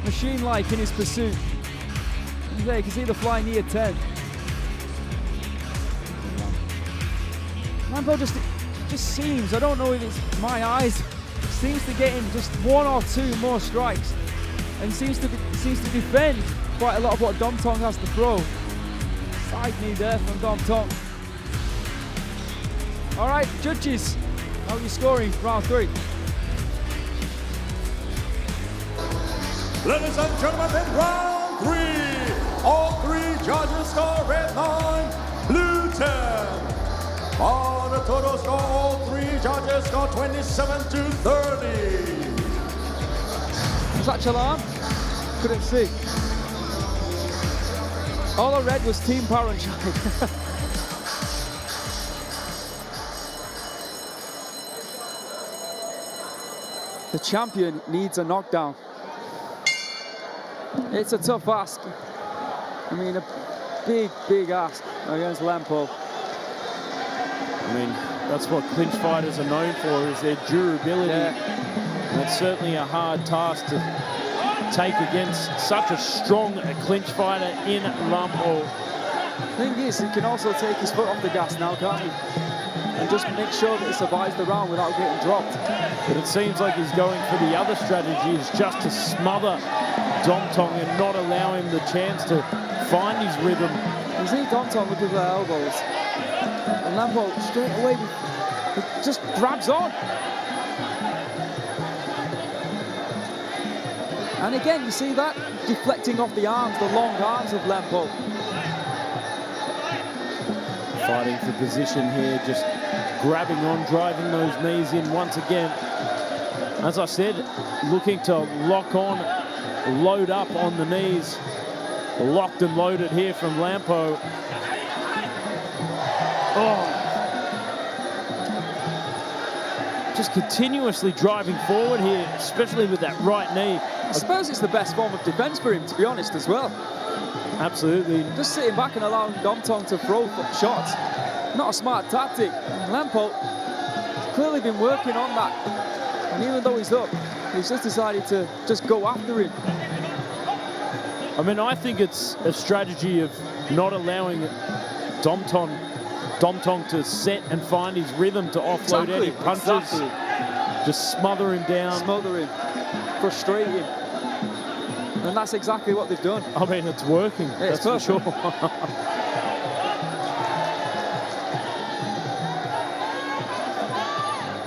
machine-like in his pursuit. And there you can see the flying knee at 10. Laempo just seems, I don't know if it's my eyes, seems to get in just 1 or 2 more strikes, and seems to defend quite a lot of what Domthong has to throw. Side knee there from Domthong. All right, judges, how are you scoring round 3? Ladies and gentlemen, in round 3, all 3 judges score red 9, blue 10. On the total score, all 3 judges score 27-30. Was that Jialong? Couldn't see. All I read was Team Paranchai. The champion needs a knockdown. It's a tough ask. I mean, a big, big ask against Laempo. I mean, that's what clinch fighters are known for, is their durability. Yeah. And it's certainly a hard task to take against such a strong clinch fighter in Laempo. The thing is, he can also take his foot off the gas now, can't he? And just make sure that he survives the round without getting dropped. But it seems like he's going for the other strategy, is just to smother Domthong and not allow him the chance to find his rhythm. You see Domthong looking for their elbows. And Laempo straight away, it just grabs on. And again, you see that? Deflecting off the arms, the long arms of Laempo. Fighting for position here, just grabbing on, driving those knees in once again. As I said, looking to lock on, load up on the knees. Locked and loaded here from Laempo. Oh. Just continuously driving forward here, especially with that right knee. I suppose it's the best form of defense for him, to be honest, as well. Absolutely. Just sitting back and allowing Domthong to throw shots. Not a smart tactic. Laempo has clearly been working on that. And even though he's up, he's just decided to just go after him. I mean, I think it's a strategy of not allowing Domthong to set and find his rhythm to offload any punches. Exactly. Just smother him down. Smother him, frustrate him. And that's exactly what they've done. I mean, it's working, It's that's for sure.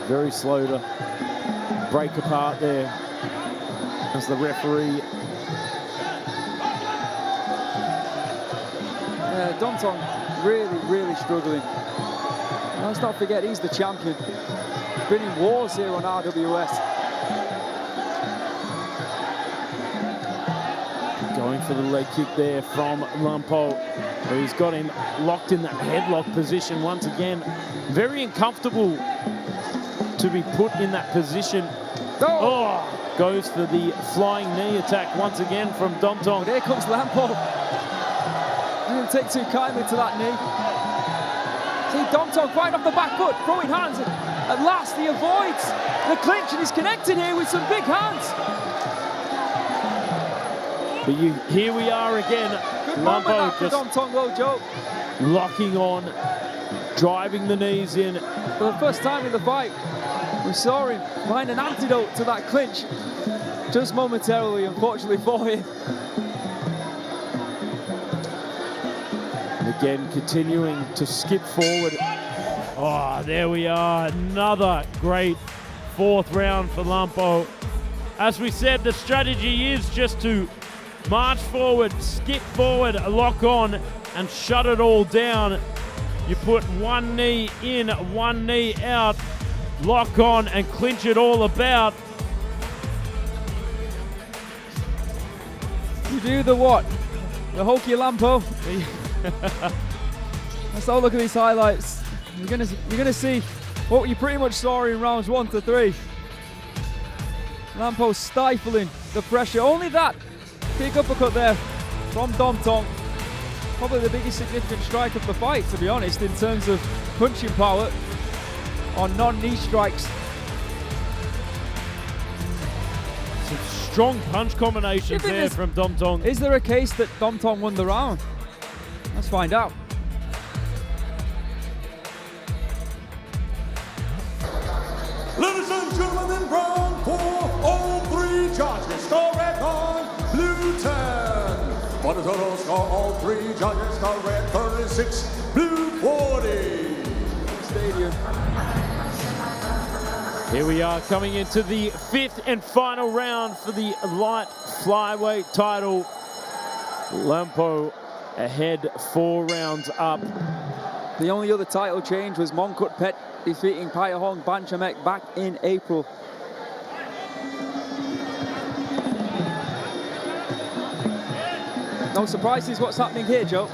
Very slow to break apart there as the referee. Yeah, Domthong really struggling. And let's not forget, he's the champion. He's been in wars here on RWS. Going for the leg kick there from Laempo. He's got him locked in that headlock position once again. Very uncomfortable to be put in that position. Oh, goes for the flying knee attack once again from Domthong. Here comes Laempo. Didn't take too kindly to that knee. See Domthong right off the back foot, throwing hands. At last he avoids the clinch and he's connected here with some big hands. But here we are again. Good moment Laempo after Domthong though, Joe. Locking on, driving the knees in. For the first time in the fight, we saw him find an antidote to that clinch. Just momentarily, unfortunately for him. And again, continuing to skip forward. Oh, there we are. Another great fourth round for Laempo. As we said, the strategy is just to march forward, skip forward, lock on, and shut it all down. You put one knee in, one knee out, lock on, and clinch it all about. You do the what? The hokey Laempo. Let's have a look at these highlights. You're gonna see what you pretty much saw in rounds 1 to 3. Laempo stifling the pressure. Only that big uppercut there from Domthong. Probably the biggest significant strike of the fight, to be honest, in terms of punching power on non-knee strikes. Some strong punch combinations there from Domthong. Is there a case that Domthong won the round? Let's find out. Ladies and gentlemen, in round 4, all 3 judges score red on blue 10. For the total score, all 3 judges score red 36, blue 40. Stadium. Here we are coming into the 5th and final round for the light flyweight title. Laempo ahead 4 rounds up. The only other title change was Mongkut Pet defeating Payahong Banchamek back in April. No surprises what's happening here, Joe.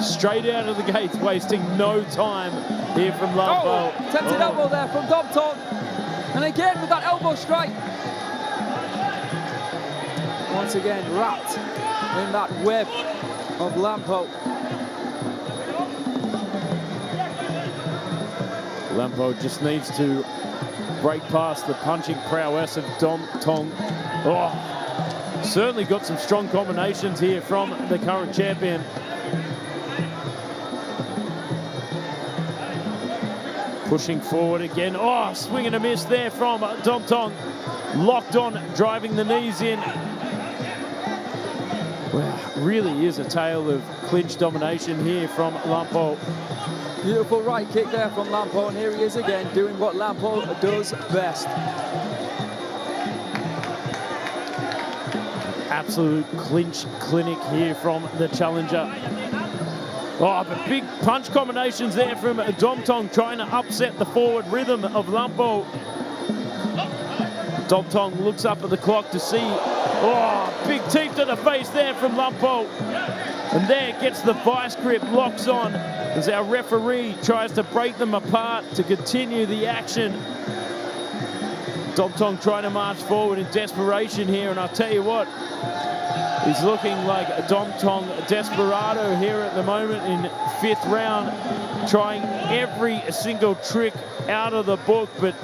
Straight out of the gates, wasting no time here from Laempo. Tempted elbow there from Domthong. And again with that elbow strike. Once again wrapped in that web of Laempo. Laempo just needs to break past the punching prowess of Domthong. Oh, certainly got some strong combinations here from the current champion. Pushing forward again. Oh, swing and a miss there from Domthong. Locked on, driving the knees in. Wow, really is a tale of clinch domination here from Laempo. Beautiful right kick there from Laempo, and here he is again doing what Laempo does best. Absolute clinch clinic here from the challenger. Oh, but big punch combinations there from Domthong, trying to upset the forward rhythm of Laempo. Domthong looks up at the clock to see. Oh, big teeth to the face there from Laempo. And there gets the vice grip, locks on as our referee tries to break them apart to continue the action. Domthong trying to march forward in desperation here, and I'll tell you what, he's looking like a Domthong desperado here at the moment in 5th round, trying every single trick out of the book, but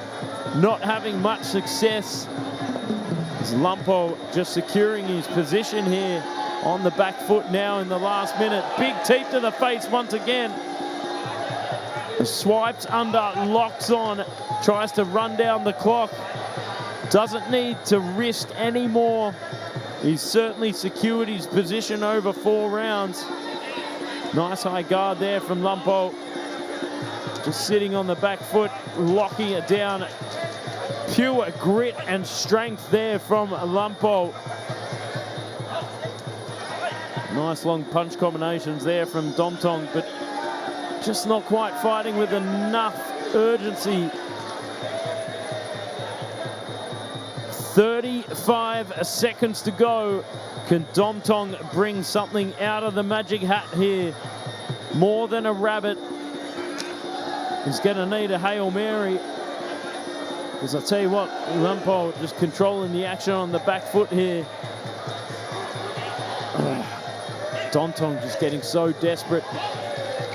not having much success. As Laempo just securing his position here on the back foot now in the last minute. Big teep to the face once again. Swipes under, locks on, tries to run down the clock. Doesn't need to risk anymore. He's certainly secured his position over 4 rounds. Nice high guard there from Laempo. Just sitting on the back foot, locking it down. Pure grit and strength there from Laempo. Nice long punch combinations there from Domthong, but just not quite fighting with enough urgency. 35 seconds to go. Can Domthong bring something out of the magic hat here? More than a rabbit. He's going to need a Hail Mary. Because I tell you what, Laempo just controlling the action on the back foot here. Domthong just getting so desperate,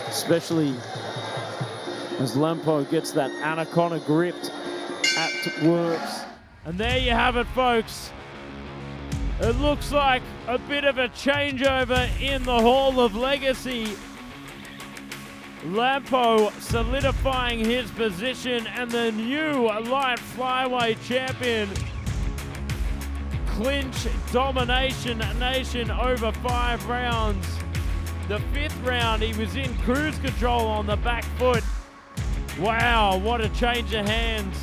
especially as Laempo gets that anaconda gripped at works. And there you have it, folks. It looks like a bit of a changeover in the Hall of Legacy. Laempo solidifying his position, and the new light flyweight champion. Clinch domination nation over 5 rounds. The 5th round, he was in cruise control on the back foot. Wow, what a change of hands.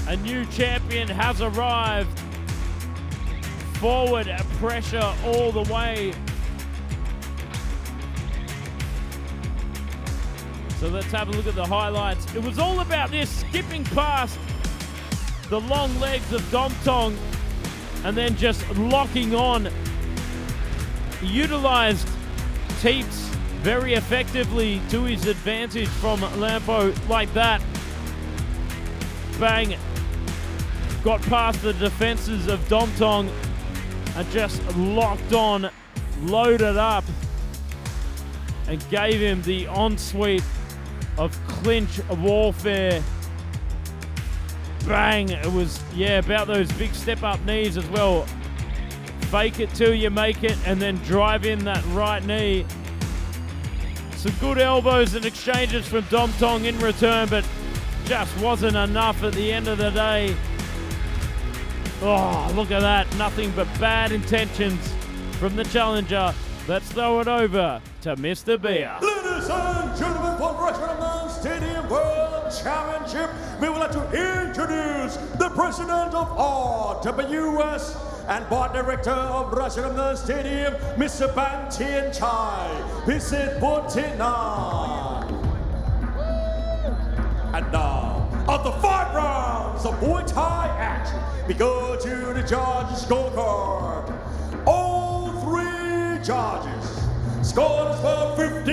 A new champion has arrived. Forward pressure all the way. So let's have a look at the highlights. It was all about this, skipping past the long legs of Domthong and then just locking on. He utilized teeps very effectively to his advantage from Laempo like that. Bang. Got past the defenses of Domthong and just locked on, loaded up, and gave him the ensuite of clinch warfare. Bang! It was, yeah, about those big step-up knees as well. Fake it till you make it, and then drive in that right knee. Some good elbows and exchanges from Domthong in return, but just wasn't enough at the end of the day. Oh, look at that. Nothing but bad intentions from the challenger. Let's throw it over to Mr. Beer. Ladies and gentlemen, for Rajadamnern Stadium World Championship, we would like to introduce the president of RWS and board director of Rajadamnern Stadium, Mr. Ban Tien Chai, visit Wattana. And now, after 5 rounds of Muay Thai action, we go to the judges' scorecard. All 3 judges scored for 50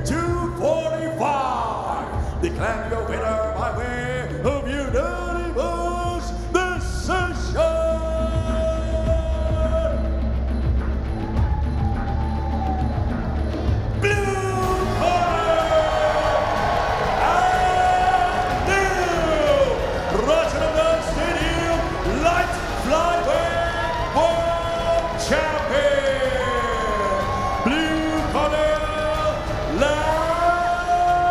to 45. Declare your winner by way of unanimous decision. Blue corner and new Rajadamnern Stadium light flyweight world champion. Blue corner, Laempo.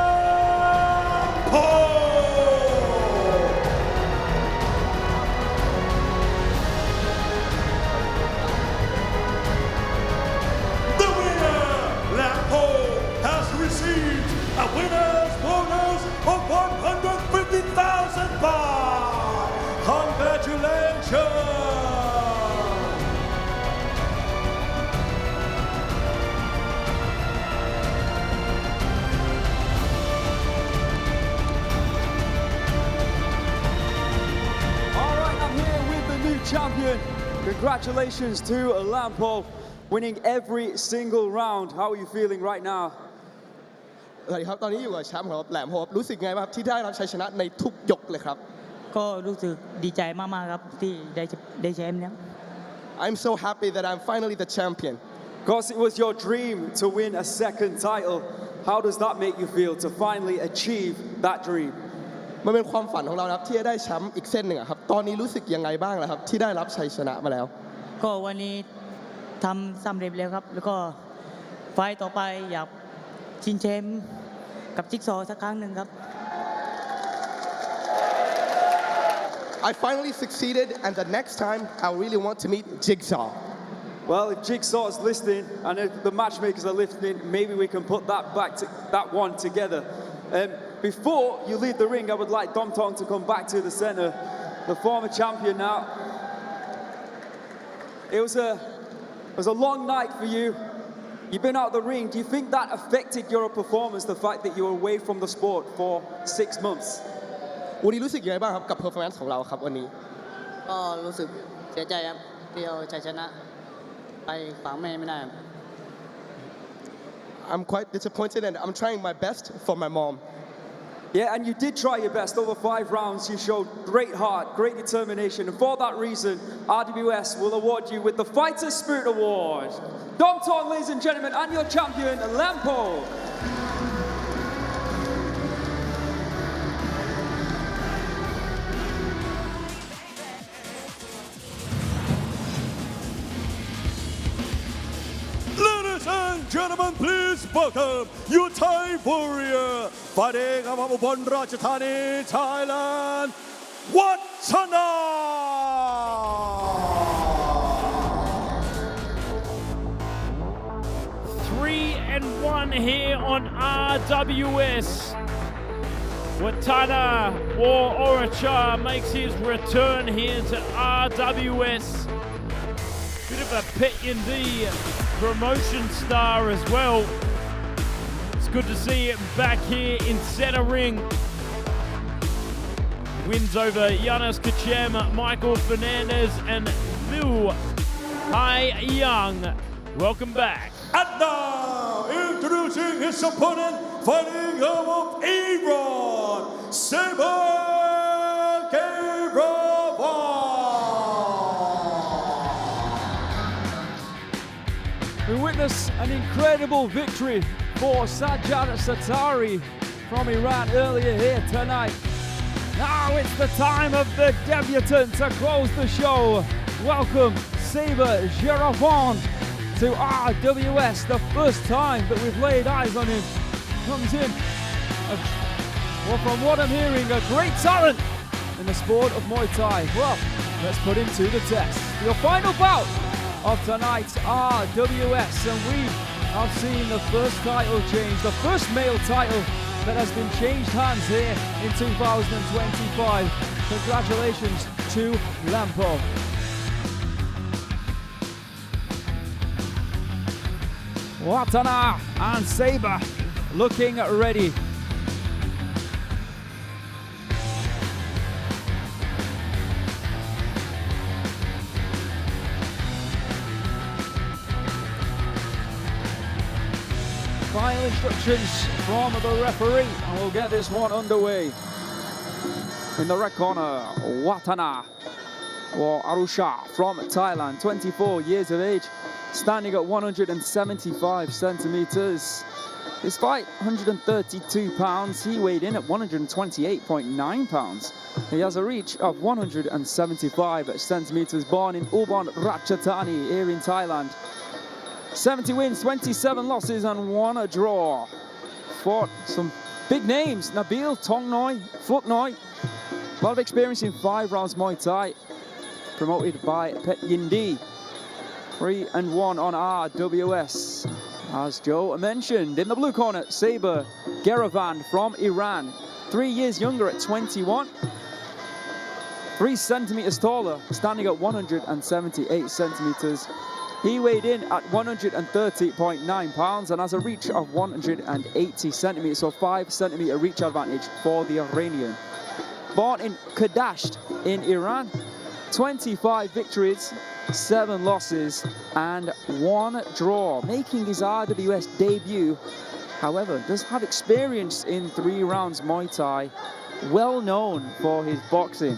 The winner, Laempo, has received a winner's bonus of 150,000 baht. Congratulations. All right, I'm here with the new champion. Congratulations to Laempo, winning every single round. How are you feeling right now? สวัสดีครับ ตอนนี้อยู่กับแชมป์ของแหลมโฮปรู้สึกไงบ้างครับที่ได้รับชัยชนะในทุกยกเลยครับ ก็รู้สึกดีใจมากๆครับที่ได้แชมป์เนี่ย I'm so happy that I'm finally the champion. Because it was your dream to win a second title. How does that make you feel to finally achieve that dream? มันเป็นความฝันของเราครับที่จะได้แชมป์อีกเส้นหนึ่งอะครับตอนนี้รู้สึกยังไงบ้างล่ะครับที่ได้รับชัยชนะมาแล้ว ก็วันนี้ทำสำเร็จแล้วครับ แล้วก็ไฟต์ต่อไปอยากชิงแชมป์กับจิ๊กซอว์สักครั้งหนึ่งครับ I finally succeeded and the next time I really want to meet Jigsaw. Well, if Jigsaw is listening and if the matchmakers are listening, maybe we can put that one together. Before you leave the ring, I would like Domthong to come back to the center, the former champion now. It was a long night for you. You've been out of the ring. Do you think that affected your performance, the fact that you were away from the sport for 6 months? วันนี้รู้สึกยังไงบ้างครับกับ performance ของเราครับวันนี้ ก็รู้สึกเสียใจครับที่เอาชัยชนะไปขวางแม่ไม่ได้ I'm quite disappointed and I'm trying my best for my mom. Yeah, and you did try your best. Over 5 rounds, you showed great heart, great determination. And for that reason, RWS will award you with the Fighter's Spirit Award. Domthong, ladies and gentlemen, and your champion, Laempo. Ladies and gentlemen, please welcome your Thai warrior fighting out of Ubon Ratchathani, Thailand, Wattana. 3-1 here on RWS. Wattana or Orachar makes his return here to RWS. Bit of a Pimniyom promotion star as well. It's good to see him back here in center ring. Wins over 𝐌𝐔𝐀𝐘𝐉𝐀𝐃, Michael Fernandez and Liu Hai-Young. Welcome back. And now, introducing his opponent, fighting out of Iran, Saber Geravand. We witness an incredible victory for Sajad Sattari from Iran earlier here tonight. Now it's the time of the debutant to close the show. Welcome Saber Geravand to RWS. The first time that we've laid eyes on him. Comes in, well, from what I'm hearing, a great talent in the sport of Muay Thai. Well, let's put him to the test. Your final bout of tonight's RWS, and we have seen the first title change, the first male title that has been changed hands here in 2025. Congratulations to Laempo. Wattana and Saber looking ready. Final instructions from the referee, and we'll get this one underway. In the red corner, Wattana or Arusha from Thailand, 24 years of age, standing at 175 centimeters. His fight, 132 pounds. He weighed in at 128.9 pounds. He has a reach of 175 centimeters, born in Ubon Ratchathani here in Thailand. 70 wins, 27 losses and 1 draw. Fought some big names, Nabil, Tong Noi, Phut Noi. A lot of experience in 5 rounds Muay Thai. Promoted by Pimniyom. 3-1 on RWS. As Joe mentioned, in the blue corner, Saber Geravand from Iran. 3 years younger at 21. 3 centimeters taller, standing at 178 centimeters. He weighed in at 130.9 pounds and has a reach of 180 centimeters, so 5 centimeter reach advantage for the Iranian. Born in Kadasht in Iran, 25 victories, 7 losses and 1 draw, making his RWS debut. However, does have experience in 3 rounds Muay Thai, well known for his boxing.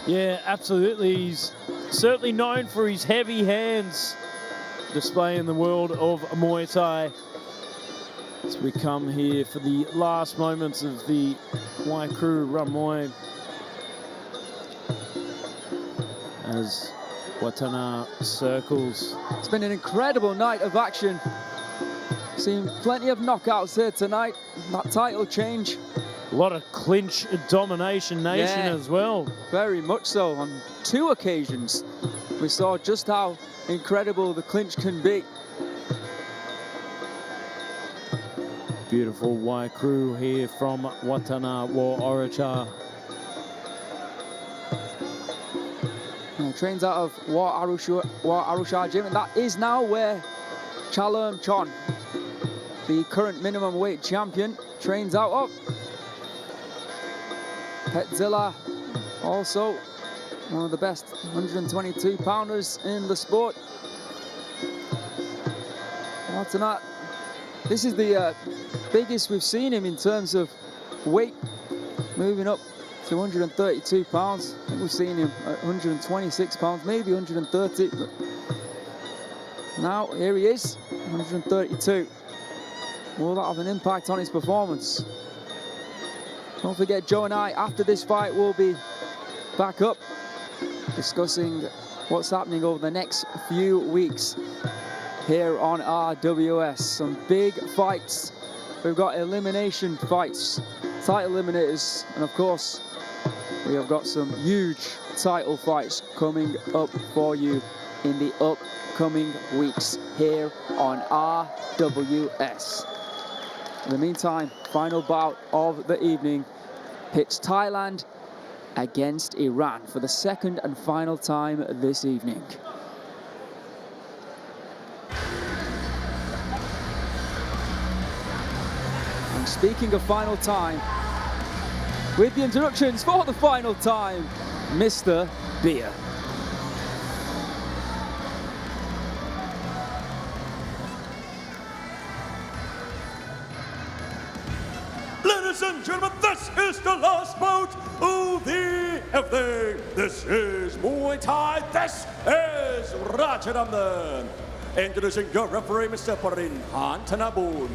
Yeah, absolutely. He's certainly known for his heavy hands display in the world of Muay Thai. As we come here for the last moments of the Muay crew run Muay, as Wattana circles. It's been an incredible night of action. Seen plenty of knockouts here tonight. That title change. A lot of clinch domination nation as well. Very much so. On 2 occasions, we saw just how incredible the clinch can be. Beautiful Muay crew here from Wattana War Oracha. Trains out of War Arusha Gym, and that is now where Jialong Chon, the current minimum weight champion, trains out of. Petzilla, also one of the best 122 pounders in the sport. Wattana, this is the biggest we've seen him in terms of weight, moving up to 132 pounds. I think we've seen him at 126 pounds, maybe 130. But now here he is, 132. Will that have an impact on his performance? Don't forget, Joe and I, after this fight, will be back up discussing what's happening over the next few weeks here on RWS. Some big fights. We've got elimination fights, title eliminators, and of course, we have got some huge title fights coming up for you in the upcoming weeks here on RWS. In the meantime, final bout of the evening pits Thailand against Iran for the second and final time this evening. And speaking of final time, with the introductions for the final time, Mr. Beer. Ladies and gentlemen, this is the last bout of the evening. This is Muay Thai. This is Rajadamnern. Introducing your referee, Mr. Parin Hantanabun.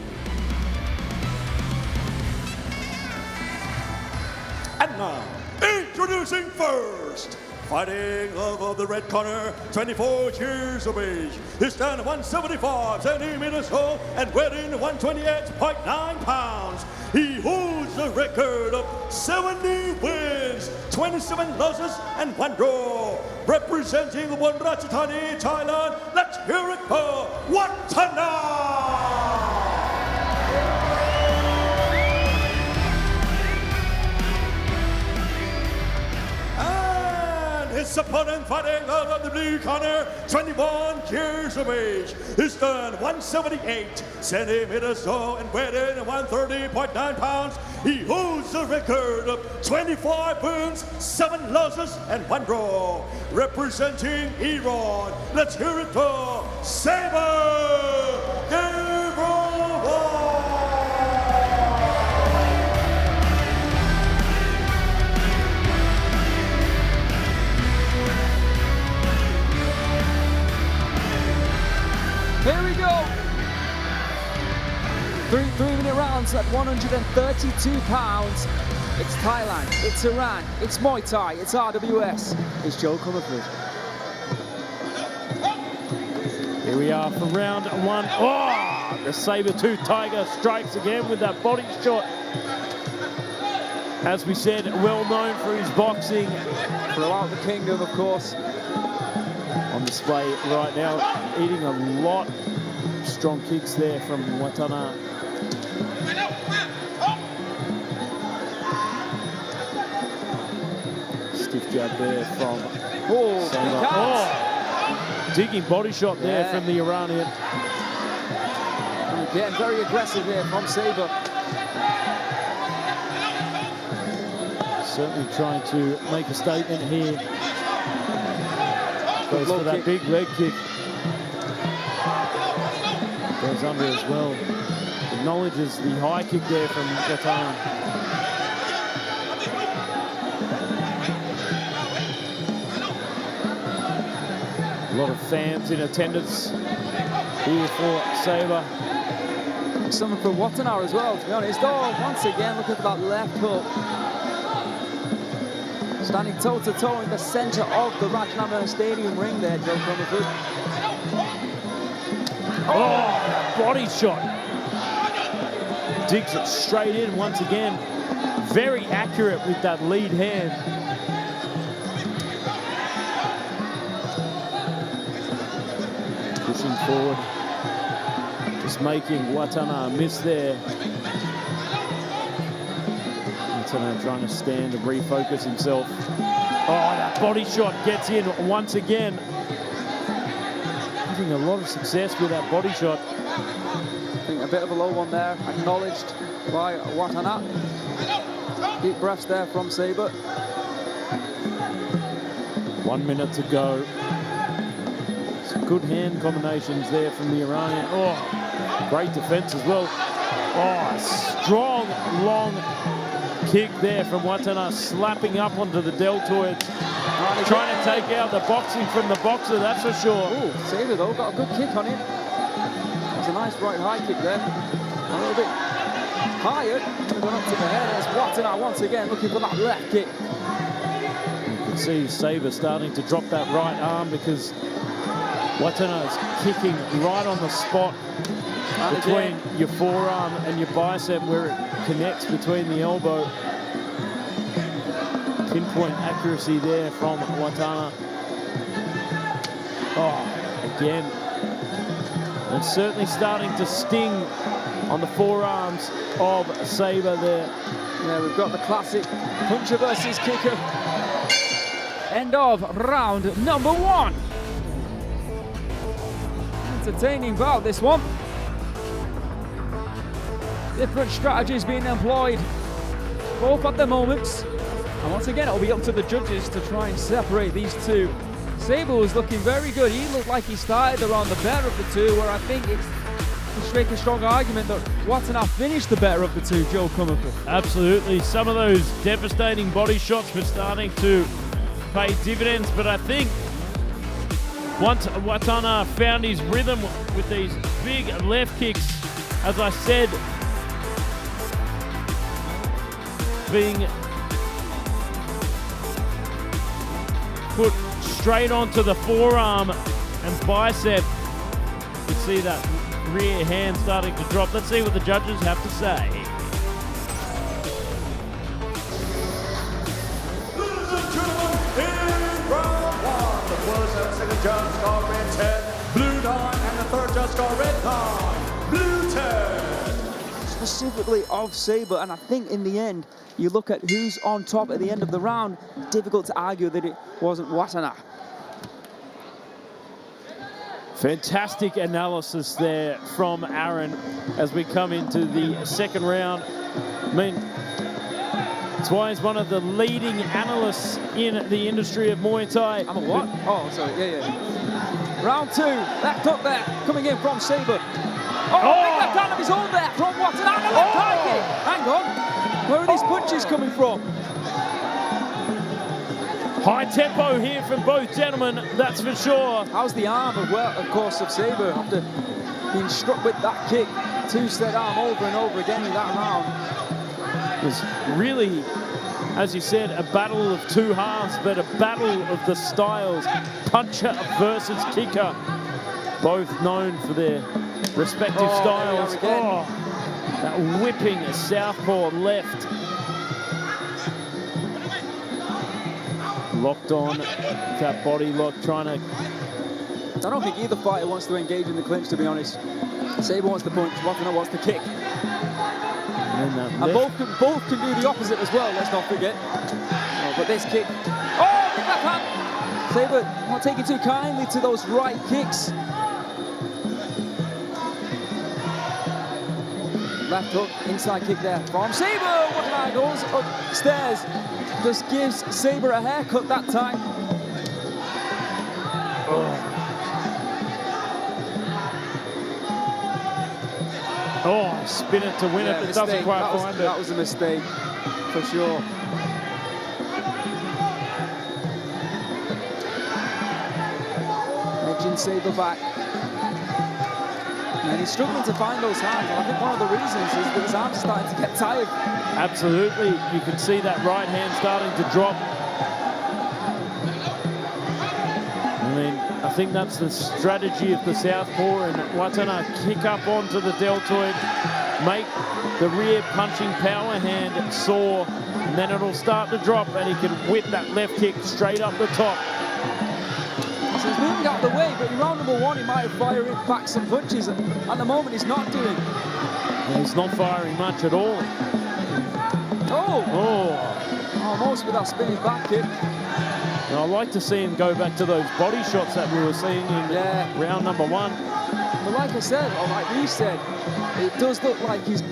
And now, introducing first, fighting over the red corner, 24 years of age. He stands 175 centimeters tall and weighing 128.9 pounds. He holds the record of 70 wins, 27 losses, and 1 draw. Representing Ubon Ratchathani, Thailand, let's hear it for Wattana! His opponent fighting out of the blue corner, 21 years of age. He's done 178 centimeters tall and weighing 130.9 pounds. He holds the record of 25 wins, 7 losses, and 1 draw. Representing Iran, let's hear it for Saber! Here we go. 3-minute rounds at 132 pounds. It's Thailand, it's Iran, it's Muay Thai, it's RWS. It's Joe Comerford. Here we are for round 1. Oh, the saber-tooth tiger strikes again with that body shot. As we said, well known for his boxing throughout the kingdom, of course. On display right now, eating a lot of strong kicks there from Wattana. Stiff jab there from Saber. Oh, digging body shot there from the Iranian. And again, very aggressive here from Saber. Certainly trying to make a statement here. Goes for that big leg kick. Goes under as well. Acknowledges the high kick there from Wattana. A lot of fans in attendance here for Saber. Something for Wattana as well, to be honest. Oh, once again, looking for that left hook. Standing toe-to-toe in the center of the Rajadamnern Stadium ring there, Joe Comerford. Oh, body shot. Digs it straight in once again. Very accurate with that lead hand. Pushing forward. Just making Wattana miss there. Wattana trying to stand and refocus himself. Oh, that body shot gets in once again. Having a lot of success with that body shot. I think a bit of a low one there, acknowledged by Wattana. Deep breaths there from Saber. 1 minute to go. Some good hand combinations there from the Iranian. Oh, great defense as well. Oh, strong, long kick there from Wattana, slapping up onto the deltoids. Trying to take out the boxing from the boxer, that's for sure. Ooh, Saber though, got a good kick on it. There's a nice right high kick there. A little bit higher, going up to the head. There's Wattana once again looking for that left kick. You can see Saber starting to drop that right arm because Wattana is kicking right on the spot between your forearm and your bicep where it connects between the elbow. Pinpoint accuracy there from Wattana. Oh, again. And certainly starting to sting on the forearms of Saber there. Yeah, we've got the classic puncher versus kicker. End of round number 1. Entertaining bout, this one. Different strategies being employed, both at the moments. And once again, it'll be up to the judges to try and separate these two. Saber was looking very good. He looked like he started around the better of the two, where I think it's to make a strong argument that Wattana finished the better of the two, Joe Comerford. Absolutely. Some of those devastating body shots were starting to pay dividends, but I think once Wattana found his rhythm with these big left kicks, as I said, being put straight onto the forearm and bicep, you can see that rear hand starting to drop. Let's see what the judges have to say. Ladies and gentlemen, in round 1, the first and second judge score red 10, blue 9, and the third judge score red 9, blue 10. Specifically of Saber, and I think in the end, you look at who's on top at the end of the round, difficult to argue that it wasn't Wattana. Fantastic analysis there from Aaron as we come into the second round. I mean, that's why he's one of the leading analysts in the industry of Muay Thai. I'm a what? Oh, sorry, yeah. Round 2, left hook there, coming in from Saber. Oh, big left hand of his own there from Wattana, and a left high kick. Hang on. Where are these punches coming from? High tempo here from both gentlemen, that's for sure. How's the arm of course, of Saber after being struck with that kick? Two-set arm over and over again in that round. It was really, as you said, a battle of two halves, but a battle of the styles. Puncher versus kicker. Both known for their respective styles. Oh, that whipping southpaw left. Locked on, that body lock, trying to... I don't think either fighter wants to engage in the clinch, to be honest. Saber wants the punch, Wattana wants the kick. And both can do the opposite as well, let's not forget. Oh, but this kick... Oh, big left hand! Saber not taking too kindly to those right kicks. Left hook, inside kick there from Saber. Wattana goes upstairs. Just gives Saber a haircut that time. Oh, spin it to win it, but doesn't quite find it. That was a mistake, for sure. Edging Saber back. And he's struggling to find those hands, and I think one of the reasons is that his arms are starting to get tired. Absolutely. You can see that right hand starting to drop. I mean, I think that's the strategy of the southpaw, and Wattana kick up onto the deltoid, make the rear punching power hand sore, and then it'll start to drop, and he can whip that left kick straight up the top. So he's moving out of the way, but in round number one, he might have fired back some punches. At the moment, he's not doing. And he's not firing much at all. Oh! Almost with that spinning back kick. Now, I'd like to see him go back to those body shots that we were seeing in round number one. But like I said, or like we said, it does look like he's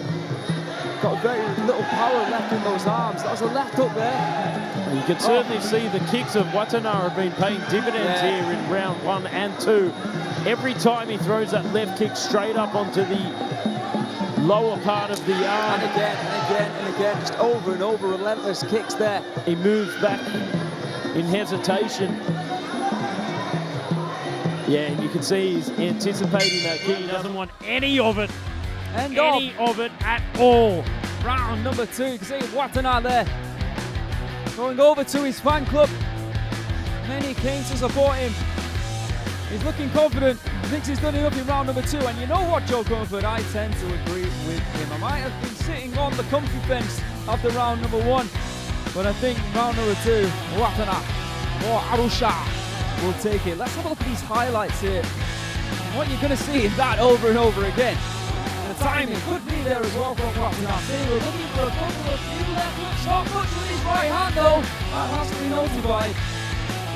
got very little power left in those arms. That was a left hook there. You can certainly see the kicks of Wattana have been paying dividends here in round 1 and 2. Every time he throws that left kick straight up onto the lower part of the arm. And again, and again, and again, just over and over, relentless kicks there. He moves back in hesitation. Yeah, and you can see he's anticipating that kick. He doesn't want any of it. Any of it at all. Round number 2, you can see Wattana there. Going over to his fan club. Many came to support him. He's looking confident. He thinks he's done enough in round number 2. And you know what, Joe Comfort? I tend to agree with him. I might have been sitting on the comfy fence after round number 1. But I think round number 2, Wattana or Arusha will take it. Let's have a look at these highlights here. And what you're going to see is that over and over again. And the timing could be there as well from Wattana. Saber looking for a couple of few left hooks. Not much with his right hand though. That has to be notified.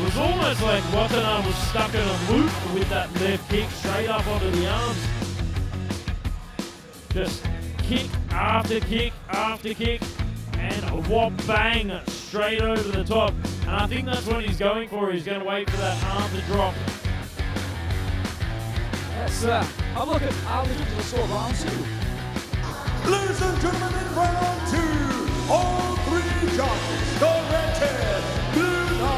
It was almost like Wattana was stuck in a loop with that left kick straight up onto the arms. Just kick after kick after kick, and a whop bang straight over the top. And I think that's what he's going for. He's going to wait for that arm to drop. Let's have a look at how the judges will score round 2. Ladies and gentlemen, in round 2, all 3 judges, the red 10, blue 9.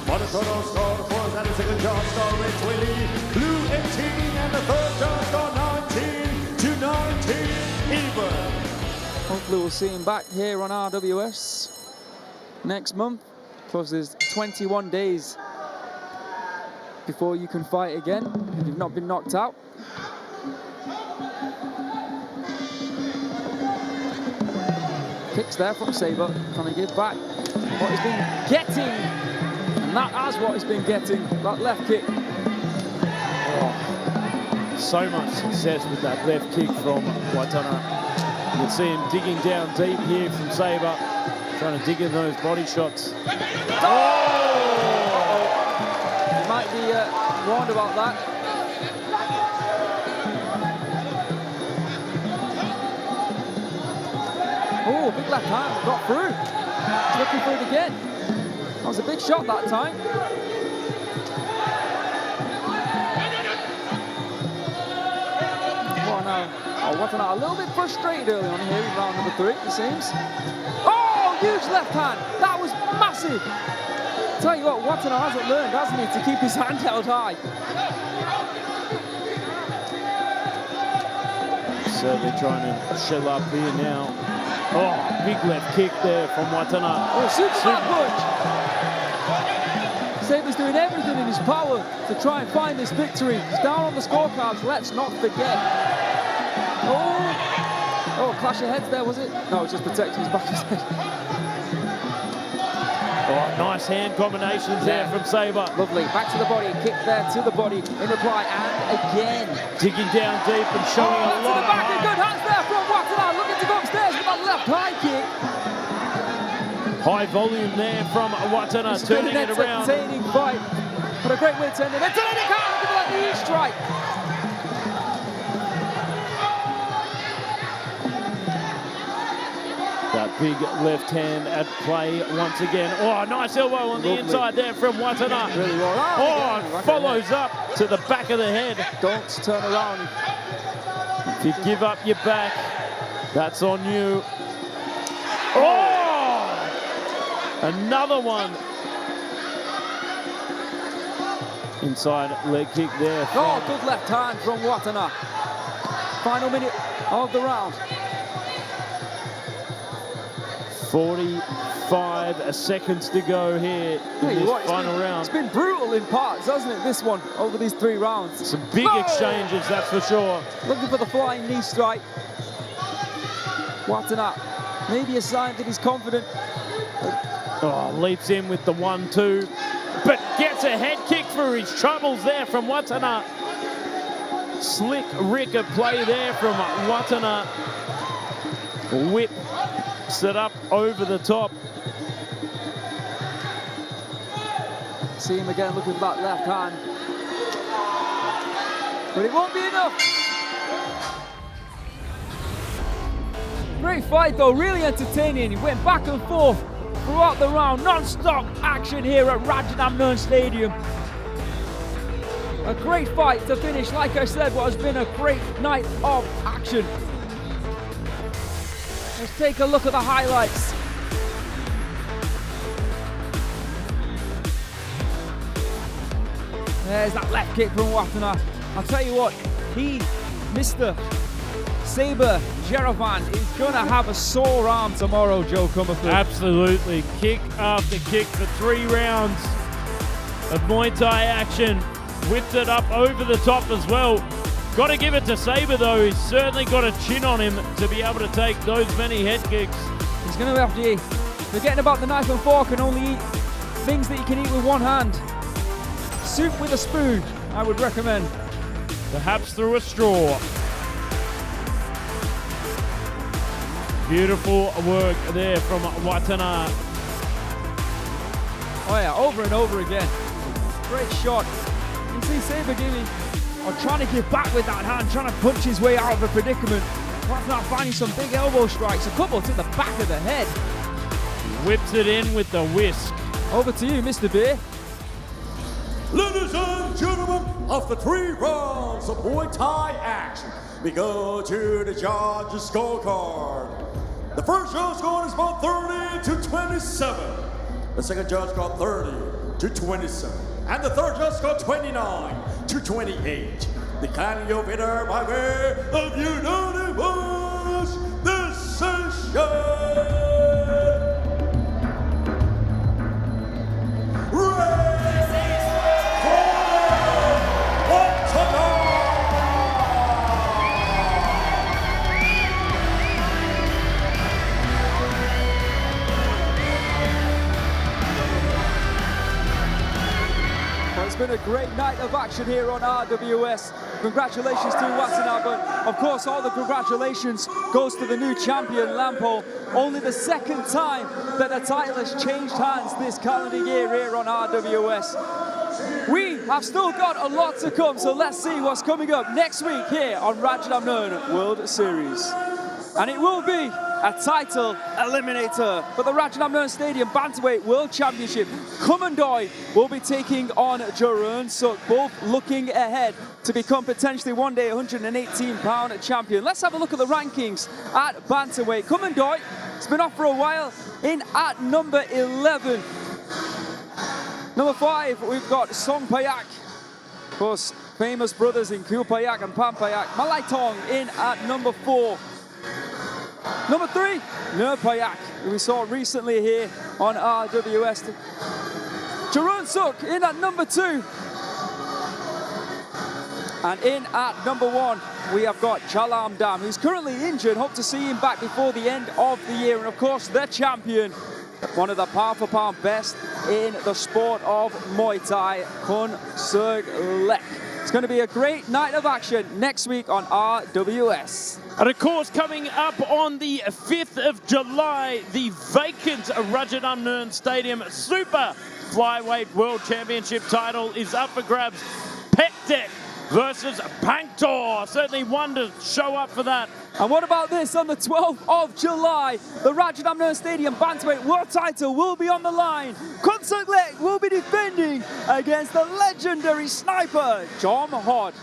On the total score, the fourth and the second judge score red 20, blue 18, and the third judge score 19 to 19 even. Hopefully we'll see him back here on RWS next month, because there's 21 days before you can fight again if you've not been knocked out. Kicks there from Saber, trying to give back what he's been getting, and that is what he's been getting, that left kick. Oh, so much success with that left kick from Wattana. You can see him digging down deep here from Saber, trying to dig in those body shots. You might be warned about that. Oh, big left hand, got through. He's looking for it again. That was a big shot that time. Well, now, Wattana a little bit frustrated early on here in round number 3, it seems. Oh, huge left hand. That was massive. Tell you what, Wattana hasn't learned, hasn't he, to keep his hand held high. Certainly trying to shell up here now. Oh, big left kick there from Wattana. Oh, super punch. Saber's doing everything in his power to try and find this victory. He's down on the scorecards, let's not forget. Oh, clash of heads there, was it? No, it's just protecting his back of his head. Oh, nice hand combinations there from Saber. Lovely, back to the body, kick there to the body in reply, and again. Digging down deep and showing a lot of back, good hands there from Wattana, looking to go upstairs with that left high kick. High volume there from Wattana, turning it around. Entertaining fight, but a great way to end it. Entertaining count, looking for that knee strike. That big left hand at play once again. Oh, nice elbow on the inside there from Wattana. Really well. Oh, follows up to the back of the head. Don't turn around. If you give up your back, that's on you. Oh! Another one. Inside leg kick there. Oh, good left hand from Wattana. Final minute of the round. 45 seconds to go here in this final round. It's been brutal in parts, hasn't it, this one, over these 3 rounds. Some big exchanges, that's for sure. Looking for the flying knee strike. Wattana, maybe a sign that he's confident. Oh, leaps in with the 1-2, but gets a head kick for his troubles there from Wattana. Slick Rick at play there from Wattana. Whip set up over the top. See him again looking for that left hand. But it won't be enough. Great fight though, really entertaining. He went back and forth throughout the round. Non-stop action here at Rajadamnern Stadium. A great fight to finish, like I said, what has been a great night of action. Let's take a look at the highlights. There's that left kick from Wattana. I'll tell you what, Mr. Saber Geravand is gonna have a sore arm tomorrow, Joe Comerford. Absolutely, kick after kick for 3 rounds of Muay Thai action. Whipped it up over the top as well. Got to give it to Saber though. He's certainly got a chin on him to be able to take those many head kicks. He's going to have to forgetting about the knife and fork and only eat things that you can eat with one hand. Soup with a spoon, I would recommend. Perhaps through a straw. Beautiful work there from Wattana. Oh yeah, over and over again. Great shot. You can see Saber trying to give back with that hand, trying to punch his way out of a predicament. Wattana finding some big elbow strikes, a couple to the back of the head. Whips it in with the whisk. Over to you, Mr. Beer. Ladies and gentlemen, after 3 rounds of Muay Thai action, we go to the judges' scorecard. The first judge scored is about 30 to 27. The second judge got 30 to 27. And the third judge got 29 to 28. Declaring your winner by way of unanimous decision. It's been a great night of action here on RWS. Congratulations to Wattana, but of course all the congratulations goes to the new champion, Laempo. Only the 2nd time that the title has changed hands this calendar year here on RWS. We have still got a lot to come, so let's see what's coming up next week here on Rajadamnern World Series. And it will be a title eliminator for the Rajadamnern Stadium Bantamweight World Championship. Kumandoi will be taking on Jeroen Suk, both looking ahead to become potentially one day 118-pound champion. Let's have a look at the rankings at Bantamweight. Kumandoi has been off for a while in at number 11. Number 5, we've got Song Payak. Of course, famous brothers in Kyu Payak and Pan Payak. Malai Tong in at number 4. Number 3, Nur Payak, who we saw recently here on RWS. Jeroen Suk in at number 2. And in at number 1, we have got Chalam Dam, who's currently injured. Hope to see him back before the end of the year. And of course, the champion, one of the pound for pound best in the sport of Muay Thai, Kun Serg Lek. It's going to be a great night of action next week on RWS. And of course, coming up on the 5th of July, the vacant Rajadamnern Stadium Super Flyweight World Championship title is up for grabs. Petdek versus Pangtor. Certainly one to show up for that. And what about this? On the 12th of July, the Rajadamnern Stadium Bantamweight World title will be on the line. Kun Serg Lek will be defending against the legendary sniper, John Hod.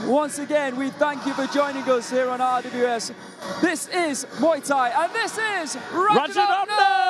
Once again, we thank you for joining us here on RWS. This is Muay Thai, and this is Rajadamnern!